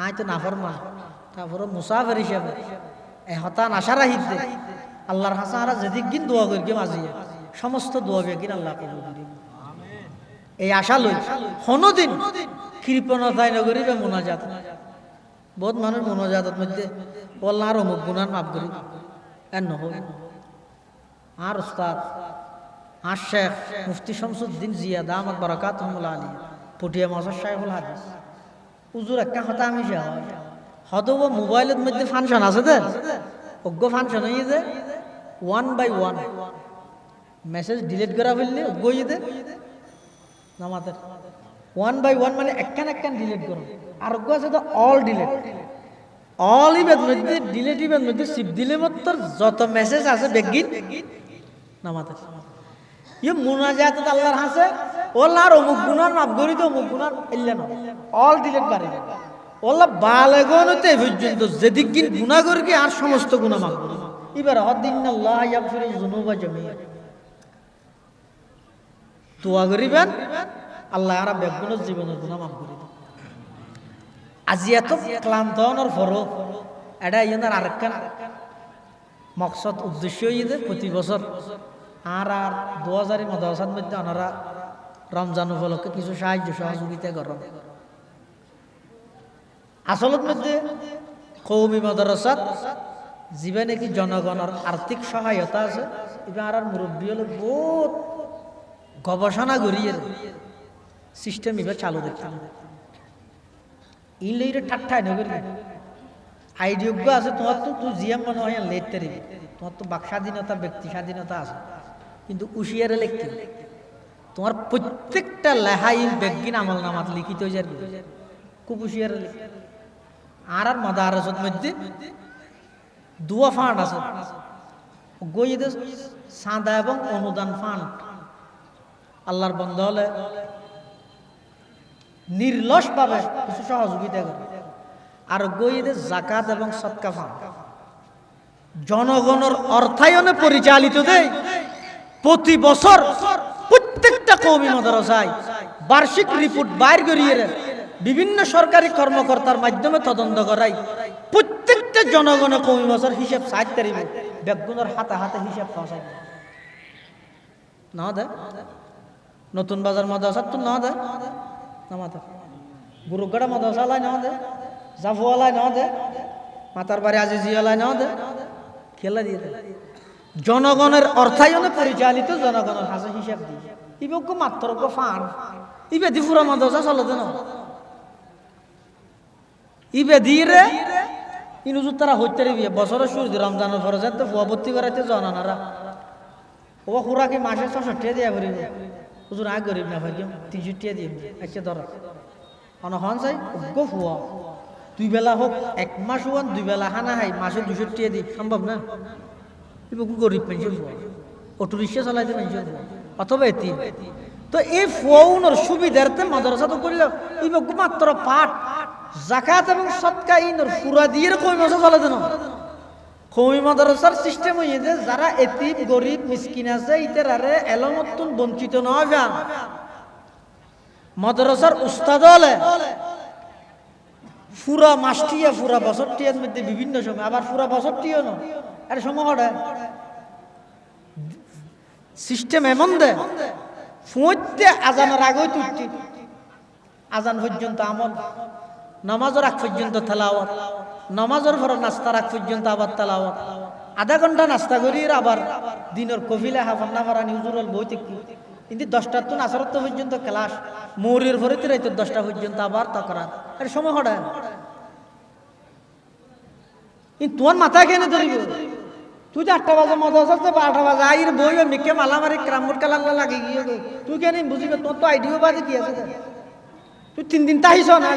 আই তো নাফরমান তারপরে মুসাফির হিসাবে এই হতান আশা রাহিতে আল্লাহর হাসান আর যেদিক গিন দোয়া করি মাঝিয়ে সমস্ত দোয়া বেগিন আল্লাহ কবুল করি এই আশা লই কোনদিন কৃপণতায় নগরী বা মোনাজাত বহুত মানুষ মোনাজাতের মধ্যে বললাম আর অমুক গুনার মাফ করি আর নহই আর উস্তাদ আর শেখ মুফতি শামসুদ্দিন জিয়া দামাত বারাকাতুহুল আলিয়া পটিয়া মাসার সাহেবুল হাদিস হুজুর একটা কথা আমি হয়তো মোবাইলের মধ্যে ফাংশন আছে দে অজ্ঞ ফাংশন হয়ে যে 1 by 1 মেসেজ ডিলিট করা ফেললে অজ্ঞ হয়ে দে নামাতের 1 by 1 মানে একখান ডিলিট করো আর অজ্ঞ আছে তো অল ডিলিট অল ইভেন্ট মধ্যে ডিলিট ইভেন্ট মধ্যে সিপ দিলে মত যত মেসেজ আছে বেগিন নামাতের ইয়ে মুনাজাত আল্লাহর হাসে ওল্লাহর অমুক গুনার মাফ করি তো অমুক গুনার ইল্লা না অল ডিলিট পারে ওল্লাহ বালেগনতে পর্যন্ত যেদিক গিন গুনাহ করি আর সমস্ত গুনাহ মাফ করি এবার হদিনাল্লাহ ইয়াগফিরুয যুনুবা জামিআ দোয়া করিবেন আল্লাহ আর বেগুনের জীবনের গুনাহ মাফ করে দেন আজি এত ক্লান্ত হওয়ার পরও এটা ইয়ার আরেকখান মকসদ উদ্দেশ্য হইছে প্রতি বছর আর 2000 মাদ্রাসার মধ্যে ওনারা রমজান উপলক্ষে কিছু সাহায্য সহযোগিতা করেন আসলত মধ্যে কওমি মাদ্রাসাত জীবনে কি জনগণের আর্থিক সহায়তা আছে এবার আর মুরব্বী হলে বহুত গবেষণা করিয়ে সিস্টেম এবার চালু দেখতে ইনলেইরে ঠাট্টায় নগরী আইডিয়োগ্য আছে তোমার তো তুই জিএম মনে হয় লেটতে রে তোমার তো বাক স্বাধীনতা ব্যক্তি স্বাধীনতা আছে কিন্তু উশিয়ারে লিখতে তোমার প্রত্যেকটা লেহাই বেগিন আমল নামাত লিখিত হয়ে যাবে খুব উশিয়ারে লিখতে আর মাদারসার মধ্যে দুয়া ফান্ড আছে গইতে সাদা এবং অনুদান ফান্ড আল্লাহর বন্ধ হলে নির্লস ভাবে কিছু সহযোগিতা করে আর গইতে যাকাত এবং সদকা ফান্ড জনগণের অর্থায়নে পরিচালিত দেয় প্রতি বছর প্রত্যেকটা কওমি মাদ্রাসায় বার্ষিক রিপোর্ট বাইর করিয়ে বিভিন্ন সরকারি কর্মকর্তার মাধ্যমে তদন্ত করাই প্রত্যেকটা জনগণের কওমি মাদ্রাসার হিসাব 60 তারিখ বেগুনের হাতে হাতে হিসাব পাওয়া না দে নতুন বাজার মাদ্রাসা তো না দে না মাথা গুরুগড়া মাদ্রাসা লাই না দে জাফুয়ালাই না দে মাতার বাড়ি আজিজিয়ালাই না দে খেলা দিয়ে দে জনগণের অর্থায়নে পরিচালিত জনগণের হাতে হিসাব দিয়ে ইবক মাত্র ফান ইবে দি পুরা মাদ্রাসা চলে না ইবে দিয়ে ইনুজুর তারা হইতে বিয়ে বছরের শুরু রমজানের পরে যাতে ফুয়া ভর্তি করাইতে জনানারা ও খুরাকে মাসে ৬৬ দিয়া করিব হুজুর আগ গরিব না ভাই ৩০০ টাকা দিয়ে আচ্ছা ধর অনহন চাই গো ফুয়া দুই বেলা হোক এক মাস হন দুই বেলা খানা খাই মাসে ২০০ টাকা দিই সম্ভব না ইবক গরিব পেনশন ফুয়া অটো রিক্সা চালাইতে পেনশন ফুয়া অথবা এতিম তো এই ফুয়াউনের সুবিধার্থে মাদ্রাসা তো করিল ইবক মাত্র পাঠ জাকাত এবং সদকা ইনর পুরা দিয়ে কই মাসে চলে দেন কই মাদ্রাসার সিস্টেম হইছে যারা এতিম গরিব মিসকিন আছে ইতারারে এলমতুন বঞ্চিত না যান মাদ্রাসার উস্তাদ হলে পুরা মাসটিয়া পুরা বছরটিয়ার মধ্যে বিভিন্ন সময় আবার পুরা বছরটিও না এর সময় হড়ে সিস্টেম এমন দে ফুঁতে আজানের আগে তুলছি আজান পর্যন্ত আমল নামাজের আগ পর্যন্ত তেলাওয়াত নামাজের পর নাস্তার আগ পর্যন্ত আবার তেলাওয়াত আধা ঘন্টা নাস্তা করি আবার দিনের কফিলা হাফান্না ফারা নিউজুরাল বই থেকে কিন্তু 10টার তো নাসারত পর্যন্ত ক্লাস মৌরির ভরে রাইতে 10টা পর্যন্ত আবার তকরার এর সময় হড়ে কিন্তু তোমার মাথায় কেন ধরিব তুই 8টা বাজে মাদ্রাসা 12টা বাজে আইর বই মিকে মালামারি ক্রামট কালাল্লা লাগে গিয়ে তুই কেন বুঝিবে তোর তো আইডিও বাজে কি আছে তুই 3 দিন তাহিস না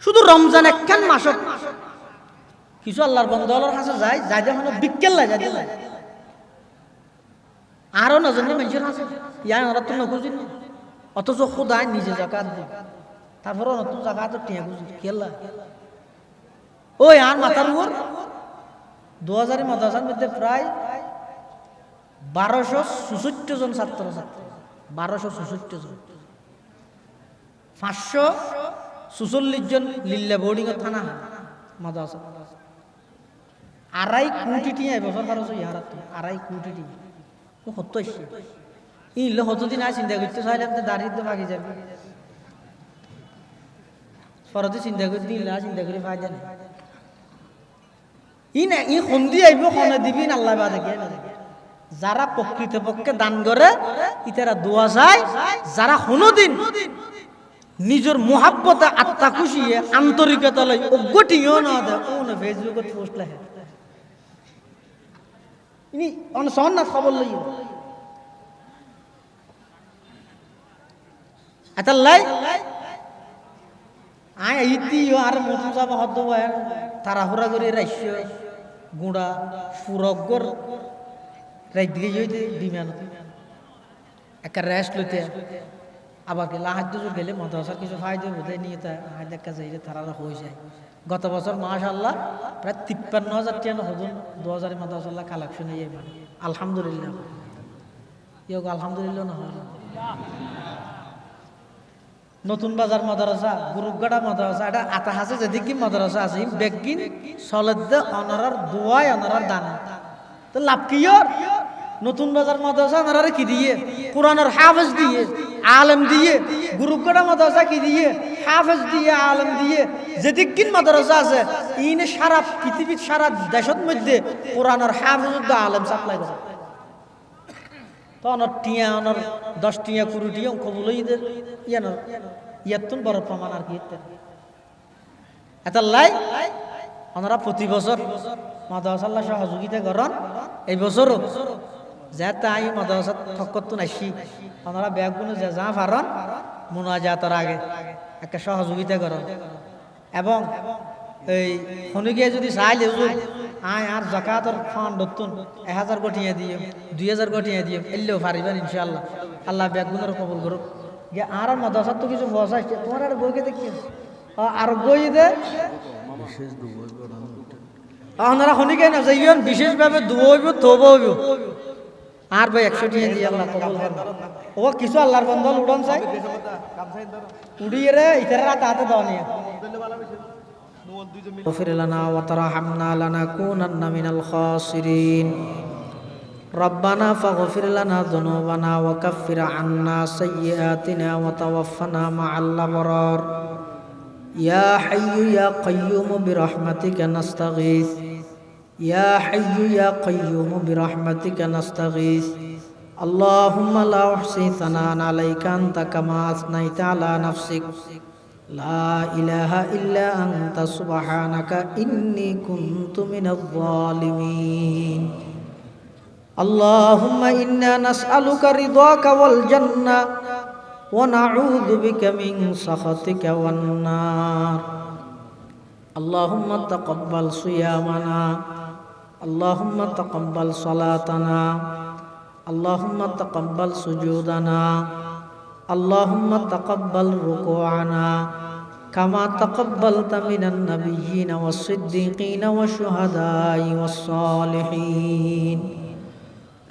শুধু রমজান একখান মাস কিছু আল্লাহর বন্ধুর কাছে যায় যাই দেখো বিকেল লাগে যাই আরো নজনে মানুষের আছে ইয়া ওরা তো নখুঁজিন অথচ খোদায় নিজে জাকাত দেয় তারপরে নতুন জাকাত টিয়া খুঁজি খেলা ওই আর মাথার উপর 2000 মাদ্রাসার মধ্যে প্রায় 1266 জন ছাত্র ছাত্রী 1266 জন 546 জন লিল্লা বোর্ডিং থানা মাদ্রাসা 2.5 কোটি টিয়া এবছর খরচ ইয়ার 2.5 কোটি টিয়া ও হতো এসে ইলে হতদিন আয় চিন্তা করতে চাইলাম তো দাঁড়িয়ে বাকি যাবে ফরতে চিন্তা করে দিন চিন্তা করে ফায়দা নেই ই না ই সন্ধি আইব খনে দিবি আল্লাহ বাদে যারা প্রকৃতপক্ষে দান করে ইতারা দোয়া যায় যারা কোনোদিন নিজের মোহাব্বতে আত্মা খুশিয়ে আন্তরিকতা লই অগটিও না দে কোন ফেসবুকত পোস্ট লেখে ইনি অনসন না খবর লই আতাল্লাই আয় ইতিও আর মতু যাব হদ্দ হয় তাড়াহুড়া করে রাইস্য গুড়া ফুরগর রাই দিকে যাইতে বিমান একটা রেস্ট লইতে আবার কি লাহাজ্য গেলে মাদ্রাসার কিছু ফায়দা বোধহয় নিয়ে তা হায় দেখা যায় যে তারা হয়ে যায় গত বছর মাশাআল্লাহ প্রায় 53,000 টাকা হজন 2000 মাদ্রাসাল্লাহ কালেকশন হয়ে মানে আলহামদুলিল্লাহ ইয়োগ আলহামদুলিল্লাহ না নতুন বাজার মাদ্রাসা গুরুগড়া মাদ্রাসা এটা আতা হাসে যেদিকে মাদ্রাসা আছে বেগিন সলদ্দে অনারার দোয়ায় অনারার দান তো লাভ কি নতুন বাজার মাদ্রাসা অনারারে কি দিয়ে কোরআনের হাফেজ দিয়ে আলেম দিয়ে গুরুগড়া মাদ্রাসা কি দিয়ে হাফেজ দিয়ে আলেম দিয়ে যেদিকে মাদ্রাসা আছে ইনে সারা পৃথিবীর সারা দেশের মধ্যে কোরআনের হাফেজ আলেম সাপ্লাই করে তো অনর টিয়া অনর 10 টিয়া 20 টিয়া কবুল হইদের ইয়ান ইয়াতুন বড় প্রমাণ আর কি এত লাই ওনারা প্রতি বছর মাদ্রাসাল্লাহ সহযোগিতা করেন এই বছরও যা তাই মাদ্রাসা ফকতুন আসি ওনারা ব্যাগগুলো যা পারেন মুনাজাতের আগে একটা সহযোগিতা করেন এবং এই খনিকে যদি চাইলে আয় আর জাকাতের ফান্ড নতুন 1000 কোটিয়া দিয়ে 2000 কোটিয়া দিয়ে এলেও পারিবেন ইনশাআল্লাহ আল্লাহ ব্যাগগুলোর কবুল করুক যে আর মাদ্রাসার তো কিছু বসা আছে তোমার আর বইকে দেখি আর বই দে বিশেষ দুবই আপনারা খনিকে না যাইবেন বিশেষভাবে দুবইব তওবা হইব আর ভাই 100 টাকা দিয়ে আল্লাহ কবুল করুন ও কিছু আল্লাহর বান্দা উড়ন চাই উড়িয়ে রে ইতারা হাতে দাও নিয়া اغفر لنا وترحمنا لنكونن من الخاسرين ربنا فاغفر لنا ذنوبنا وكفر عنا سيئاتنا وتوفنا مع الأبرار يا حي يا قيوم برحمتك نستغيث يا حي يا قيوم برحمتك نستغيث اللهم لا أحصي ثناء عليك أنت كما أثنيت على نفسك لا إله إلا أنت سبحانك إني كنت من الظالمين اللهم إنا نسألك رضاك والجنة ونعوذ بك من سخطك والنار اللهم تقبل صيامنا اللهم تقبل صلاتنا اللهم تقبل سجودنا اللهم تقبل ركوعنا كما تقبلت من النبيين والصديقين والشهداء والصالحين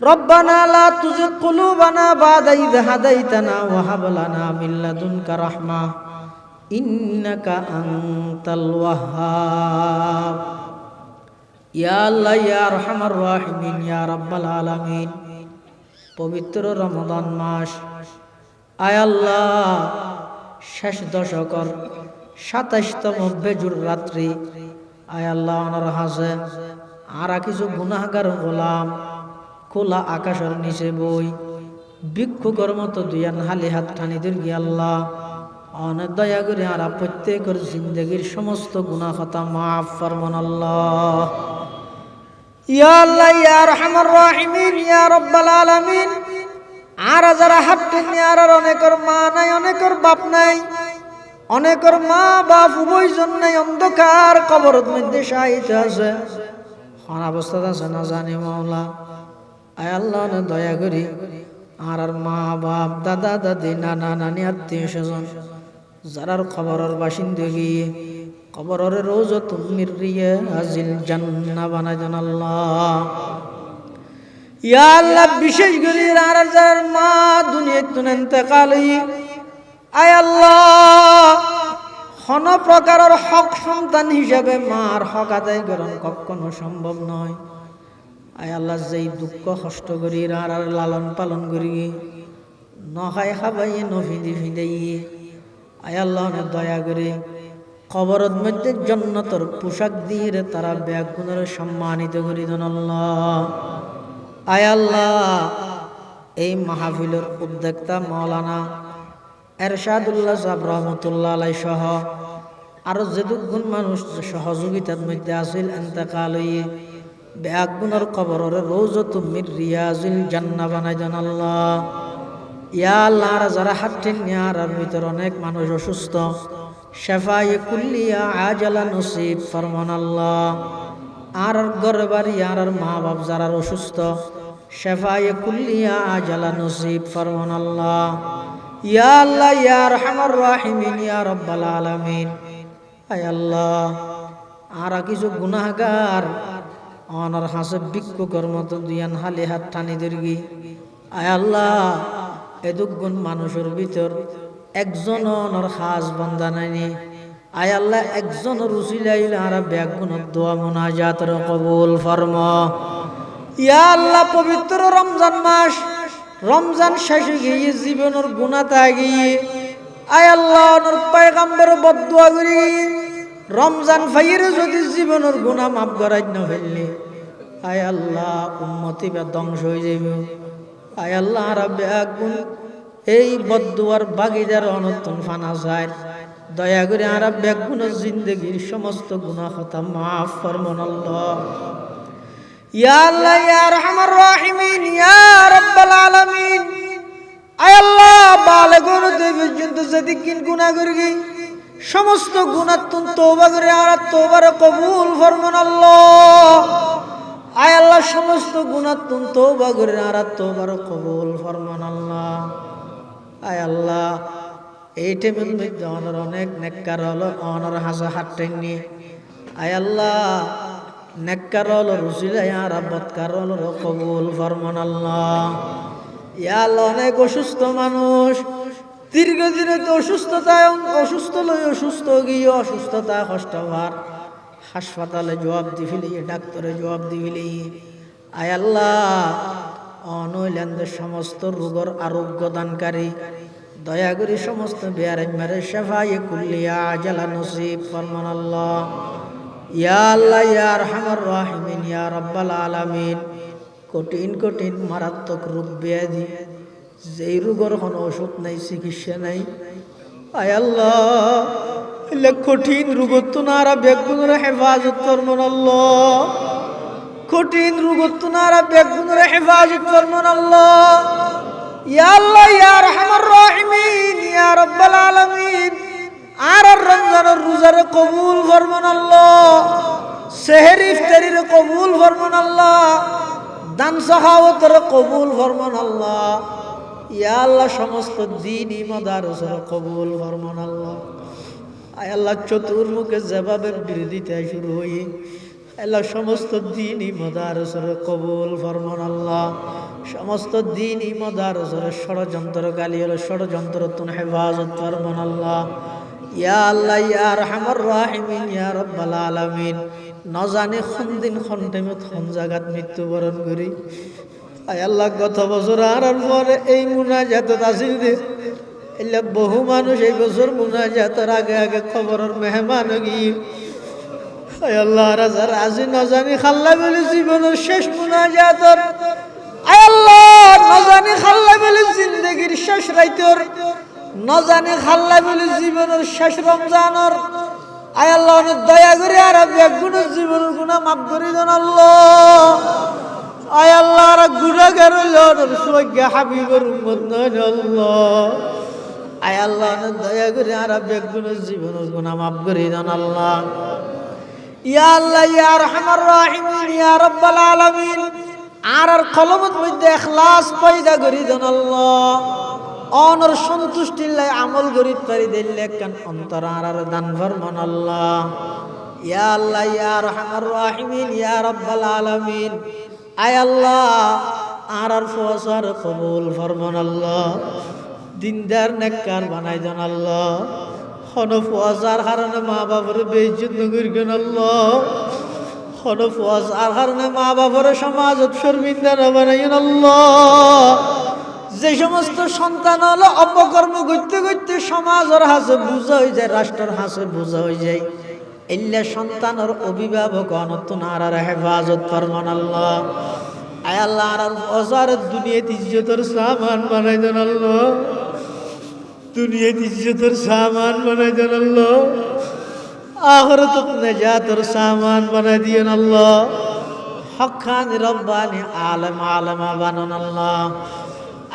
ربنا لا تزغ قلوبنا بعد إذ هديتنا وهب لنا من لدنك رحمة إنك أنت الوهاب يا الله يا أرحم الراحمين يا رب العالمين পবিত্র রমজান মাস আয় আল্লাহ শেষ দশকর ২৭তম বেজুর রাত্রি আয় আল্লাহ ওনার হাসে আর কিছু গুনাহগার গোলাম খোলা আকাশের নিচে বই ভিক্ষুকের মতো দুয়ান হালি হাত টানিদের গিয়ে আল্লাহ অনেক দয়া করে আর প্রত্যেকের জিন্দগির সমস্ত গুনাহ খাতা মাফ ফরমান আল্লাহ ইয়া আল্লাহ ইয়া আরহামার রাহিমিন ইয়া রাব্বাল আলামিন আর যারা হাঁটতেন আর অনেকের মা নাই অনেকের বাপ নাই অনেকের মা বাপ উভয়জন নাই অন্ধকার কবরের মধ্যে শায়িত আছে কোন অবস্থাতে আছে না জানি মাওলা আয় আল্লাহ দয়া করি আর মা বাপ দাদা দাদি নানা নানি আত্মীয় স্বজন যারার খবরের বাসিন্দা গিয়ে কবরের রওজাতুম মির রিয়াজিল জান্নাহ বানাই দেন আল্লাহ ইয়া আল্লাহ বিশেষ করে আর যার মা দুনিয়াতে ইন্তেকাল হই আয় আল্লাহ কোন প্রকারের হক সন্তান হিসাবে মার হক আদায় করা কখনো সম্ভব নয় আয় আল্লাহ যেই দুঃখ কষ্ট করি আর লালন পালন করি নখাই খাবাই নফিদি ফিদাই আয় আল্লাহ দয়া করে কবরের মধ্যে জান্নাতের পোশাক দিয়ে তারা ব্যাগুণের সম্মানিত করি দেন আল্লাহ আয় আল্লাহ এই মাহফিলের উদ্যোক্তা মাওলানা এরশাদুল্লাহ সাহেব রহমতুল্লাহ আলাই সহ আরো যেটুকুন মানুষ সহযোগিতার মধ্যে আসিল ইন্তেকাল হয়ে ব্যাগুণের কবরের রওজাতুম মির রিয়াজিল জান্নাহ বানাই দেন আল্লাহ ইয়া আল্লাহ আর যারা হাঁটতেন আর ভিতর অনেক মানুষ অসুস্থ শেফায়ে কুল্লিয়া আজালা নসিব ফরমান আল্লাহ আর ঘরে বাড়ি আর মা বাপ যারা অসুস্থ শেফায়ে কুল্লিয়া আজালা নসিব ফরমান আল্লাহ ইয়া আল্লাহ ইয়া আরহামার রাহিমিন ইয়া রাব্বাল আলামিন আয় আল্লাহ আর কিছু গুনাহগার অনার হাসে ভিক্ষুকের মতো দুয়ান হালি হাত টানি দীর্ঘি আয় আল্লাহ এদুগুণ মানুষের ভিতর একজন অনর খাস বান্দা নাইনি আয় আল্লাহ একজন রুসিলাইল আর ব্যাগুণের দোয়া মুনাজাতের কবুল ফরমা ইয়া আল্লাহ পবিত্র রমজান মাস রমজান শেষে গিয়ে জীবনের গুনাহ গিয়ে আয় আল্লাহ ওনার পয়গম্বর বদদুয়া করি রমজান ফাইরে যদি জীবনের গুনাহ মাফ করাই না ফেললে আয় আল্লাহ উম্মতি বা ধ্বংস হয়ে যাবে আয় আল্লাহ রাব্বে আগুন এই বদদুয়ার বাগিদার অনতন ফানা যায় দয়া করে আর বেগুনের জিন্দগির সমস্ত গুনাহ খাতা মাফ ফরমান আল্লাহ ইয়া আল্লাহ ইয়া আরহামার রাহিমিন ইয়া রাব্বাল আলামিন আয় আল্লাহ বালেগর দেব পর্যন্ত যেদিন গুনাহ করি সমস্ত গুনাহ তুন তওবা করে আর তওবার কবুল ফরমান আল্লাহ আয় আল্লাহ সমস্ত গুনাহ তুন তওবা করে আর তওবার কবুল ফরমান আল্লাহ আয় আল্লাহ এই টেবিল মধ্যে অনেক নেককার হলো অনর হাসা হাঁটেননি আয় আল্লাহ নেককার হলো রুসিলা আর বদকার হলো কবুল ফরমান আল্লাহ ইয়া আল্লাহ অনেক অসুস্থ মানুষ দীর্ঘদিনে তো অসুস্থ লই অসুস্থ গিয়ে অসুস্থতা কষ্ট হওয়ার হাসপাতালে জবাব দি ফেলি, ডাক্তারে জবাব দি ফেলি। আয় আল্লাহ, অনৈল্যান্দের সমস্ত রোগর আরোগ্য দানকারী, দয়া করে সমস্ত বেয়ারে শেফায়ে কুল্লিয়া আজালা নসিব ফরমান আল্লাহ। ইয়া আল্লাহ ইয়া আরহামার রাহিমিন ইয়া রাব্বাল আলামিন। কঠিন কঠিন মারাত্মক রোগ ব্যাধি, যেই রোগের কোনো ওষুধ নাই, চিকিৎসা নাই, আয় আল্লাহ এলে কঠিন রোগত নারা বেগুনের হেফাজত ফরমান আল্লাহ। কঠিন রোগত নারা বেগুনের হেফাজত ফরমান আল্লাহ। ইয়া আল্লাহ ইয়া আরহামার রাহিমিন ইয়া রাব্বাল আলামিন। আর রমজানের রোজার কবুল ফরমান আল্লাহ, সেহরি ইফতারির কবুল ফরমান আল্লাহ, দান সাখাওয়াতের কবুল ফরমান আল্লাহ। ইয়া আল্লাহ সমস্ত দ্বীনি মাদারসার কবুল ফরমান আল্লাহ। আয় আল্লাহ চতুর্মুখে যেভাবে বিরোধিতা শুরু হই, আল্লাহ সমস্ত দ্বীনি মাদারসার কবুল ফরমান আল্লাহ। সমস্ত দ্বীনি মাদারসার ষড়যন্ত্র গালি হলো ষড়যন্ত্র তুন হেফাজত ফরমান আল্লাহ। ইয়া আল্লাহ ইয়া আরহামার রাহিমিন ইয়া রাব্বাল আলামিন। না জানি কোন দিন কোন টাইমে কোন জায়গাত মৃত্যুবরণ করি। আয় আল্লাহ গত বছর আর পরে এই মুনাজাত আসিল দে, এলে বহু মানুষ এই বছর মুনাজাতের আগে আগে খবরের মেহমান গিয়ে, আয় আল্লাহ রাজার আজি না জানি খাল্লা বলে জীবনের শেষ মুনাজাতর, আয় আল্লাহ না জানি খাল্লা বলে জিন্দগির শেষ রাইতর, না জানি খাল্লা বলে জীবনের শেষ রমজানর। আয় আল্লাহ অনেক দয়া করে আর বেগুনের জীবনের গুনাহ মাফ করে দেন আল্লাহ। আয় আল্লাহ আর গুনাহগার হইল সৈজ্ঞা হাবিবের উম্মত নয় আল্লাহ। আয় আল্লাহ অনেক দয়া করে আর বেগুনের জীবনের গুনাহ মাফ করে দেন আল্লাহ। ইয়া আল্লাহ ইয়া আরহামার রাহিমিন ইয়া রাব্বাল আলামিন। আর কলমের মধ্যে ইখলাস পয়দা করে দেন আল্লাহ। অনর সন্তুষ্টি লাই আমল করিত পারি দিলে কান অন্তর আর দান ফরমান আল্লাহ। ইয়া আল্লাহ ইয়া আরহামার রাহিমিন ইয়া রাব্বাল আলামিন। আয় আল্লাহ আর ফসার কবুল ফরমান আল্লাহ। দিনদার নেককার বানাই দেন আল্লাহ। হন ফসার কারণে মা বাবার বেইজ্জত নগরিকেন আল্লাহ। হন ফসার কারণে মা বাবার সমাজত শর্মিন্দা না বানাইন আল্লাহ। যে সমস্ত সন্তান হলো অপকর্ম করতে করতে সমাজের হাসে বোঝা হয়ে যায়, রাষ্ট্রের হাসে বোঝা হয়ে যায়, এল্লা সন্তানের অভিভাবক অনতুন আর হেফাজত ফরমান আল্লাহ। আয় আল্লাহ আর অজার দুনিয়াত ইজ্জতের সামান বানাই দেন আল্লাহ। দুনিয়াত ইজ্জতের সামান বানাই দেন আল্লাহ। আখিরাত নাজাতের সামান বানাই দিয়েন আল্লাহ। হক্কানি রব্বানি আলেমা বানান আল্লাহ।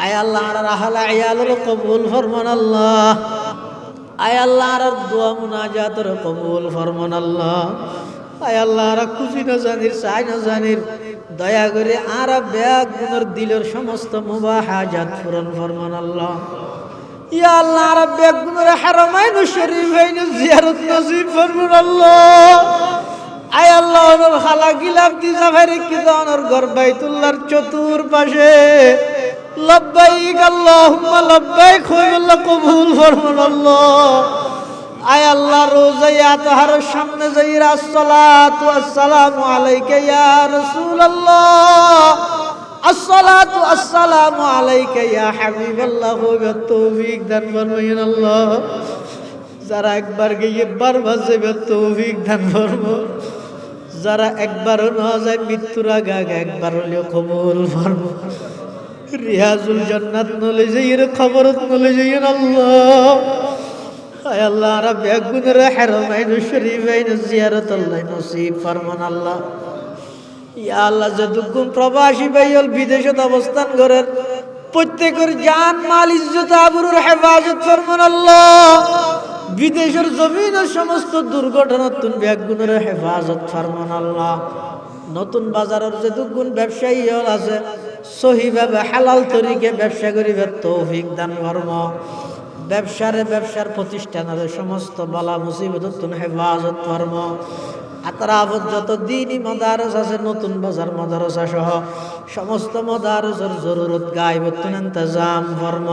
আয় আল্লাহ আর আহলা ইয়ালের কবুল ফরমান আল্লাহ। আয় আল্লাহ আর দোয়া মুনাজাতের কবুল ফরমান আল্লাহ। আয় আল্লাহ আর খুশি না জানির চাই না জানির দয়া করে আর ব্যাগ গুণের দিলের সমস্ত মুবাহাজাত পূরণ ফরমান আল্লাহ। ইয়া আল্লাহ আর ব্যাগ গুণের হারামাইন শরীফাইন জিয়ারত নসিব ফরমান আল্লাহ। আয় আল্লাহ ওর খালা গিলাফ দি জাফারে কি দনর ঘর বাইতুল্লাহর চতুর্পাশে লব্বাইক আল্লাহুম্মা লব্বাইক কইবল্লাহ কবুল ফরমান আল্লাহ। আয় আল্লাহ রোজায় আতহারের সামনে যাইরা আসসালাতু আসসালামু আলাইকা ইয়া রাসূলুল্লাহ, আসসালাতু আসসালামু আলাইকা ইয়া হাবিবাল্লাহ। কইবে তৌফিক দান ফরমাইন আল্লাহ। যারা একবার গিয়ে বারবার যাবে তৌফিক দান ফরমো, যারা একবারও না যায় মৃত্যুর আগে আগে একবার হলেও কবুল ফরমো। রিয়াজুল জান্নাত নলে যাইয়ের খবরত নলে যাইয়েন আল্লাহ। আয় আল্লাহ আর বেগুনের হারামাইন শরীফাইন জিয়ারত আল্লাহ নসিব ফরমান আল্লাহ। ইয়া আল্লাহ যতক্ষণ প্রবাসী ভাইল বিদেশত অবস্থান করেন প্রত্যেকের জান মাল ইজ্জত আবরুর হেফাজত ফরমান আল্লাহ। বিদেশের জমিনের সমস্ত দুর্ঘটনা তুন বেগুনের হেফাজত ফরমান আল্লাহ। নতুন বাজারের যতক্ষণ ব্যবসায়ী আছে সহিভাবে হালাল তরিকে ব্যবসা করিবে তৌফিক দান ফরম। ব্যবসার প্রতিষ্ঠানের সমস্ত বালা মুসিবত তুন হেফাজত ফরম। আতরাফত যত দিনই মাদারস আছে নতুন বাজার মাদারসা সহ সমস্ত মাদারসের জরুরত গায়ব তুন ইন্তজাম ফরম।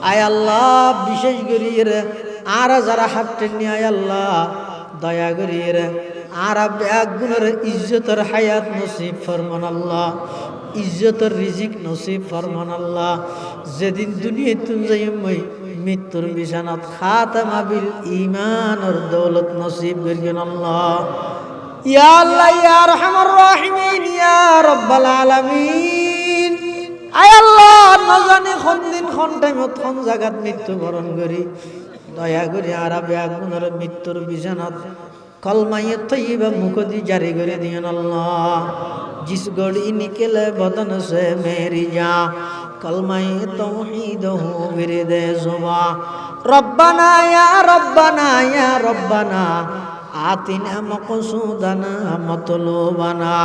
আয় আল্লাহ বিশেষ করে আর যারা হাত টেনে আয় আল্লাহ দয়া করিয়ে আর এক গুণের ইজ্জতের হায়াত নসিব ফরমান আল্লাহ, ইজ্জতের রিজিক নসিব ফরমান আল্লাহ। যেদিন দুনিয়া তুম যাই মৃত্যুর বিছানাত খাতামা বিল ঈমানের দৌলত নসিব করিয়েন আল্লাহ। ইয়া আল্লাহ ইয়া আরহামার রাহিমিন ইয়া রাব্বাল আলামিন। আয় আল্লাহ নজানি কোন দিন কোন টাইমত কোন জায়গাত মৃত্যুবরণ করি, দয়া করে আর এক গুণের মৃত্যুর বিছানাত কলমায়ে তৈবা মুখদি জারি করে দিয়েন আল্লাহ। जिस घड़ी निकले बदन से मेरी जान कलमाए तौहीद हो विरदे जुबा रब्बना या रब्बना या रब्बना आतिना मक़सूदना मतलूबना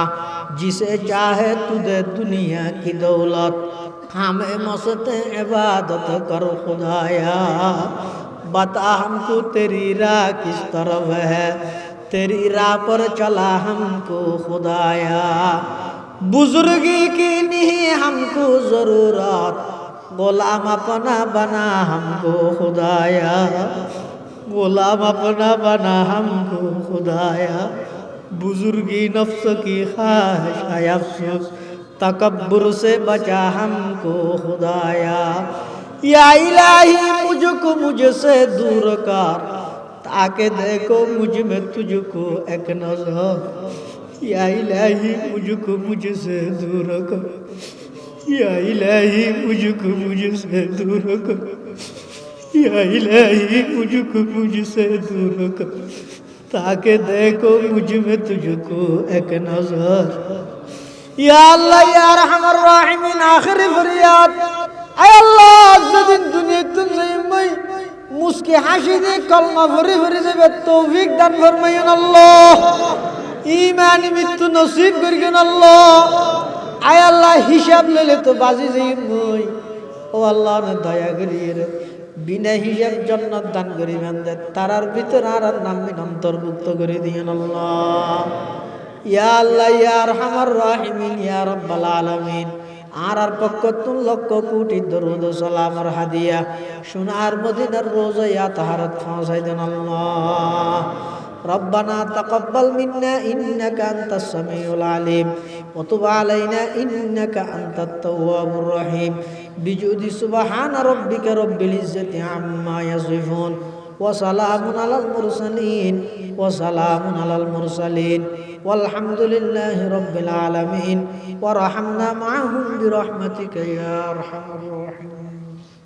जिसे चाहे तू दे दुनिया की दौलत हमें मस्ते इबादत कर खुदाया बता हमको तेरी राह किस तरफ है तेरी राह पर चला हमको खुदाया बुजुर्गी की नहीं हमको जरूरत गुलाम अपना बना हमको खुदाया गुलाम अपना बना हमको खुदाया बुजुर्गी नफ्स की ख्वाहिश है अफसोस तकब्बुर से बचा हमको खुदाया या इलाही मुझको मुझसे दूर कर ताके देखो मुझ में तुझको एक नजर या इलाही मुझको मुझसे दूर कर या इलाही मुझको मुझसे दूर कर या इलाही मुझको मुझसे दूर कर ताके देखो मुझ में तुझको एक नजर या अल्लाह या रहमान रहीम आखिरी फरियाद ऐ अल्लाह जदिन दुनिया तुम से मुस्के हाशी दे कलमा भरी भरी देवे तौफीक दान फरमाइन अल्लाह ईमान मृत्यु नसीब करियन अल्लाह आय अल्लाह हिसाब लेले तो बाजी जाई মই ও আল্লাহ না দয়া করিয়ে বিনা হিসাব জান্নাত দান করিবেন দে তারার ভিতর আর নাম অন্তর্ভুক্ত করে দিয়েন আল্লাহ ইয়া আল্লাহ ইয়া আরহামার রাহিমিন ইয়া রাব্বাল আলামিন আর পক্ষ তুন লক্ষ কোটি দরুদ সালাম আর হাদিয়া সোনার মদিনার রোজা তাহারাত পৌঁছাই দেন আল্লাহ ربنا تقبل منا إنك أنت السميع العليم وتب علينا إنك أنت التواب الرحيم بجود سبحان ربك رب العزة عما يصفون وسلام على المرسلين وسلام على المرسلين والحمد لله رب العالمين ورحمنا معهم برحمتك يا أرحم الراحمين.